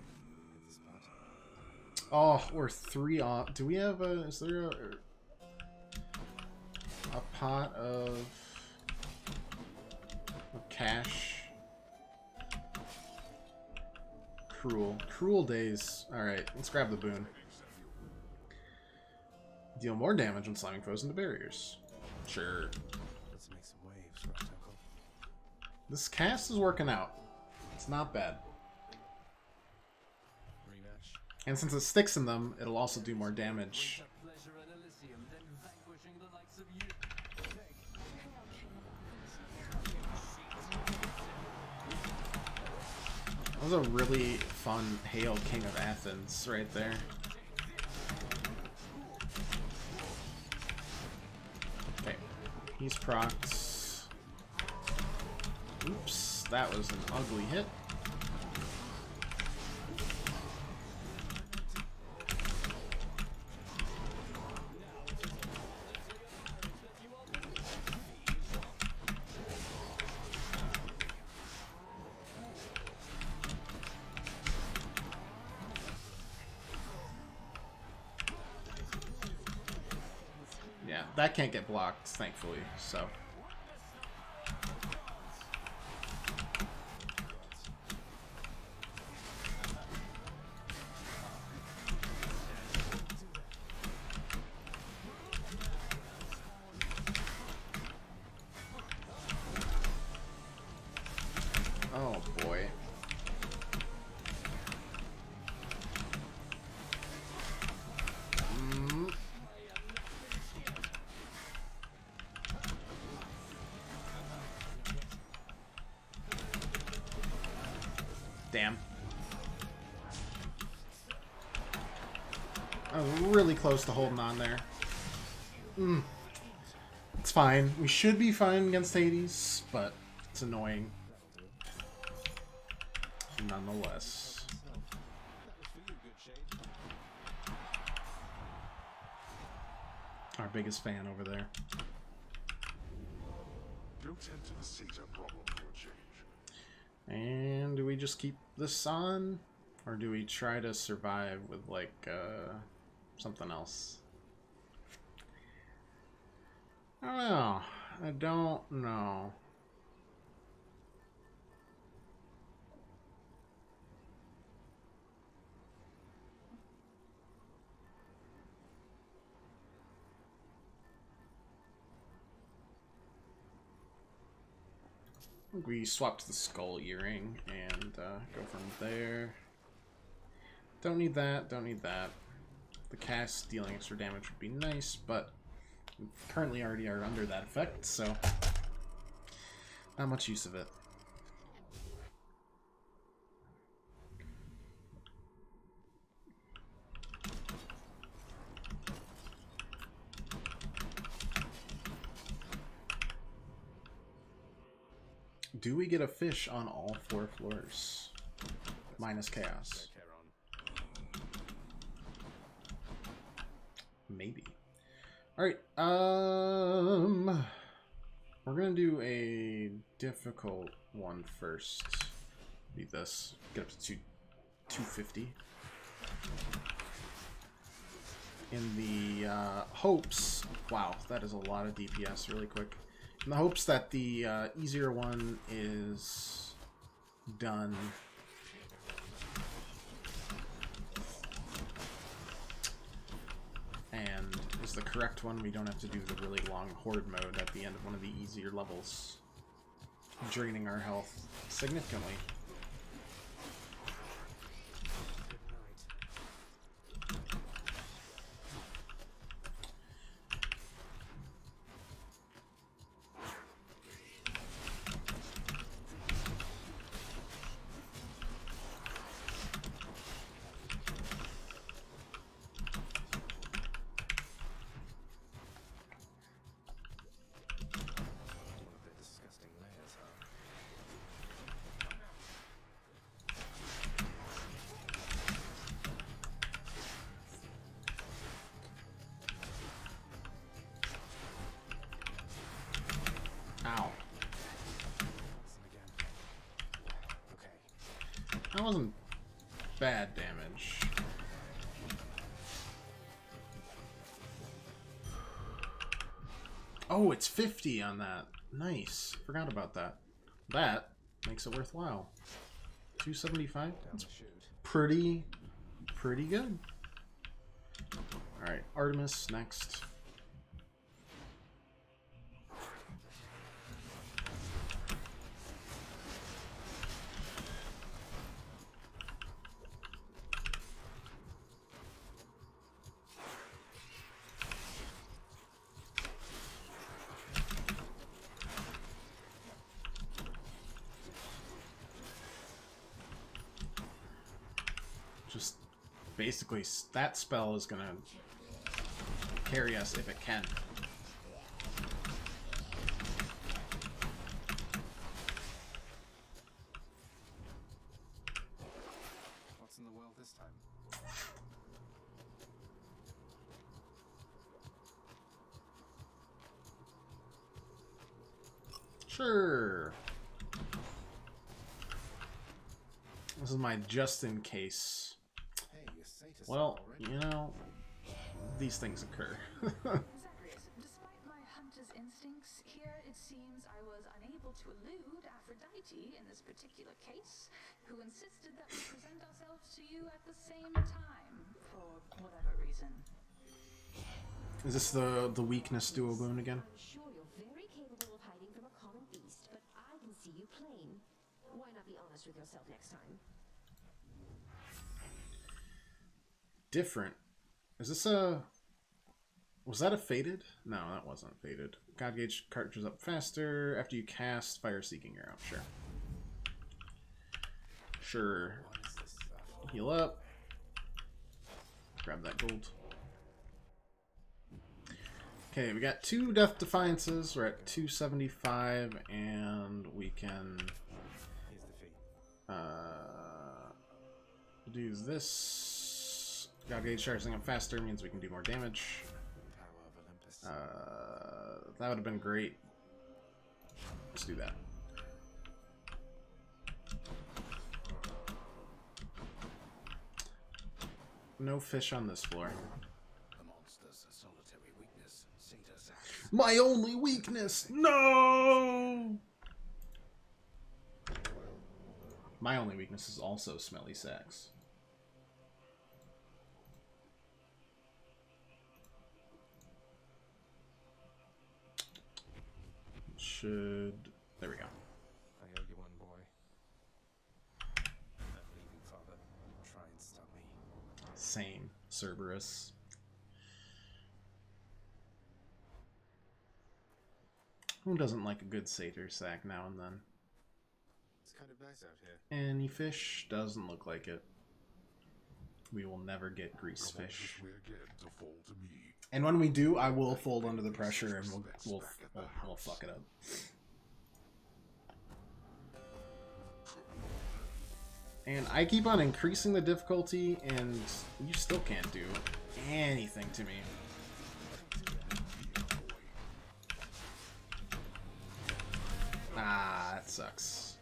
Oh, we're 3 off. Do we have a... Is there a pot of cash? Cruel days. Alright, let's grab the boon. Deal more damage when slamming foes into barriers. Sure. Let's make some waves for our temple. This cast is working out. It's not bad. Rematch. And since it sticks in them, it'll also do more damage. Pleasure at Elysium, then vanquishing the likes of you. That was a really fun Hail King of Athens right there. Okay, he's procced. Oops, that was an ugly hit. that can't get blocked, thankfully, so. Oh boy. Damn. I was really close to holding on there. It's fine. We should be fine against Hades, but it's annoying. Nonetheless. Our biggest fan over there. Don't tend to see a problem for a change. And do we just keep this on? Or do we try to survive with, like, something else? I don't know. I don't know. We swapped the skull earring and go from there. Don't need that, don't need that. The cast dealing extra damage would be nice, but we currently already are under that effect, so not much use of it. Do we get a fish on all 4 floors? Minus chaos. Maybe. Alright, we're gonna do a difficult one first. Be this. Get up to 250. In the hopes... Wow, that is a lot of DPS really quick. In the hopes that the easier one is done. And is the correct one, we don't have to do the really long horde mode at the end of one of the easier levels, draining our health significantly. Ow. That wasn't bad damage. Oh, it's 50 on that. Nice. Forgot about that. That makes it worthwhile. 275? That's pretty good. Alright, Artemis next. Just basically that spell is gonna carry us if it can. What's in the well this time? Sure. This is my just in case. Hey, you say to Well, already. you know, these things occur. Zacharias, despite to elude Aphrodite in this particular case, who insisted that we present ourselves to you at the same time, for whatever reason. Is this the weakness duo boon again? I'm sure you're very capable of hiding from a common beast, but I can see you plain. Why not be honest with yourself next time? Different. Is this a... Was that a faded? No, that wasn't faded. God gauge cartridges up faster after you cast Fire Seeking Arrow. Sure. Sure. Heal up. Grab that gold. Okay, we got 2 Death Defiances. We're at 275, and we can do this. God gauge charging up faster means we can do more damage. That would have been great. Let's do that. No fish on this floor. My only weakness! No! My only weakness is also smelly sex. Should... There we go. I owe you one, boy. I'm leaving, Father. Try and stop me. Same, Cerberus. Who doesn't like a good satyr sack now and then? It's kind of nice out here. Any fish? Doesn't look like it. We will never get grease fish. And when we do, I will fold under the pressure and we'll fuck it up. And I keep on increasing the difficulty, and you still can't do anything to me. Ah, that sucks.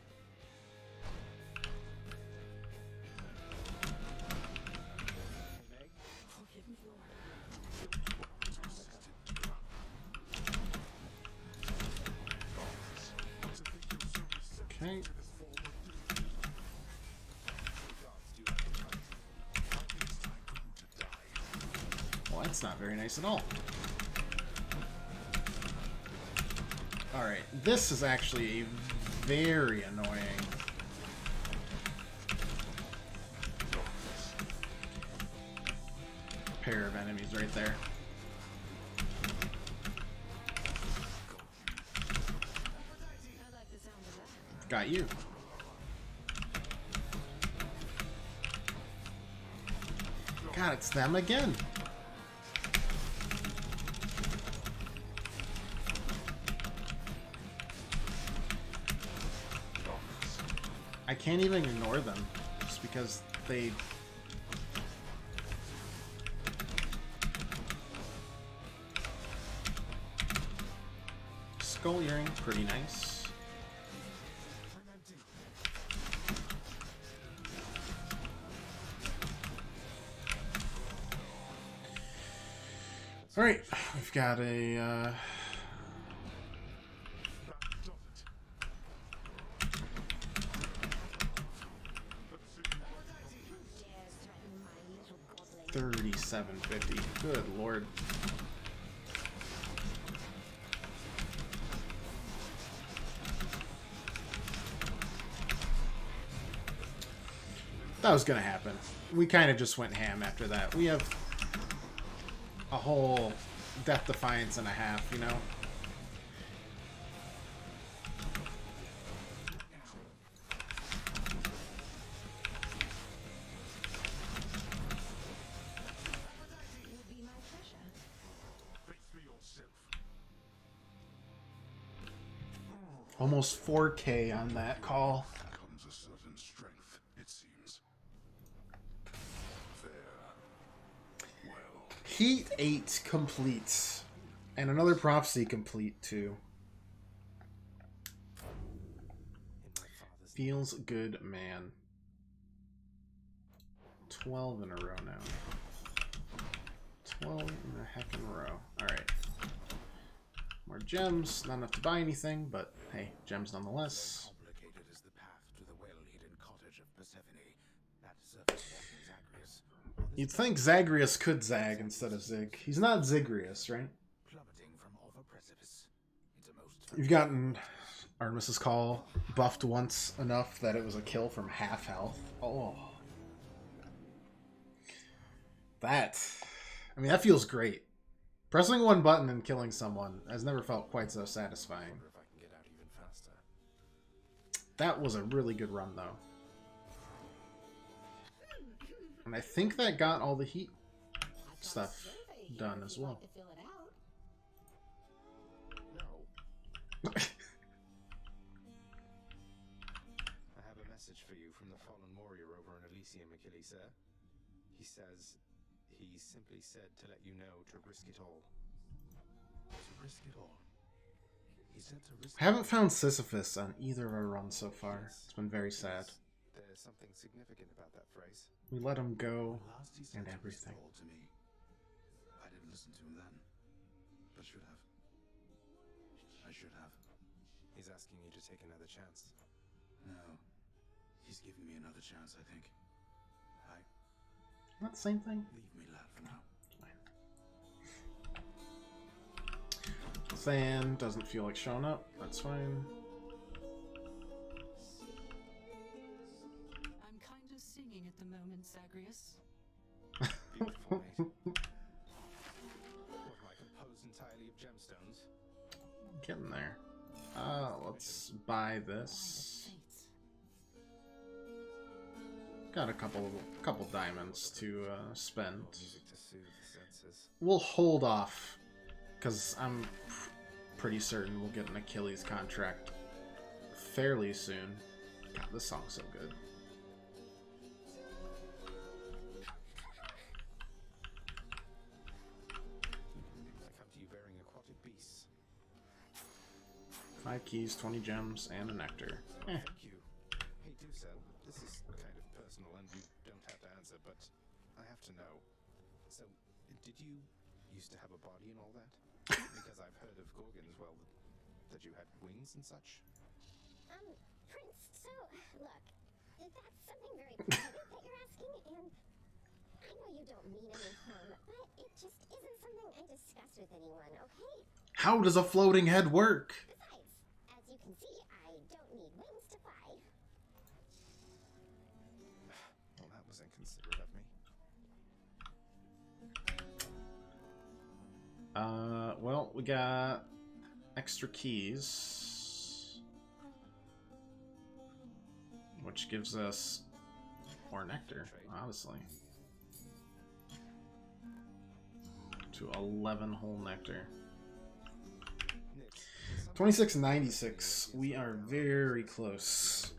Okay. Well, that's not very nice at all. Alright, this is actually very annoying. Pair of enemies right there. Got you. God, it's them again. I can't even ignore them just because they... Skull earring, pretty nice. Alright, we've got a, $37.50. Good lord. That was gonna happen. We kind of just went ham after that. We have a whole Death Defiance and a half, you know? Almost 4K on that call. Comes a certain strength, it seems. Fair. Well. Heat 8 complete. And another prophecy complete, too. Feels good, man. 12 in a row now. 12 in a heckin' row. Alright. More gems. Not enough to buy anything, but hey, gems nonetheless. Complicated is the path to the well-hidden cottage of Persephone. That surface walking Zagreus. You'd think Zagreus could zag instead of zig. He's not Zigreus, right? Plummeting from off a precipice. It's a most You've gotten Artemis's Call buffed once enough that it was a kill from half health. Oh. That. I mean, that feels great. Pressing one button and killing someone has never felt quite so satisfying. If I can get out even faster. That was a really good run, though. And I think that got all the heat stuff done as well. No. I have a message for you from the fallen warrior over in Elysium, Achilles, sir. He says... He simply said to let you know to risk it all. To risk it all. He said to risk I haven't found Sisyphus on either of our runs so far. It's been very sad. There's something significant about that phrase. We let him go Last he said and to risk everything. it all to me. I didn't listen to him then, but should have. I should have. He's asking you to take another chance. No. He's giving me another chance, I think. Not the same thing? Leave me, lad, for now. Fan doesn't feel like showing up. That's fine. I'm kind of singing at the moment, Zagreus. Beautiful, mate. What am I composed entirely of gemstones? Getting there. Let's buy this. Got a couple diamonds to spend. Music to soothe the senses. We'll hold off, because I'm pretty certain we'll get an Achilles contract fairly soon. God, this song's so good. I come to you bearing aquatic beasts. 5 keys, 20 gems, and a nectar. Eh. Thank you. Hey, do so. This is kind of personal, and you don't have to answer, but I have to know. So, did you used to have a body and all that? Because I've heard of Gorgons, well, that you had wings and such. Prince, so, look, that's something very private that you're asking, and I know you don't mean any harm, but it just isn't something I discuss with anyone, okay? How does a floating head work? Besides, as you can see, I don't need wings to fly. Well, that was inconsiderate of me. Well, we got extra keys, which gives us more nectar, obviously. To 11 whole nectar. 2696. We are very close.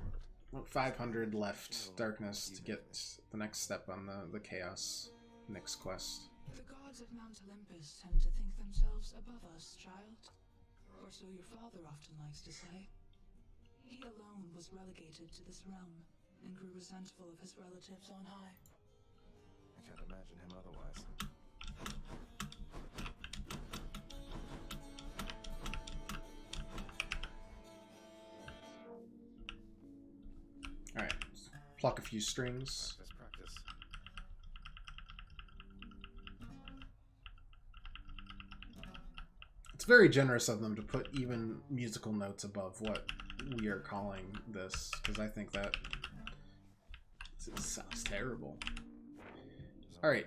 500 left darkness to get the next step on the chaos next quest. The gods of Mount Olympus tend to think themselves above us, child. Or so your father often likes to say. He alone was relegated to this realm, and grew resentful of his relatives on high. I can't imagine him otherwise. Alright, pluck a few strings. Practice, practice. It's very generous of them to put even musical notes above what we are calling this, because I think that it sounds terrible. Alright,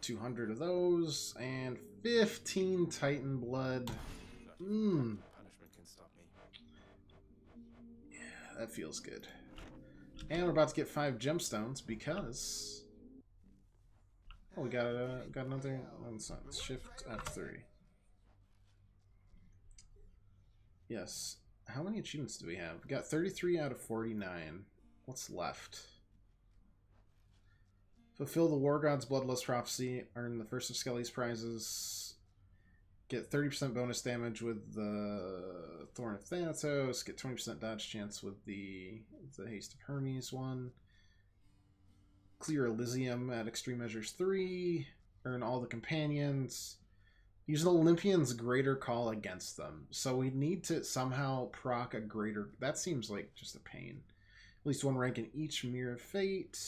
200 of those, and 15 Titan blood. Punishment can stop me. Yeah, that feels good. And we're about to get 5 gemstones because... Oh, we got another... Let's shift F3. Yes. How many achievements do we have? We got 33 out of 49. What's left? Fulfill the War God's Bloodlust Prophecy. Earn the first of Skelly's prizes. Get 30% bonus damage with the Thorn of Thanatos. Get 20% dodge chance with the Haste of Hermes one. Clear Elysium at Extreme Measures 3. Earn all the companions. Use an Olympian's greater call against them. So we need to somehow proc a greater... That seems like just a pain. At least one rank in each Mirror of Fate.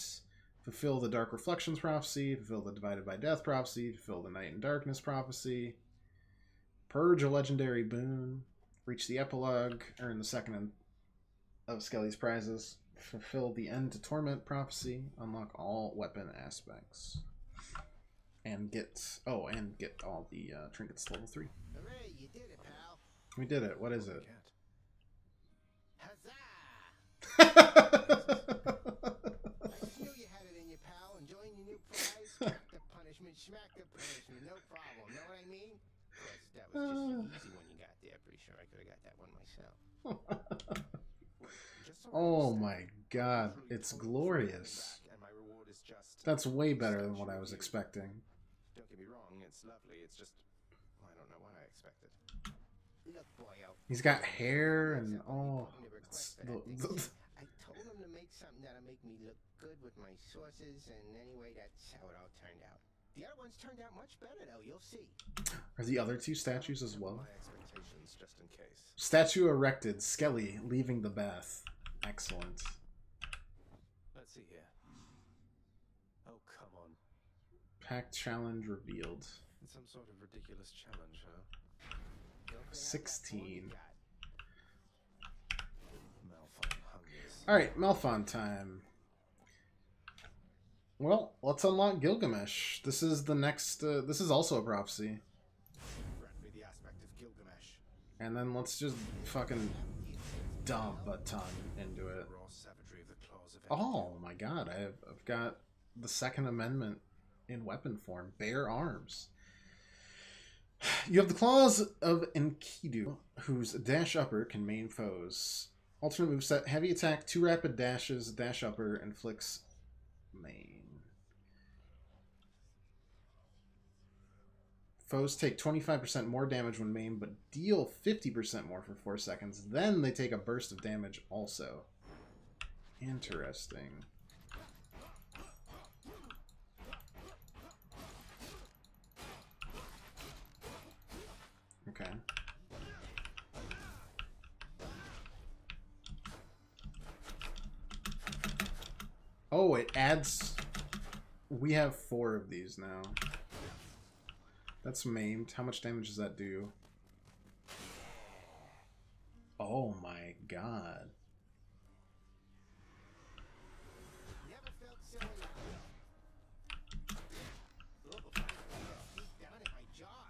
Fulfill the Dark Reflections prophecy. Fulfill the Divided by Death prophecy. Fulfill the Night and Darkness prophecy. Purge a legendary boon. Reach the epilogue. Earn the second of Skelly's prizes. Fulfill the End to Torment prophecy. Unlock all weapon aspects. And get all the trinkets to level 3. Hooray, you did it, pal. We did it. What is it? Huzzah! I just knew you had it in you, pal. Enjoying your new prize? Smack the punishment, no problem. Know what I mean? Of course, that was just easy when you got there. Pretty sure I could have got that one myself. Oh my god, it's glorious. That's way better than what I was expecting. Don't get me wrong, it's lovely. It's just, I don't know what I expected. Look, boyo. He's got hair and oh. I told him to make something that'll make me look good with my sources, and anyway, that's how it all turned out. The other ones turned out much better, though. You'll see. Are the other two statues as well? My expectations, just in case. Statue erected. Skelly leaving the bath. Excellent. Let's see here. Oh, come on. Pact challenge revealed. It's some sort of ridiculous challenge, huh? 16. Malphite hungers. Alright, Malphon time. Well, let's unlock Gilgamesh. This is the next, this is also a prophecy. Grant me the aspect of Gilgamesh. And then let's just fucking dump a ton into it. Raw savagery of the claws of Oh my god, I've got the Second Amendment in weapon form. Bare arms. You have the claws of Enkidu, whose dash upper can maim foes. Alternate moveset, heavy attack, 2 rapid dashes, dash upper, inflicts maim. Foes take 25% more damage when maimed, but deal 50% more for 4 seconds. Then they take a burst of damage also. Interesting. Okay. Oh, it adds... We have 4 of these now. That's maimed. How much damage does that do? Oh my god. Never felt so alive. Deep down in my jaw.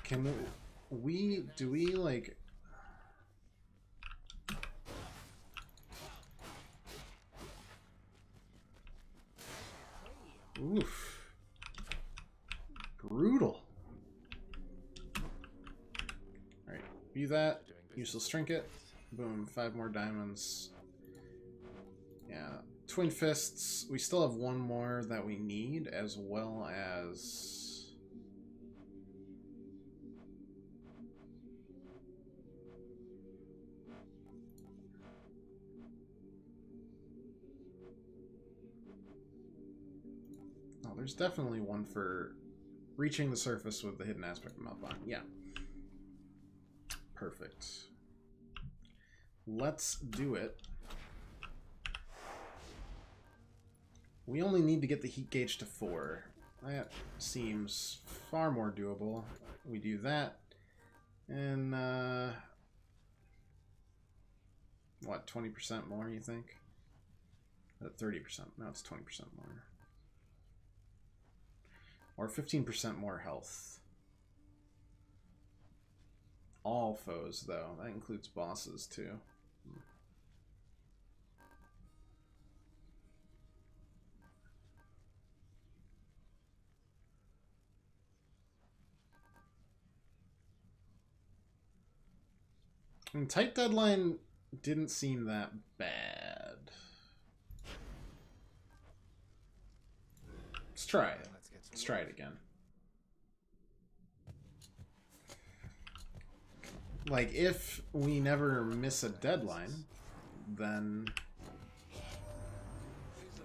Can we... Do we, like... Oof. Brutal. Alright, view that. Useless trinket. Boom, 5 more diamonds. Yeah. Twin fists. We still have 1 more that we need, as well as... Oh, there's definitely one for reaching the surface with the hidden aspect of Malphon. Yeah. Perfect. Let's do it. We only need to get the heat gauge to 4. That seems far more doable. We do that. And, what, 20% more, you think? 30%. No, it's 20% more. Or 15% more health. All foes, though. That includes bosses, too. And tight deadline didn't seem that bad. Let's try it. Let's try it again. Like, if we never miss a deadline, then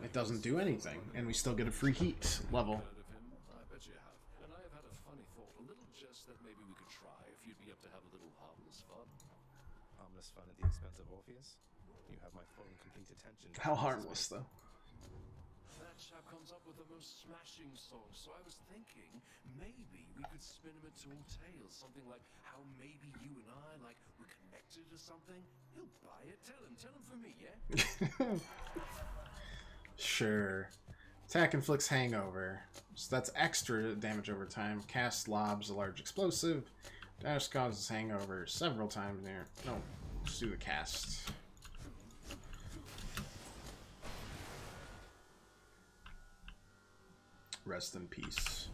it doesn't do anything, and we still get a free heat level. I bet you have. And I have had a funny thought, a little jest that maybe we could try if you'd be up to have a little harmless fun. Harmless fun at the expense of Orpheus? You have my full and complete attention. How harmless, though? That chap comes up with the most smashing songs, so I was thinking maybe we could spin him a tall tale, something like how maybe you and I, like, we're connected or something. He'll buy it. Tell him for me, yeah? Sure. Attack inflicts hangover. So that's extra damage over time. Cast lobs a large explosive. Dash causes hangover several times near. No, let's do the cast. Rest in peace.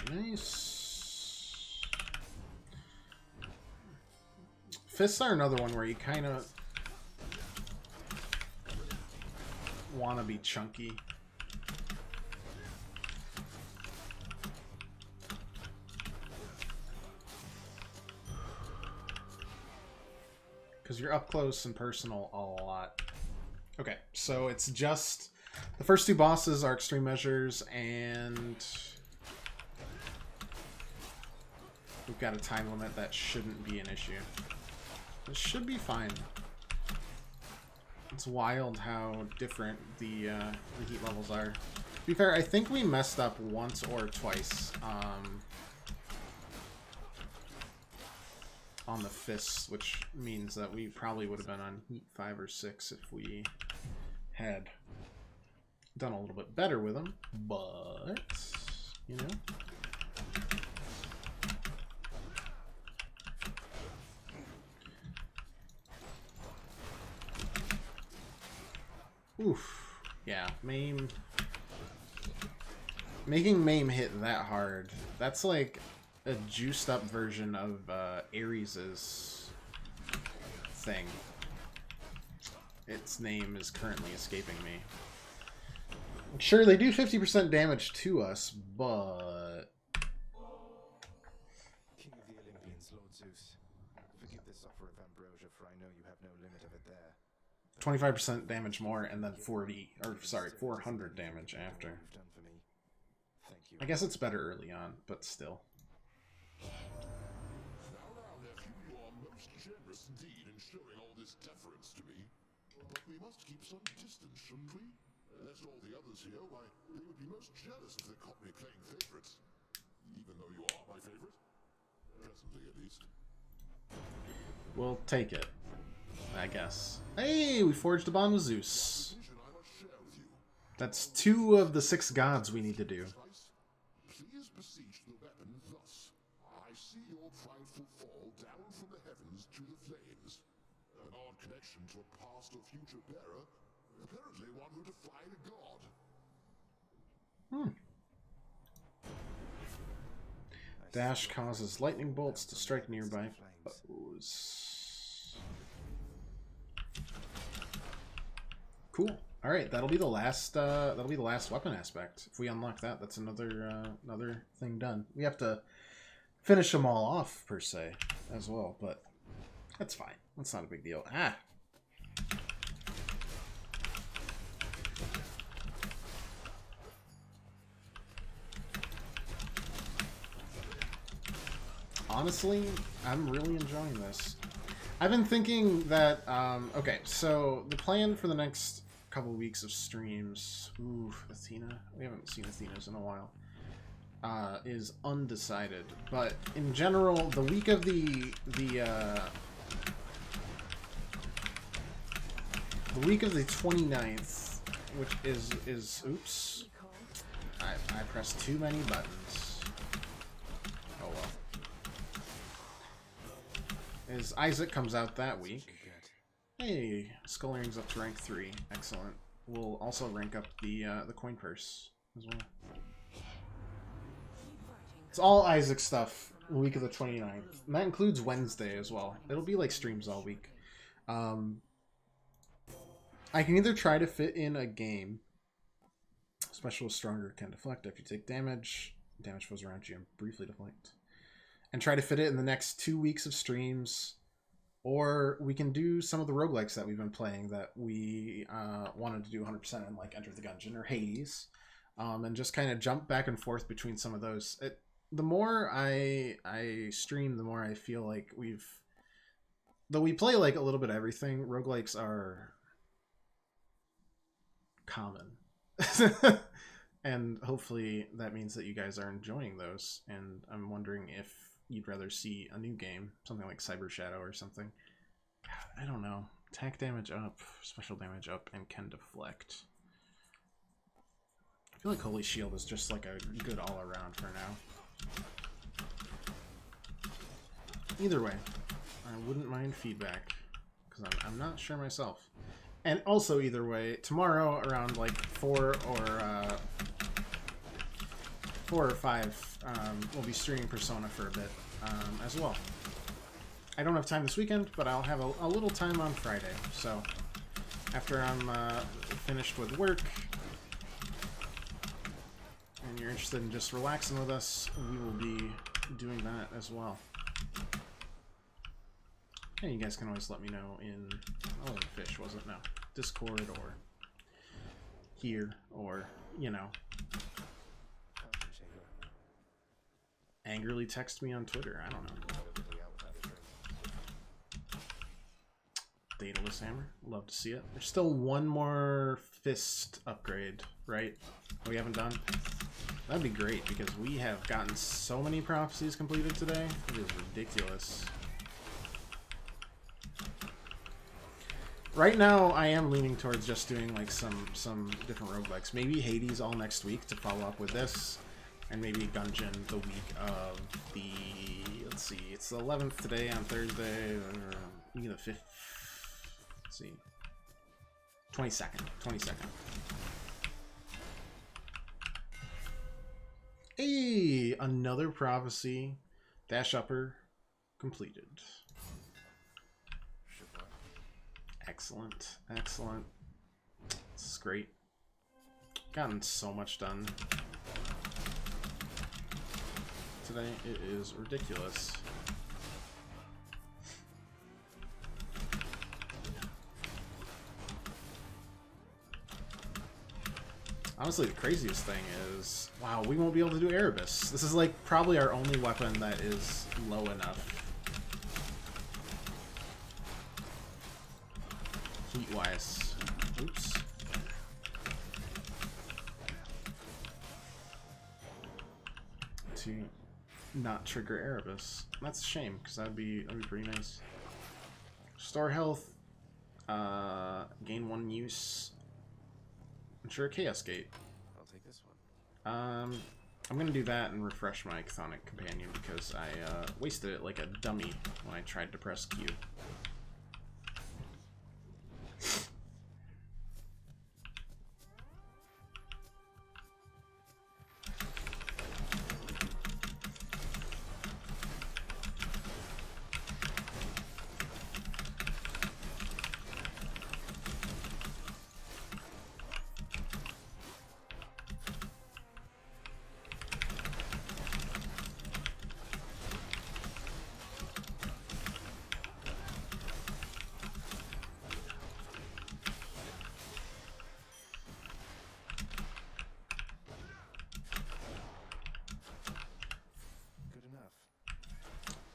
Very nice. Fists are another one where you kind of want to be chunky. Because you're up close and personal a lot. Okay, so it's just... The first two bosses are extreme measures, and... we've got a time limit that shouldn't be an issue. It should be fine. It's wild how different the heat levels are. To be fair, I think we messed up once or twice on the fists, which means that we probably would have been on heat 5 or 6 if we had done a little bit better with them, but, you know. Oof. Yeah, Maim. Making Maim hit that hard, that's like a juiced up version of Ares's thing. Its name is currently escaping me. Sure, they do 50% damage to us, but... King of the Olympians, Lord Zeus, forgive this offer of ambrosia, for I know you have no limit of it there. 25% damage more, and then 400 damage after. You've done for me. Thank you. I guess it's better early on, but still. Now, nephew, you are most generous indeed in showing all this deference to me. But we must keep some distance, shouldn't we? As all the others here, why, they would be most jealous if they caught me playing favorites. Even though you are my favorite. Presently, at least. We'll take it, I guess. Hey, we forged a bond with Zeus. That's 2 of the 6 gods we need to do. Please beseech the weapon thus. I see your prideful fall down from the heavens to the flames. An odd connection to a past or future bearer. Apparently one who defied a god. Dash causes lightning bolts to strike nearby foes. Cool. All right, that'll be the last. That'll be the last weapon aspect. If we unlock that, that's another another thing done. We have to finish them all off per se as well, but that's fine. That's not a big deal. Ah. Honestly, I'm really enjoying this. I've been thinking that, okay, so the plan for the next couple weeks of streams, ooh, Athena, we haven't seen Athena's in a while, is undecided. But in general, the week of the week of the 29th, which is oops, I pressed too many buttons. Oh well. As Isaac comes out that week. Hey, Skull Earring's up to rank 3. Excellent. We'll also rank up the coin purse as well. It's all Isaac stuff the week of the 29th. And that includes Wednesday as well. It'll be like streams all week. I can either try to fit in a game. Special is stronger, can deflect after you take damage. Damage foes around you and briefly deflect. And try to fit it in the next 2 weeks of streams. Or we can do some of the roguelikes that we've been playing that we wanted to do 100% in, like Enter the Gungeon or Hades. And just kind of jump back and forth between some of those. The more I stream, the more I feel like though we play like a little bit of everything, roguelikes are common. And hopefully that means that you guys are enjoying those. And I'm wondering if you'd rather see a new game, something like Cyber Shadow or something. God, I don't know. Attack damage up, special damage up, and can deflect. I feel like Holy Shield is just like a good all-around for now. Either way, I wouldn't mind feedback, because I'm not sure myself. And also, either way, tomorrow around like 4 or 5, we'll be streaming Persona for a bit as well. I don't have time this weekend, but I'll have a little time on Friday. So after I'm finished with work, and you're interested in just relaxing with us, we will be doing that as well. And you guys can always let me know in, oh, Fish, was it? No. Discord or here or, you know. Angrily text me on Twitter. I don't know. Daedalus Hammer. Love to see it. There's still one more fist upgrade, right? We haven't done? That'd be great because we have gotten so many prophecies completed today. It is ridiculous. Right now, I am leaning towards just doing like some different roguelikes. Maybe Hades all next week to follow up with this. And maybe Gungeon the week of the, let's see, it's the 11th today on Thursday, or maybe the 5th, let's see, 22nd. Hey, another prophecy, dash upper, completed. Excellent. This is great. Gotten so much done today, it is ridiculous. Honestly, the craziest thing is, wow, we won't be able to do Erebus. This is like probably our only weapon that is low enough heat-wise. Oops. To not trigger Erebus. That's a shame, because that'd be pretty nice. Store health, gain 1 use. Ensure Chaos Gate. I'll take this one. I'm gonna do that and refresh my Chthonic Companion because I wasted it like a dummy when I tried to press Q.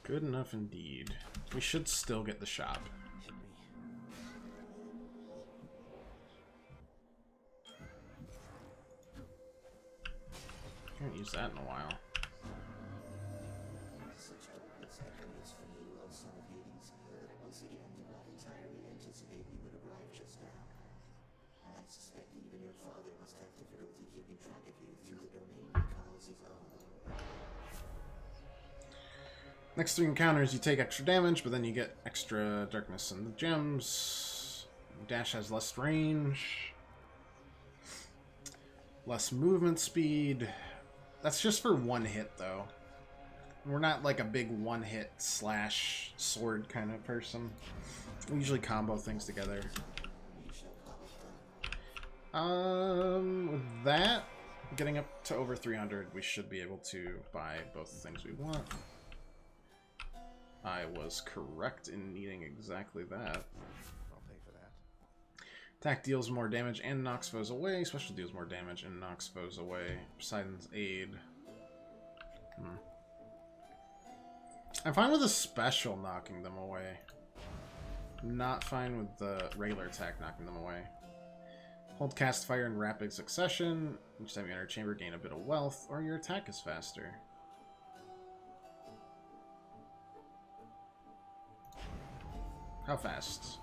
Good enough indeed. We should still get the shop. I haven't used that in a while. Next 3 encounters, you take extra damage, but then you get extra darkness in the gems. Dash has less range. Less movement speed. That's just for 1 hit, though. We're not like a big 1-hit slash sword kind of person. We usually combo things together. With that, getting up to over 300, we should be able to buy both the things we want. I was correct in needing exactly that. I'll pay for that. Attack deals more damage and knocks foes away. Special deals more damage and knocks foes away. Poseidon's Aid. I'm fine with the special knocking them away. Not fine with the regular attack knocking them away. Hold cast fire in rapid succession. Each time you enter a chamber, gain a bit of wealth, or your attack is faster. How fast?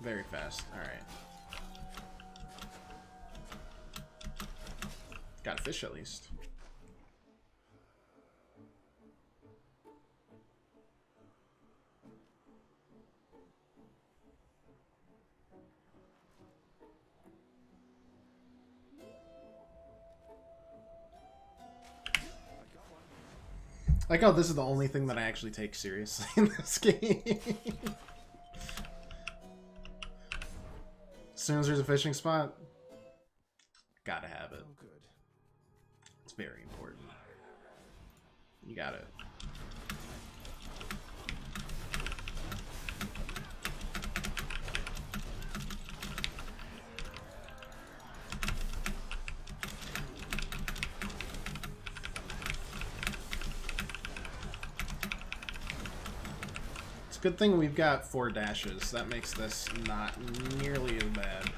Very fast. Alright. Got a fish at least. I like how this is the only thing that I actually take seriously in this game. As soon as there's a fishing spot, gotta have it. Oh, good. It's very important. You got it. Good thing we've got 4 dashes. That makes this not nearly as bad.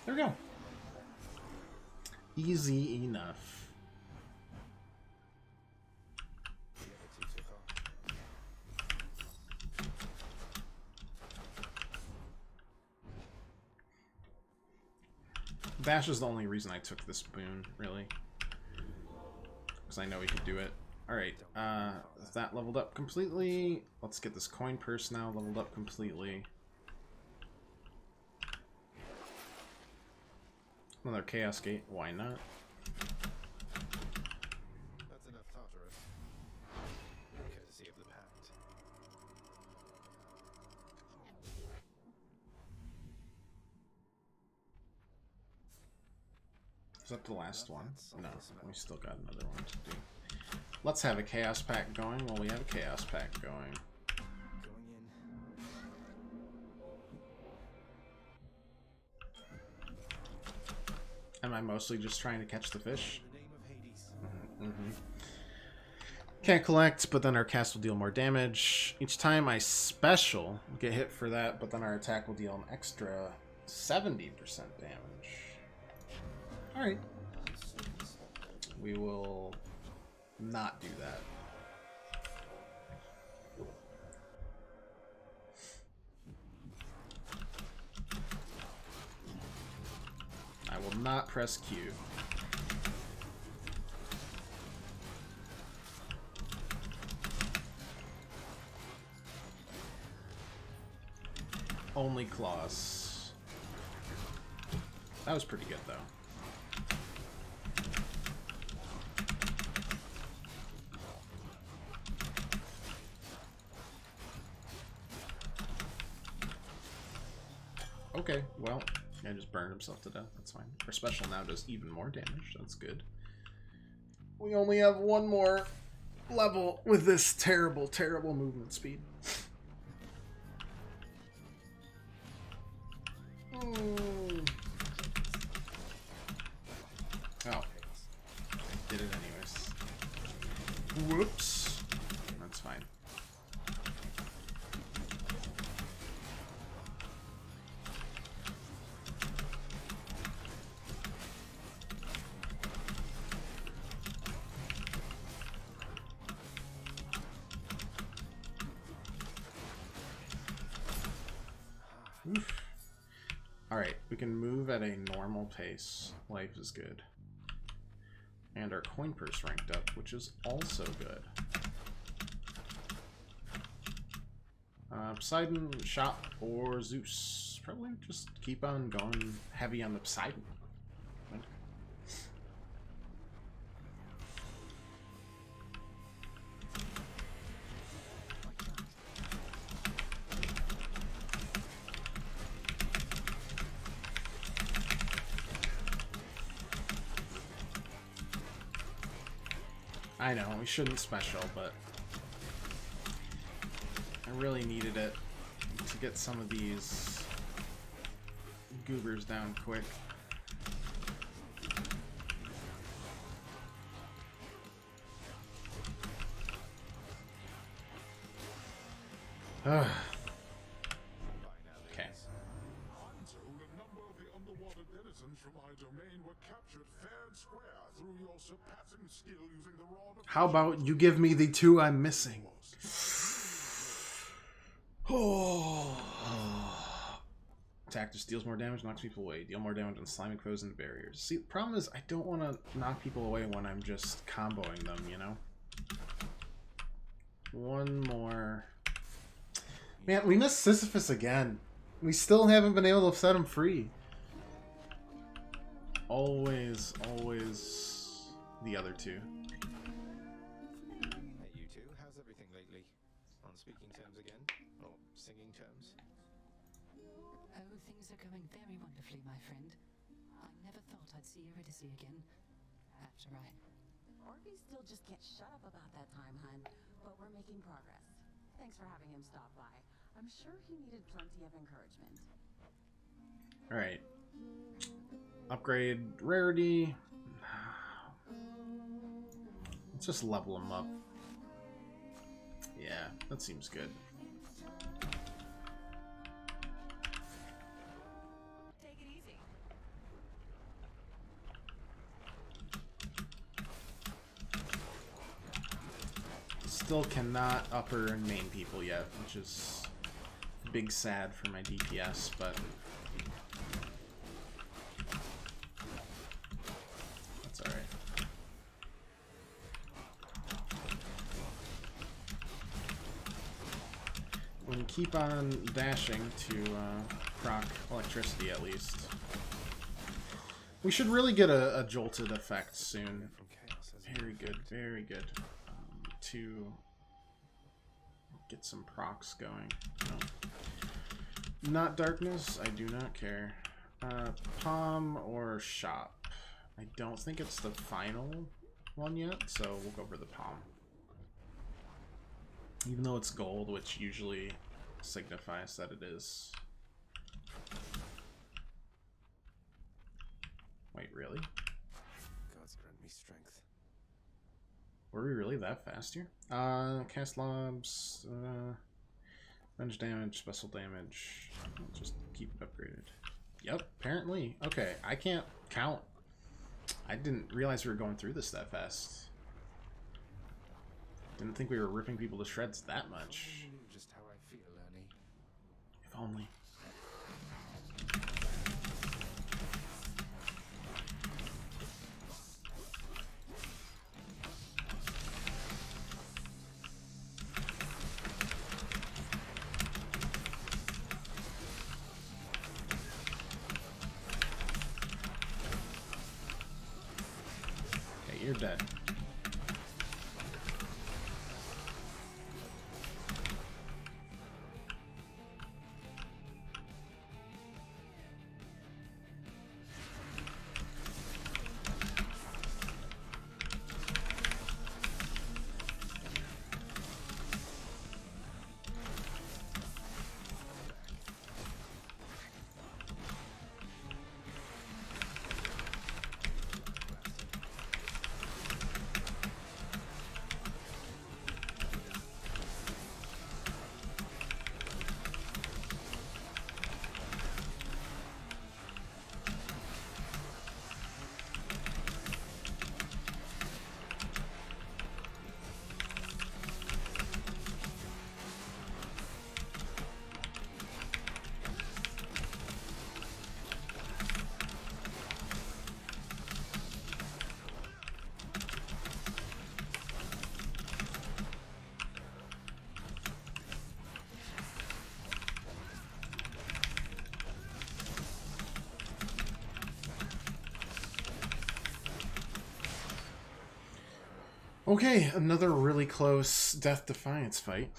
There we go. Easy enough. Dash is the only reason I took this boon, really. Because I know we could do it. Alright, that leveled up completely. Let's get this coin purse now leveled up completely. Another Chaos Gate, why not? That's enough Tartarus. Courtesy of the Pact. Is that the last one? No, we still got another one to do. Let's have a Chaos Pack going while we have a Chaos Pack going. Am I mostly just trying to catch the fish? Can't collect, but then our cast will deal more damage. Each time I special, get hit for that, but then our attack will deal an extra 70% damage. Alright. We will not do that. I will not press Q. Only claws. That was pretty good, though. Okay, well, I just burned himself to death. That's fine. Our special now does even more damage. That's good. We only have one more level with this terrible, terrible movement speed. Oh. Did it anyways. Whoops. That's fine. Oof. Alright, we can move at a normal pace. Life is good. And our coin purse ranked up, which is also good. Poseidon, Shop, or Zeus? Probably just keep on going heavy on the Poseidon. I know, we shouldn't special, but I really needed it to get some of these goobers down quick. Ugh. Okay. I'm told a number of the underwater denizens from my domain were captured fair and square through your surpassing skill using the rod of... How about you give me the two I'm missing? Oh. Attack just deals more damage, knocks people away. Deal more damage on slimy foes and barriers. See, the problem is I don't want to knock people away when I'm just comboing them, you know? One more. Man, we missed Sisyphus again. We still haven't been able to set him free. Always the other two. Hey, you two, how's everything lately? On speaking terms again? Or singing terms? Oh, things are going very wonderfully, my friend. I never thought I'd see Eurydice again. After Orpheus still just can't shut up about that time, hun. But we're making progress. Thanks for having him stop by. I'm sure he needed plenty of encouragement. Alright. Upgrade rarity. Let's just level him up. Yeah, that seems good. Take it easy. Still cannot upper and main people yet, which is big sad for my DPS, but that's alright. We can keep on dashing to proc electricity at least. We should really get a jolted effect soon. Very good, very good. To get some procs going. No. Not darkness, I do not care. Palm or shop. I don't think it's the final one yet, so we'll go for the palm. Even though it's gold, which usually signifies that it is. Wait, really? Gods grant me strength. Were we really that fast here? Cast lobs, range damage, special damage. I'll just keep it upgraded. Yep, apparently. Okay, I can't count. I didn't realize we were going through this that fast. Didn't think we were ripping people to shreds that much. You knew just how I feel, Ernie. If only. Okay, you're dead. Okay, another really close Death Defiance fight.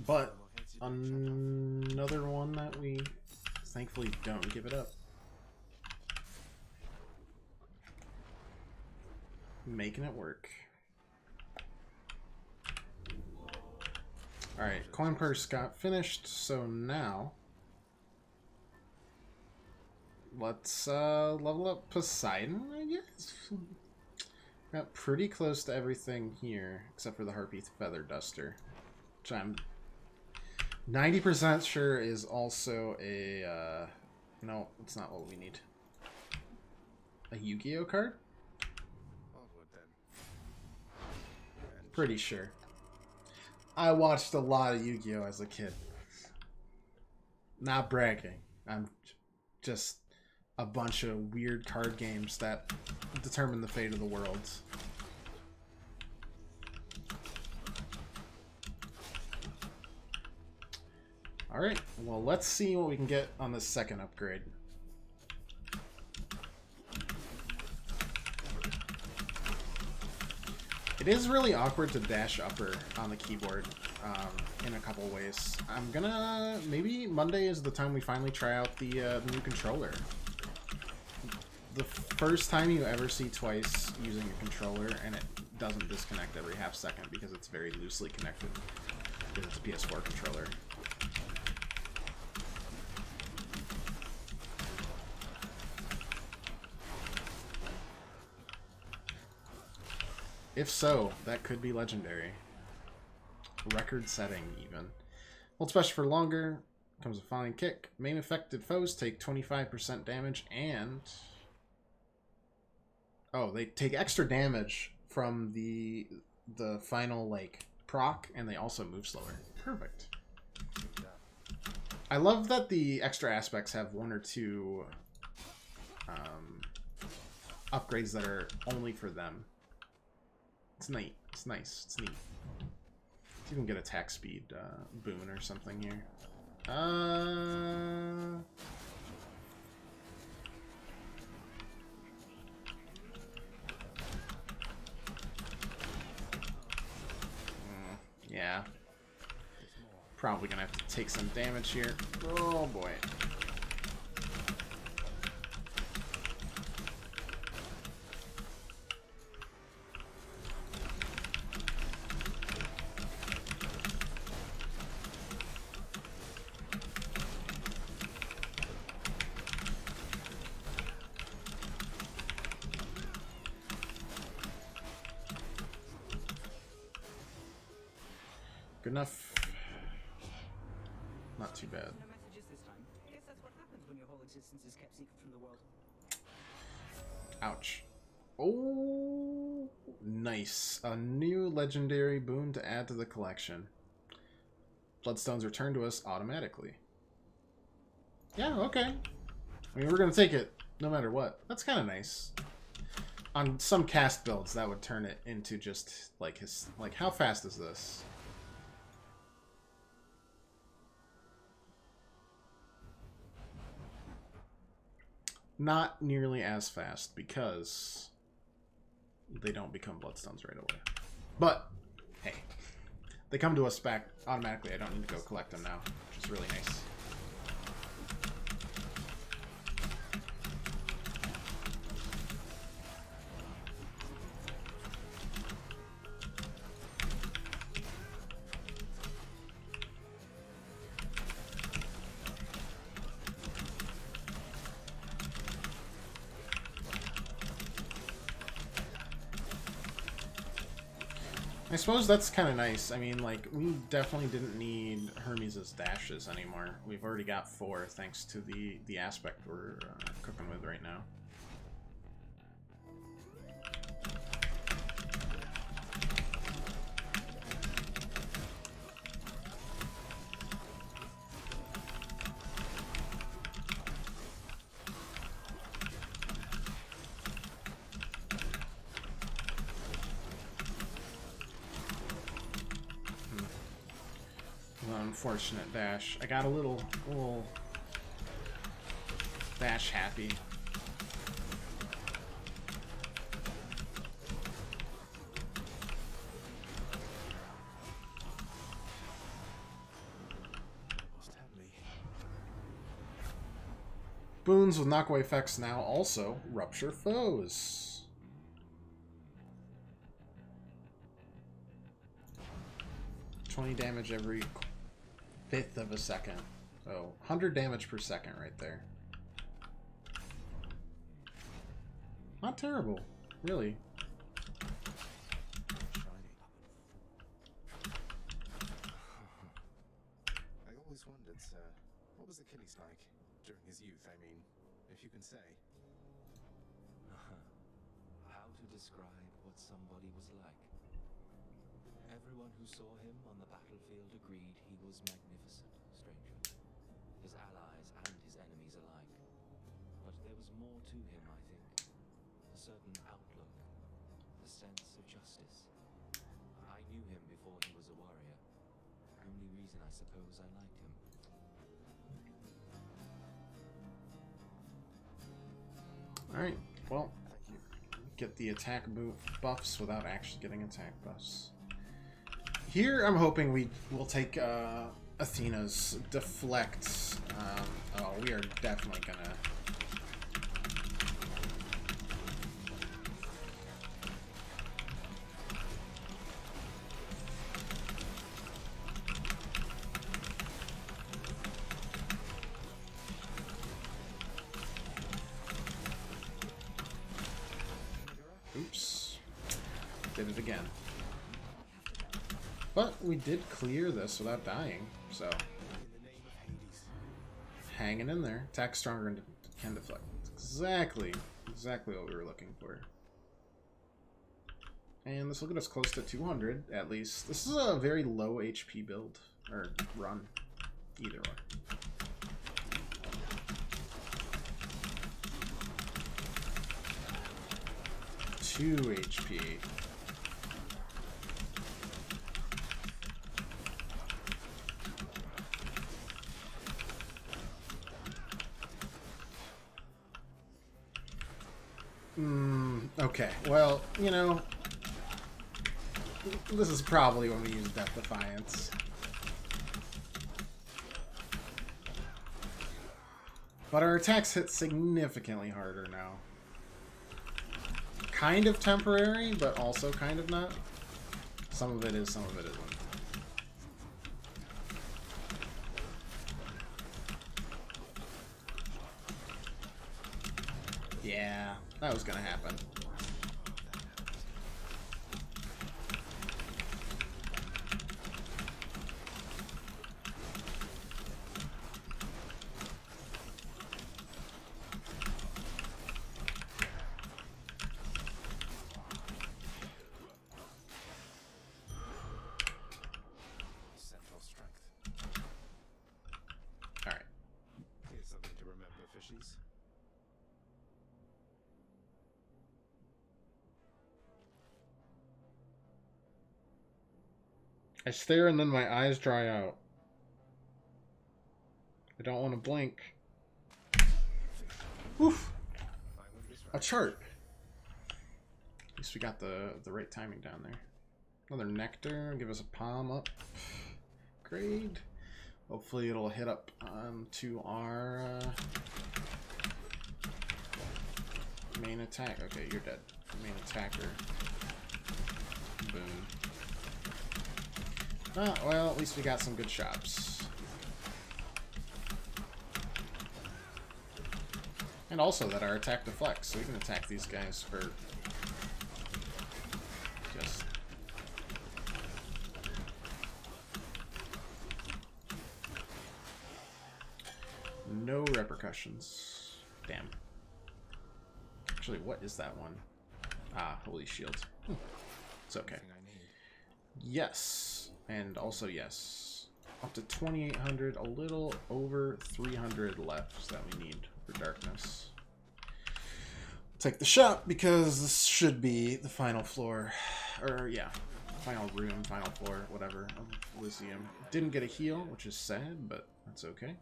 But another one that we thankfully don't give it up. Making it work. Alright, coin purse got finished, so now let's level up Poseidon, I guess? Got pretty close to everything here, except for the Harpy Feather Duster, which I'm 90% sure is also a, no, it's not what we need. A Yu-Gi-Oh card? Pretty sure. I watched a lot of Yu-Gi-Oh as a kid. Not bragging. I'm just a bunch of weird card games that determine the fate of the world. Alright, well, let's see what we can get on this second upgrade. It is really awkward to dash upper on the keyboard in a couple ways. I'm gonna... Maybe Monday is the time we finally try out the new controller. The first time you ever see Twice using a controller and it doesn't disconnect every half second because it's very loosely connected because it's a PS4 controller. If so, that could be legendary. Record setting, even. Hold special for longer. Comes a fine kick. Main affected foes take 25% damage and... Oh, they take extra damage from the final, like, proc, and they also move slower. Perfect. I love that the extra aspects have one or two upgrades that are only for them. It's neat. It's nice. It's neat. Let's even get attack speed boon or something here. Yeah. Probably gonna have to take some damage here. Oh boy. Good enough. Not too bad. No messages this time. Guess that's what happens when your whole existence is kept secret from the world. Ouch. Oh, nice. A new legendary boon to add to the collection. Bloodstones return to us automatically. Yeah, okay. I mean, we're going to take it no matter what. That's kind of nice. On some cast builds, that would turn it into just, like, his... Like, how fast is this? Not nearly as fast because they don't become bloodstones right away. But, hey, they come to us back automatically. I don't need to go collect them now, which is really nice. I suppose that's kind of nice. I mean, like, we definitely didn't need Hermes' dashes anymore. We've already got 4 thanks to the aspect we're cooking with right now. Unfortunate dash. I got a little dash happy. Boons with knockaway effects now also rupture foes. $20 damage every 1/5 of a second. So 100 damage per second right there. Not terrible, really. I always wondered, sir, what was Achilles like during his youth? I mean, if you can say. How to describe what somebody was like? Everyone who saw him on the battlefield agreed he was magnificent, stranger. His allies and his enemies alike. But there was more to him, I think. A certain outlook. A sense of justice. I knew him before he was a warrior. Only reason I suppose I liked him. Alright, well, get the attack buffs without actually getting attack buffs. Here, I'm hoping we will take Athena's deflect. Oh, we are definitely gonna... Oops. Did it again. But we did clear this without dying, so... Hanging in there. Attack stronger and can deflect. Exactly what we were looking for. And this will get us close to 200, at least. This is a very low HP build. Or run. Either way. Two HP. Okay, well, you know, this is probably when we use Death Defiance. But our attacks hit significantly harder now. Kind of temporary, but also kind of not. Some of it is, some of it isn't. Yeah, that was gonna happen. Central strength. Alright. Here's something to remember, fishies. I stare and then my eyes dry out. I don't want to blink. Oof! A chart! At least we got the right timing down there. Another nectar, give us a palm up. Great. Hopefully it'll hit up to our main attack. Okay, you're dead. Main attacker. Boom. Ah, well, at least we got some good shots. And also that our attack deflects, so we can attack these guys for just... no repercussions. Damn. Actually, what is that one? Ah, Holy Shield. It's okay. Yes. And also yes. Up to 2,800, a little over 300 left that we need for darkness. Take the shot because this should be the final floor. Or yeah, final room, final floor, whatever, of Elysium. Didn't get a heal, which is sad, but that's okay.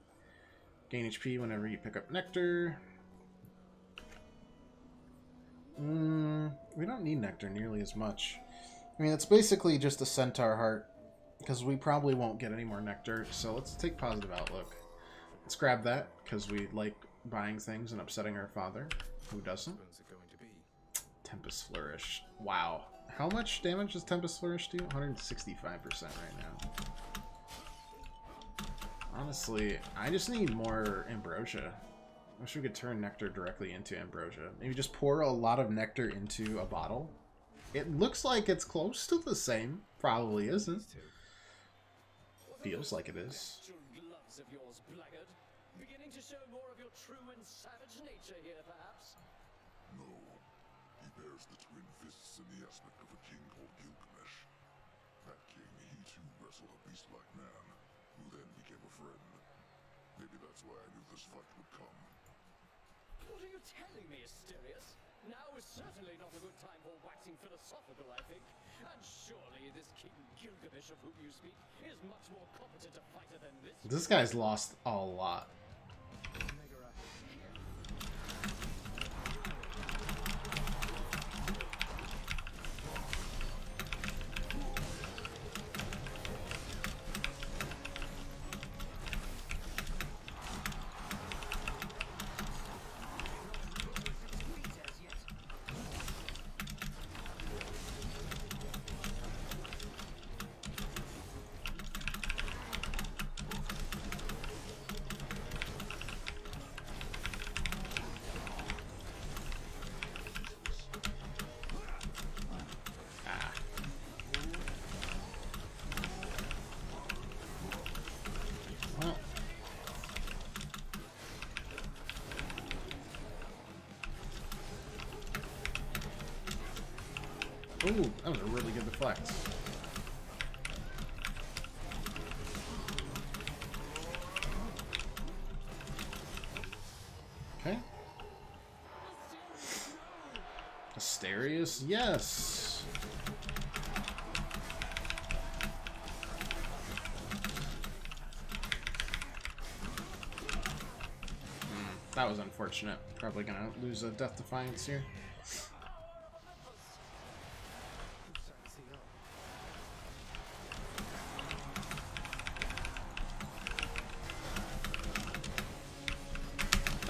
Gain HP whenever you pick up Nectar. We don't need Nectar nearly as much. I mean, it's basically just a Centaur Heart, because we probably won't get any more Nectar, so let's take Positive Outlook. Let's grab that, because we like buying things and upsetting our father. Who doesn't? Tempest Flourish. Wow. How much damage does Tempest Flourish do? 165% right now. Honestly, I just need more Ambrosia. I wish we could turn nectar directly into Ambrosia. Maybe just pour a lot of nectar into a bottle. It looks like it's close to the same. Probably isn't. Feels like it is. Gloves of yours, blackguard. Beginning to show more of your true and savage nature here, perhaps? No. He bears the twin fists in the aspect of a king called Gilgamesh. That king, he too wrestled a beast-like man, who then became a friend. Maybe that's why I knew this fight would come. What are you telling me, Asterius? Now is certainly not a good time for waxing philosophical, I think. And surely this King Gilgamesh of whom you speak is much more competent a fighter than this. This guy's lost a lot. Ooh, that was a really good deflect. Okay. Asterius, yes. That was unfortunate. Probably gonna lose a Death Defiance here.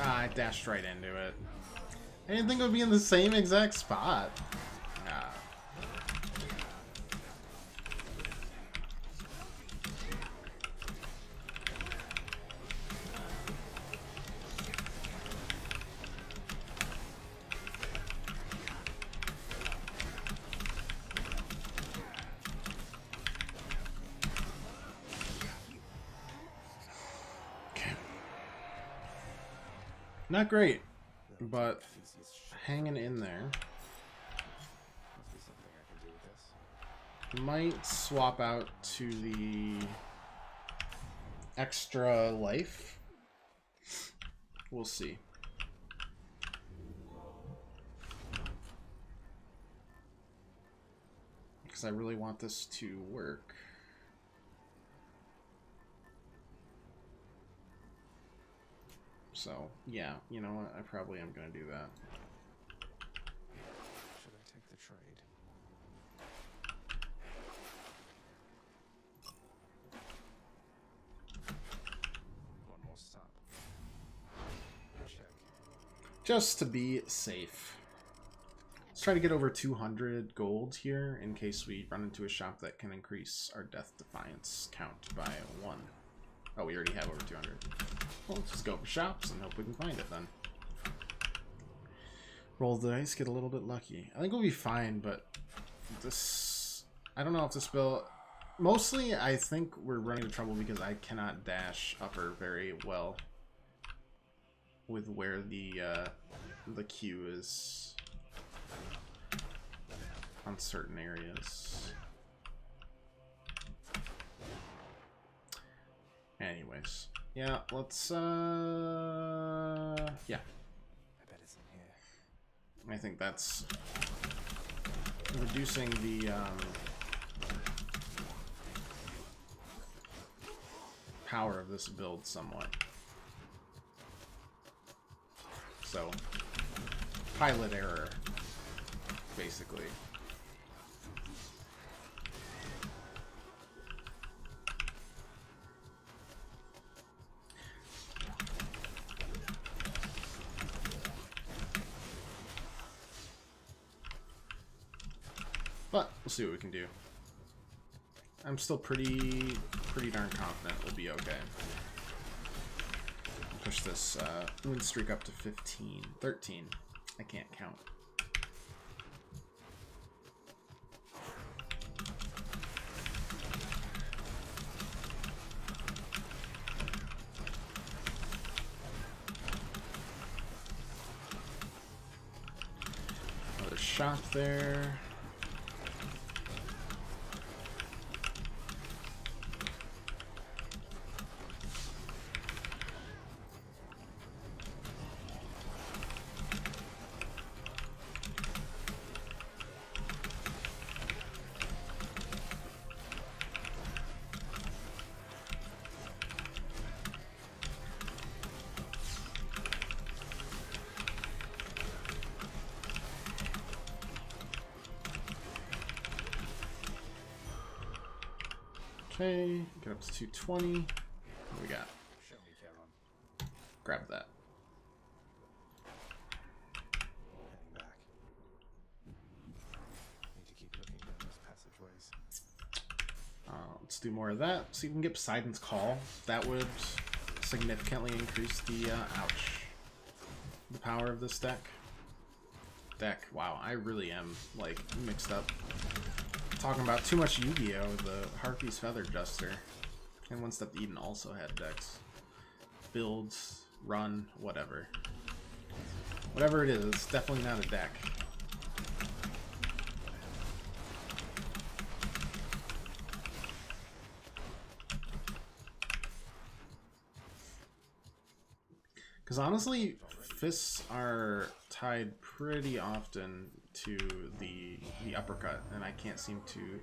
Ah, I dashed right into it. I didn't think it would be in the same exact spot. Ah. Not great, but hanging in there. Might swap out to the extra life. We'll see. Because I really want this to work. So, yeah, you know what? I probably am going to do that. Should I take the trade? One more stop. Check. Just to be safe. Let's try to get over 200 gold here in case we run into a shop that can increase our Death Defiance count by 1. Oh, we already have over 200. Well, let's just go for shops and hope we can find it then. Roll the dice, get a little bit lucky. I think we'll be fine, but this... I don't know if this build... Mostly, I think we're running into trouble because I cannot dash upper very well with where the Q is on certain areas. Anyways. Yeah, let's, yeah. I bet it's in here. I think that's reducing the, power of this build somewhat. So, pilot error, basically. But we'll see what we can do. I'm still pretty darn confident we'll be okay. Push this win streak up to 15, 13. I can't count. Another shot there. Okay, get up to 220. What do we got? Show me, Charon. Grab that. Heading back. Need to keep looking down those passageways. Let's do more of that. See if we can get Poseidon's Call. That would significantly increase the the power of this deck. Wow, I really am like mixed up. Talking about too much Yu-Gi-Oh! The Harpy's Feather Duster. And One Step Eden also had decks. Builds, run, whatever. Whatever it is, it's definitely not a deck. Because honestly, fists are tied pretty often to the uppercut, and I can't seem to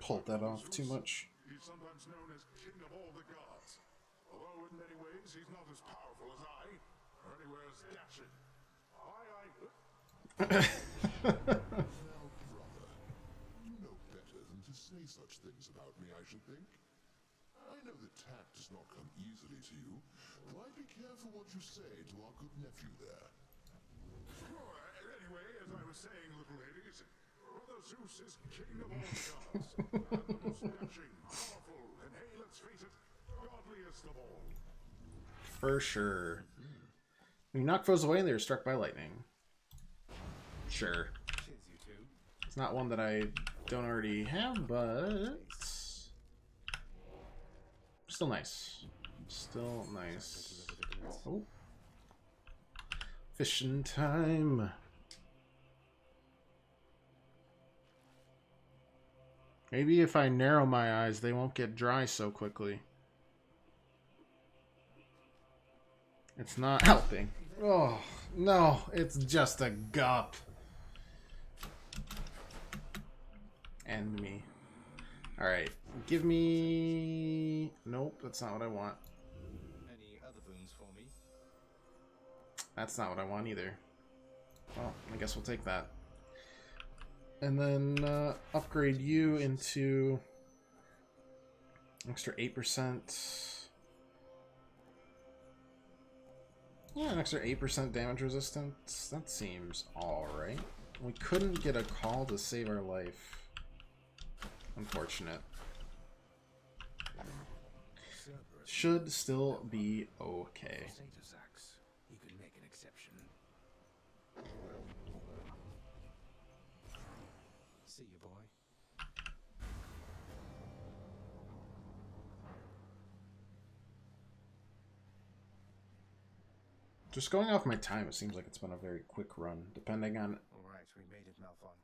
pull that off too much. He's sometimes known as King of all the gods. Although in many ways he's not as powerful as I, or anywhere as dashing. Well, brother, you know better than to say such things about me, I should think. I know that tact does not come easily to you, but be careful what you say to our good nephew there. Anyway, as I was saying, little ladies, Brother Zeus is king of all the gods, and the most dashing, powerful, and hey, let's face it, godliest of all. For sure. When you knock foes away, they are struck by lightning. Sure. It's not one that I don't already have, but still nice. Still nice. Oh. Fishing time. Maybe if I narrow my eyes, they won't get dry so quickly. It's not helping. Oh, no, it's just a gup. End me. Alright, give me... Nope, that's not what I want. Any other boons for me? That's not what I want either. Well, I guess we'll take that. And then upgrade you into extra 8%. Yeah, an extra 8% damage resistance. That seems alright. We couldn't get a call to save our life. Unfortunate. Should still be okay. You could make an exception. See you, boy. Just going off my time, it seems like it's been a very quick run, depending on Alright, we made it, Malphon.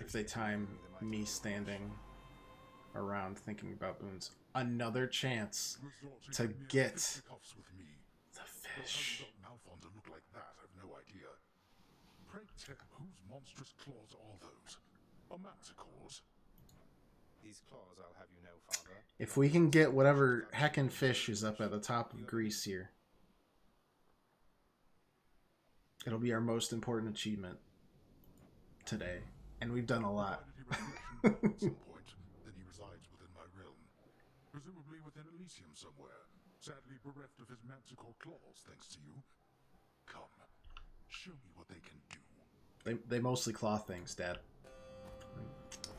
if they time me standing around thinking about boons. Another chance to get the fish. Malphon to look like that, I've no idea. Pray tell, whose monstrous claws are those? A manticore's? These claws, I'll have you know, Father. If we can get whatever heckin' fish is up at the top of Greece here, it'll be our most important achievement today. And we've done a lot. At some point, then he resides within my realm. Presumably within Elysium somewhere. Sadly bereft of his manticore claws, thanks to you. Come, show me what they can do. They mostly claw things, Dad.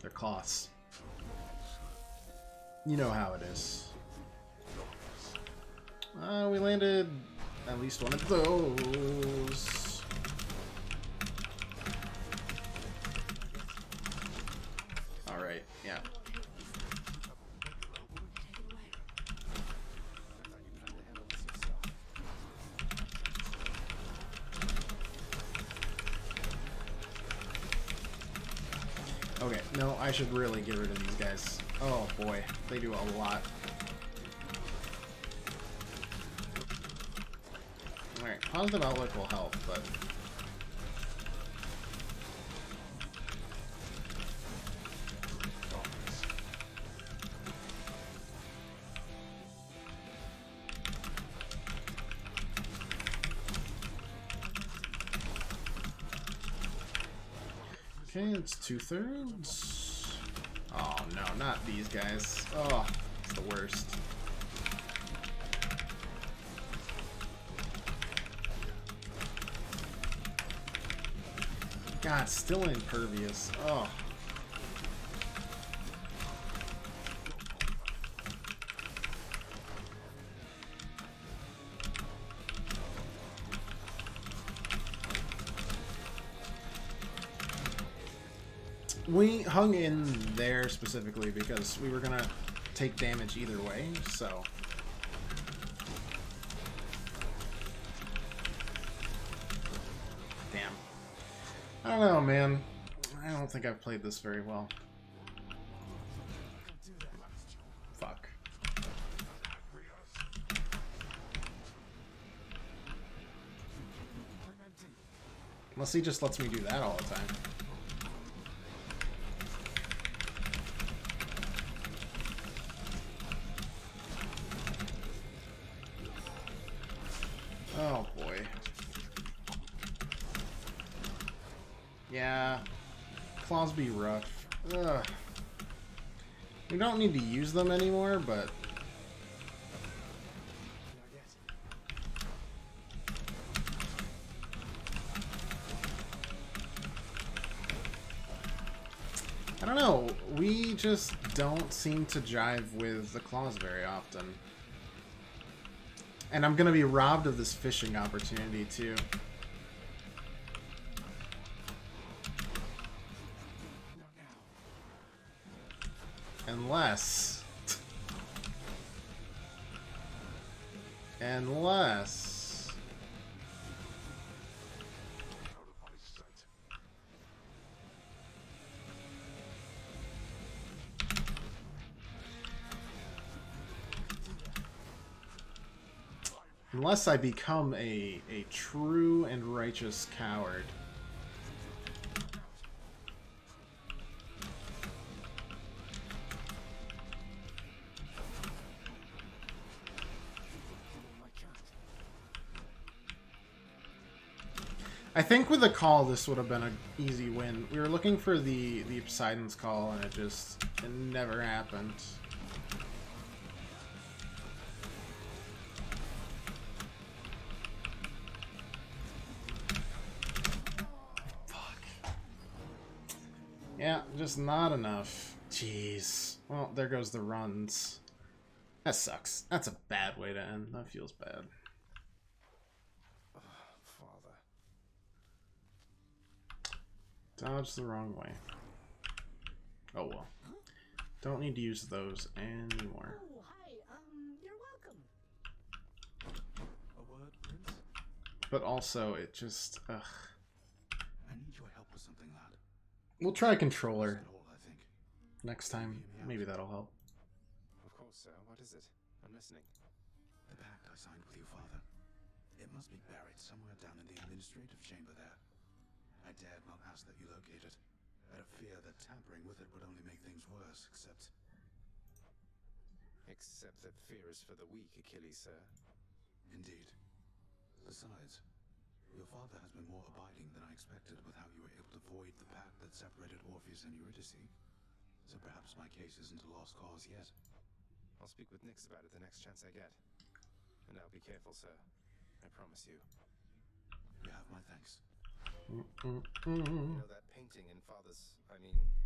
They're cloths. You know how it is. We landed at least one of those. Alright, yeah. Okay, no, I should really get rid of these guys. Oh boy, they do a lot. Alright, positive outlook will help, but... Okay, it's 2/3. Oh no, not these guys. Oh, it's the worst. God, still impervious. Oh. We hung in there specifically because we were gonna take damage either way, so... Damn. I don't know, man. I don't think I've played this very well. Fuck. Unless he just lets me do that all the time. Oh boy. Yeah. Claws be rough. Ugh. We don't need to use them anymore, but... I don't know. We just don't seem to jive with the claws very often. And I'm gonna be robbed of this fishing opportunity, too. Unless... Unless... Unless I become a true and righteous coward. I think with the call, this would have been an easy win. We were looking for the Poseidon's call, and it never happened. Yeah, just not enough. Jeez. Well, there goes the runs. That sucks. That's a bad way to end. That feels bad. Father. Dodge the wrong way. Oh well. Don't need to use those anymore. Oh, hi. You're welcome. A word, Prince? But also, it just... Ugh. I need your help with something, lad. We'll try controller That's all, I think. next time. Maybe that'll help. Of course, sir. What is it? I'm listening. The pact I signed with your father. It must be buried somewhere down in the administrative chamber there. I dared not ask that you locate it, out of fear that tampering with it would only make things worse, except... Except that fear is for the weak, Achilles, sir. Indeed. Besides, your father has been more abiding than I expected with how you were able to void the pact that separated Orpheus and Eurydice. So perhaps my case isn't a lost cause yet. I'll speak with Nyx about it the next chance I get. And I'll be careful, sir. I promise you. You have my thanks. You know that painting in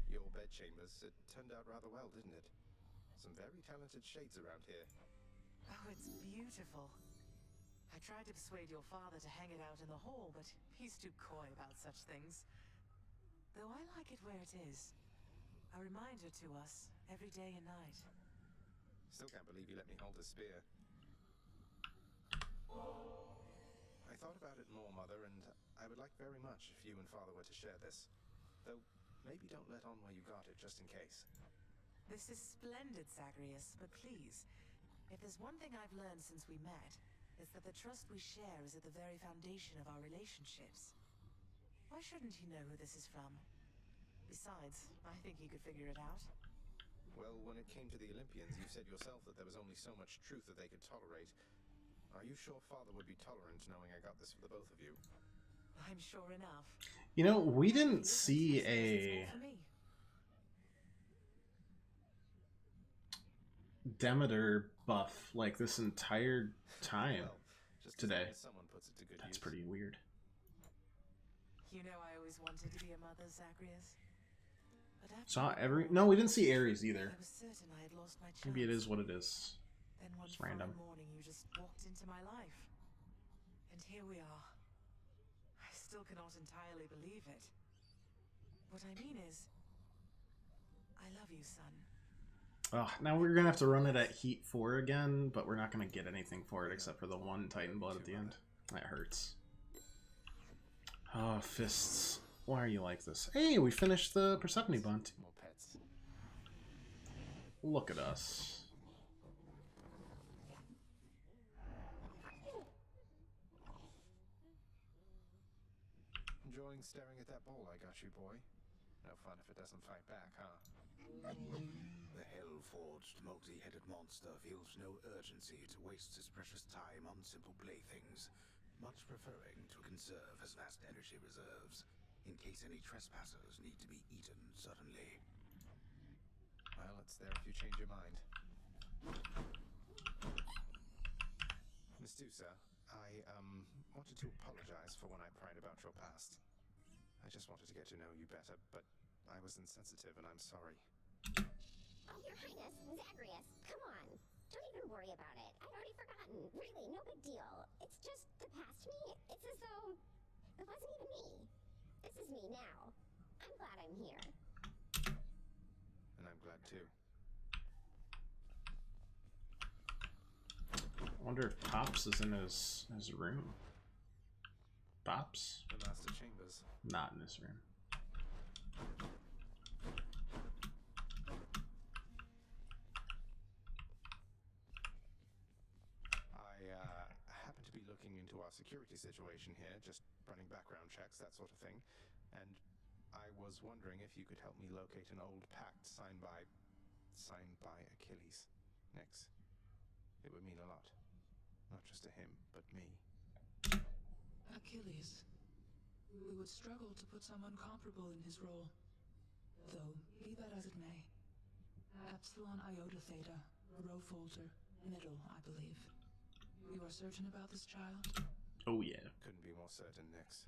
your bedchambers? It turned out rather well, didn't it? Some very talented shades around here. Oh, it's beautiful. I tried to persuade your father to hang it out in the hall, but he's too coy about such things. Though I like it where it is. A reminder to us, every day and night. Still can't believe you let me hold a spear. I thought about it more, Mother, and I would like very much if you and Father were to share this. Though, maybe don't let on where you got it, just in case. This is splendid, Zagreus, but please, if there's one thing I've learned since we met, it's that the trust we share is at the very foundation of our relationships. Why shouldn't he know who this is from? Besides, I think he could figure it out. Well, when it came to the Olympians, you said yourself that there was only so much truth that they could tolerate. Are you sure Father would be tolerant knowing I got this for the both of you? I'm sure enough. You know, we didn't see a Demeter buff like this entire time today. Someone puts it to good That's use. pretty weird. You know I always wanted to be a mother, Zagreus. But Saw every... No, we didn't see Ares either. I was certain I had lost my chance. Maybe it is what it is. Then one Just fine random. morning you just walked into my life. And here we are. I still cannot entirely believe it. What I mean is, I love you, son. Oh, now we're gonna have to run it at Heat 4 again, but we're not gonna get anything for it except for the one Titan Blood at the end. That hurts. Oh, fists. Why are you like this? Hey, we finished the Persephone bunt. More pets. Look at us. Enjoying staring at that ball I got you, boy? No fun if it doesn't fight back, huh? The hell-forged, multi-headed monster feels no urgency to waste his precious time on simple playthings, much preferring to conserve his vast energy reserves, in case any trespassers need to be eaten suddenly. Well, it's there if you change your mind. Miss Dusa, I, wanted to apologize for when I pried about your past. I just wanted to get to know you better, but I was insensitive and I'm sorry. Oh, Your Highness, Zagreus, come on. Don't even worry about it. I'd already forgotten. Really, no big deal. It's just the past me. It's as though it wasn't even me. This is me now. I'm glad I'm here. And I'm glad too. I wonder if Pops is in his room. Pops? The Master Chambers. Not in his room. Happen to be looking into our security situation here, just running background checks, that sort of thing. And I was wondering if you could help me locate an old pact signed by Achilles. Nix. It would mean a lot. Not just to him, but me. Achilles. We would struggle to put someone comparable in his role. Though, be that as it may. Epsilon Iota Theta, Rho Folter, middle, I believe. You are certain about this child? Oh yeah. Couldn't be more certain, Nix.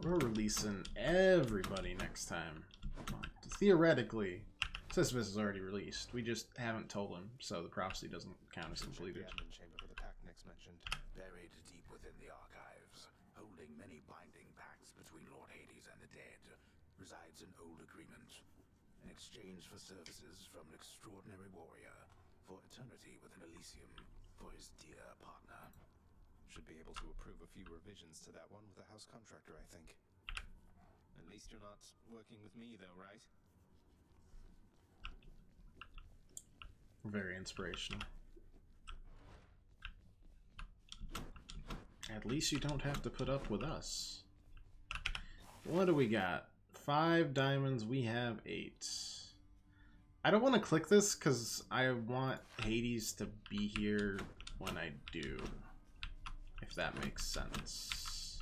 We're releasing everybody next time. Theoretically, Sisyphus is already released. We just haven't told him, so the prophecy doesn't count as completed. The admin chamber for the pact Nix mentioned. Buried deep within the archives, holding many binding pacts between Lord Hades and the dead, resides an old agreement. In exchange for services from an extraordinary warrior, for eternity within Elysium, for his dear partner. Should be able to approve a few revisions to that one with the house contractor, I think. At least you're not working with me, though, right? Very inspirational. At least you don't have to put up with us. What do we got? 5 diamonds, we have 8. I don't want to click this because I want Hades to be here when I do. If that makes sense.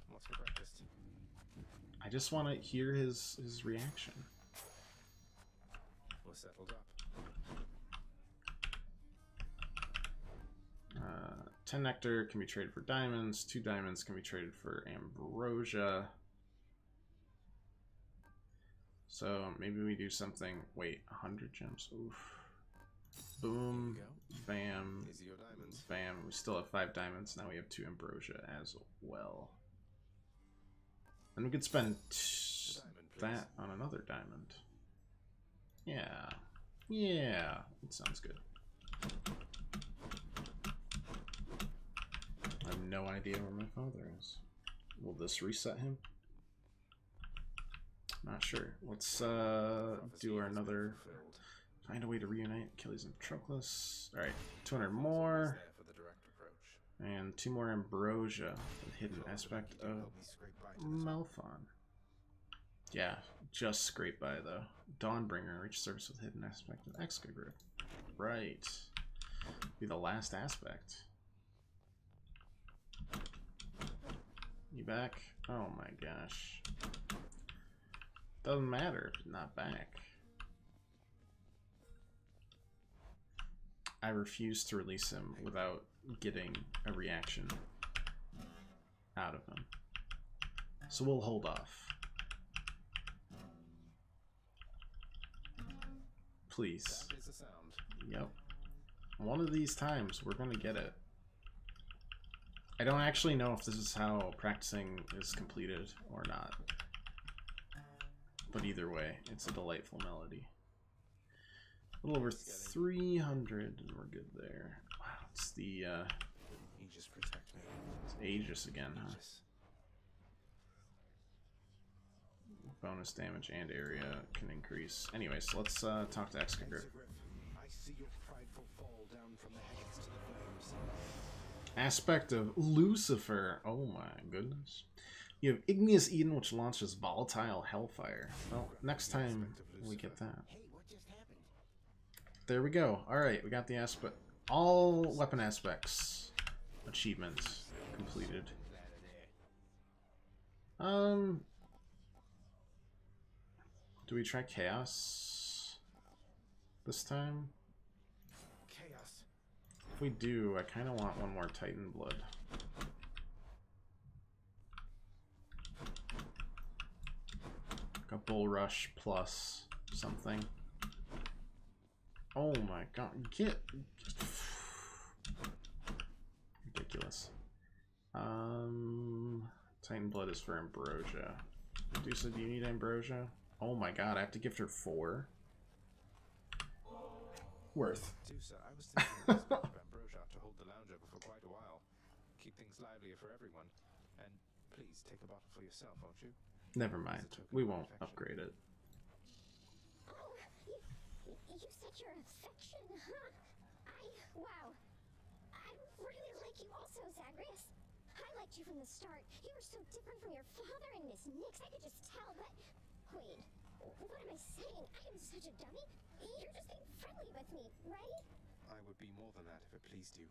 What's for breakfast? I just want to hear his reaction. We're settled up. 10 nectar can be traded for diamonds. 2 diamonds can be traded for ambrosia. So maybe we do something. Wait, 100 gems. Oof. Boom. Bam. These are your diamonds. Bam. We still have 5 diamonds. Now we have 2 ambrosia as well. And we could spend that on another diamond. Yeah. Yeah. That sounds good. I have no idea where my father is. Will this reset him? Not sure. Let's do another. Find a way to reunite Achilles and Patroclus. Alright, 200 more. And 2 more ambrosia with hidden aspect of Malphon. Yeah, just scrape by though. Dawnbringer, reach surface with hidden aspect of Excalibur. Right. Be the last aspect. You back? Oh my gosh. Doesn't matter if you're not back. I refuse to release him without getting a reaction out of him. So we'll hold off. Please. That is a sound. Yep. One of these times we're gonna get it. I don't actually know if this is how practicing is completed or not. But either way, it's a delightful melody. A little over 300 and we're good there. Wow, it's the Aegis protect me. it's Aegis again, huh? Aegis. Bonus damage and area can increase. Anyways, let's talk to Excalibur. I see your prideful fall down from the heavens to the flames. Aspect of Lucifer. Oh my goodness. You have Igneous Eden, which launches volatile hellfire. Well, next time we get that. Hey, what just happened? There we go. Alright, we got the aspect. All weapon aspects. Achievement completed. Do we try Chaos this time? Chaos. If we do, I kind of want one more Titan Blood. Like a Bull Rush plus something. Oh my god, get ridiculous. Titan Blood is for Ambrosia. Medusa, do you need Ambrosia? Oh my god, I have to gift her 4. Worth. Medusa, I was thinking of this of ambrosia to hold the lounge over for quite a while. Keep things livelier for everyone. And please take a bottle for yourself, won't you? Never mind. We won't upgrade it. Oh, you said your affection, huh? Wow. I really like you also, Zagreus. I liked you from the start. You were so different from your father and Miss Nix, I could just tell, but... Wait, what am I saying? I am such a dummy. You're just being friendly with me, right? I would be more than that if it pleased you.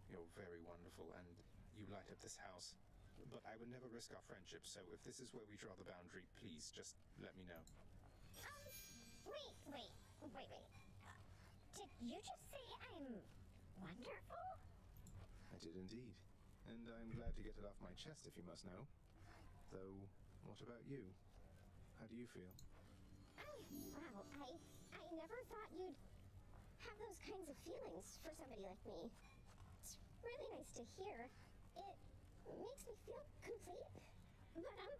You're very wonderful, and you light up this house. But I would never risk our friendship, so if this is where we draw the boundary, please, just let me know. Wait. Did you just say I'm wonderful? I did indeed. And I'm glad to get it off my chest, if you must know. Though, what about you? How do you feel? Wow, I never thought you'd have those kinds of feelings for somebody like me. It's really nice to hear. It makes me feel complete. But,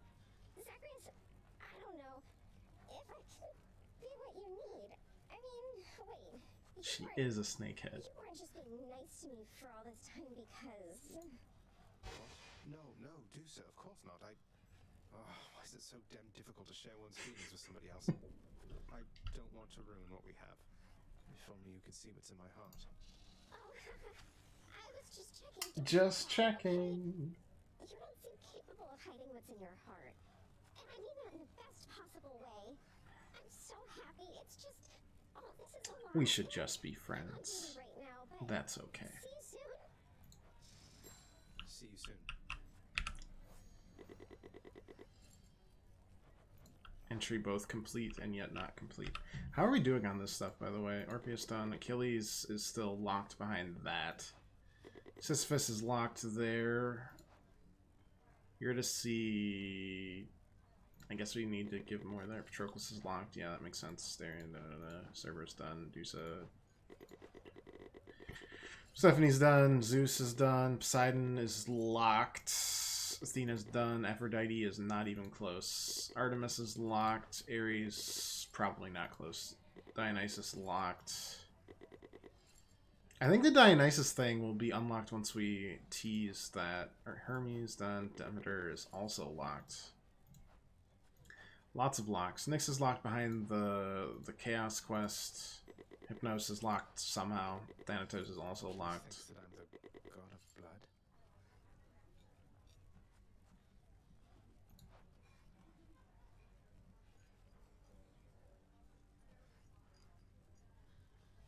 Zagreus, I don't know if I can be what you need. I mean, wait. She is a snakehead. You weren't just being nice to me for all this time because... What? No, do so. Of course not. Why is it so damn difficult to share one's feelings with somebody else? I don't want to ruin what we have. If only you could see what's in my heart. Oh, I was just checking. Just checking. You don't seem capable of hiding what's in your heart. And I mean that in the best possible way. I'm so happy. It's just... Oh, this is a lot. We should just be friends. Right now, but That's okay. see you soon. See you soon. Entry both complete and yet not complete. How are we doing on this stuff, by the way? Orpheus done. Achilles is still locked behind that. Sisyphus is locked there. You're to see... I guess we need to give more there. Patroclus is locked. Yeah, that makes sense. Staring, Cerberus done. Dusa. Stephanie's done. Zeus is done. Poseidon is locked. Athena's done. Aphrodite is not even close. Artemis is locked. Ares, probably not close. Dionysus locked. I think the Dionysus thing will be unlocked once we tease that. Hermes done. Demeter is also locked. Lots of locks. Nyx is locked behind the Chaos quest. Hypnos is locked somehow. Thanatos is also locked. Thinks that I'm the god of blood.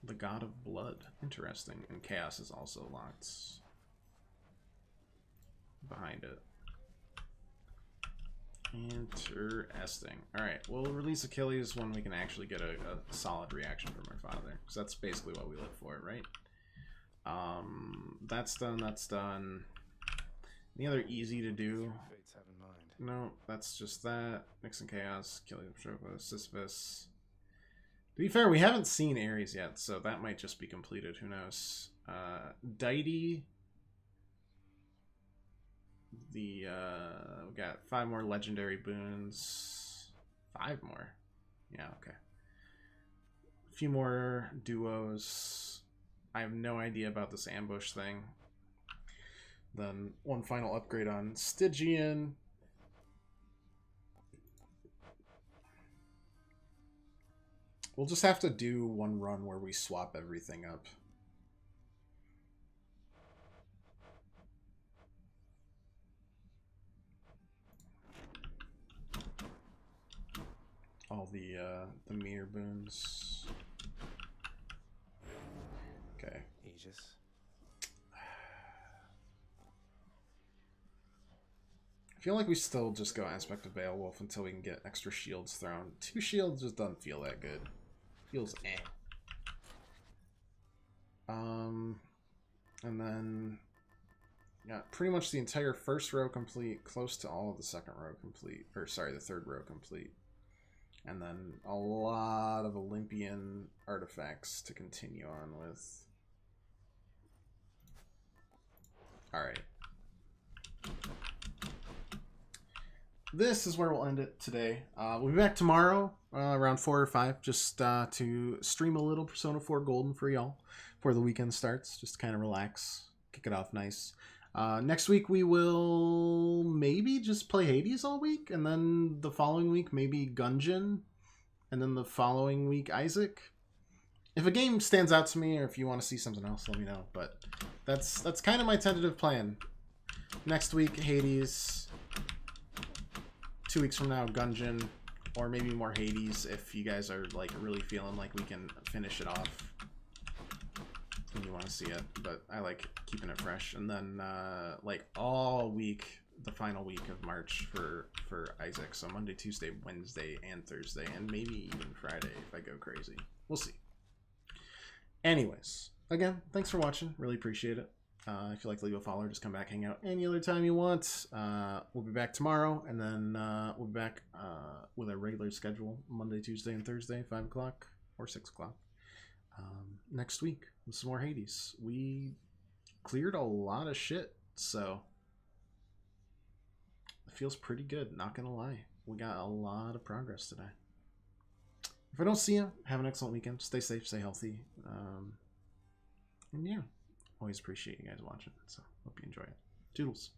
The god of blood. Interesting. And Chaos is also locked behind it. Interesting. Alright, we'll release Achilles when we can actually get a solid reaction from our father. Because that's basically what we live for, right? That's done, that's done. Any other easy to do? Fates have in mind. No, that's just that. Nyx and Chaos, Achilles, Patroclus, Sisyphus. To be fair, we haven't seen Ares yet, so that might just be completed. Who knows? Deity. We got 5 more legendary boons. 5 more. Yeah, okay. A few more duos. I have no idea about this ambush thing. Then one final upgrade on Stygian. We'll just have to do one run where we swap everything up. All the mirror boons. Okay. Aegis. I feel like we still just go Aspect of Beowulf until we can get extra shields thrown. 2 shields just doesn't feel that good. Feels eh. And then got pretty much the entire first row complete, close to all of the second row complete, or sorry, the third row complete. And then a lot of Olympian artifacts to continue on with. Alright. This is where we'll end it today. We'll be back tomorrow around 4 or 5 just to stream a little Persona 4 Golden for y'all before the weekend starts. Just to kind of relax, kick it off nice. Next week we will maybe just play Hades all week, and then the following week maybe Gungeon, and then the following week Isaac. If a game stands out to me, or if you want to see something else, let me know. But that's kind of my tentative plan. Next week Hades. 2 weeks from now Gungeon, or maybe more Hades if you guys are like really feeling like we can finish it off and you want to see it. But I like keeping it fresh. And then like all week, the final week of March for Isaac. So Monday, Tuesday, Wednesday, and Thursday, and maybe even Friday if I go crazy. We'll see. Anyways, again, thanks for watching. Really appreciate it. If you like to leave a follow, just come back, hang out any other time you want. We'll be back tomorrow, and then we'll be back with our regular schedule Monday, Tuesday, and Thursday, 5 o'clock or 6 o'clock. Next week with some more Hades. We cleared a lot of shit, so it feels pretty good, not gonna lie. We got a lot of progress today. If I don't see you, have an excellent weekend. Stay safe, stay healthy. And yeah, always appreciate you guys watching, so hope you enjoy it. Toodles.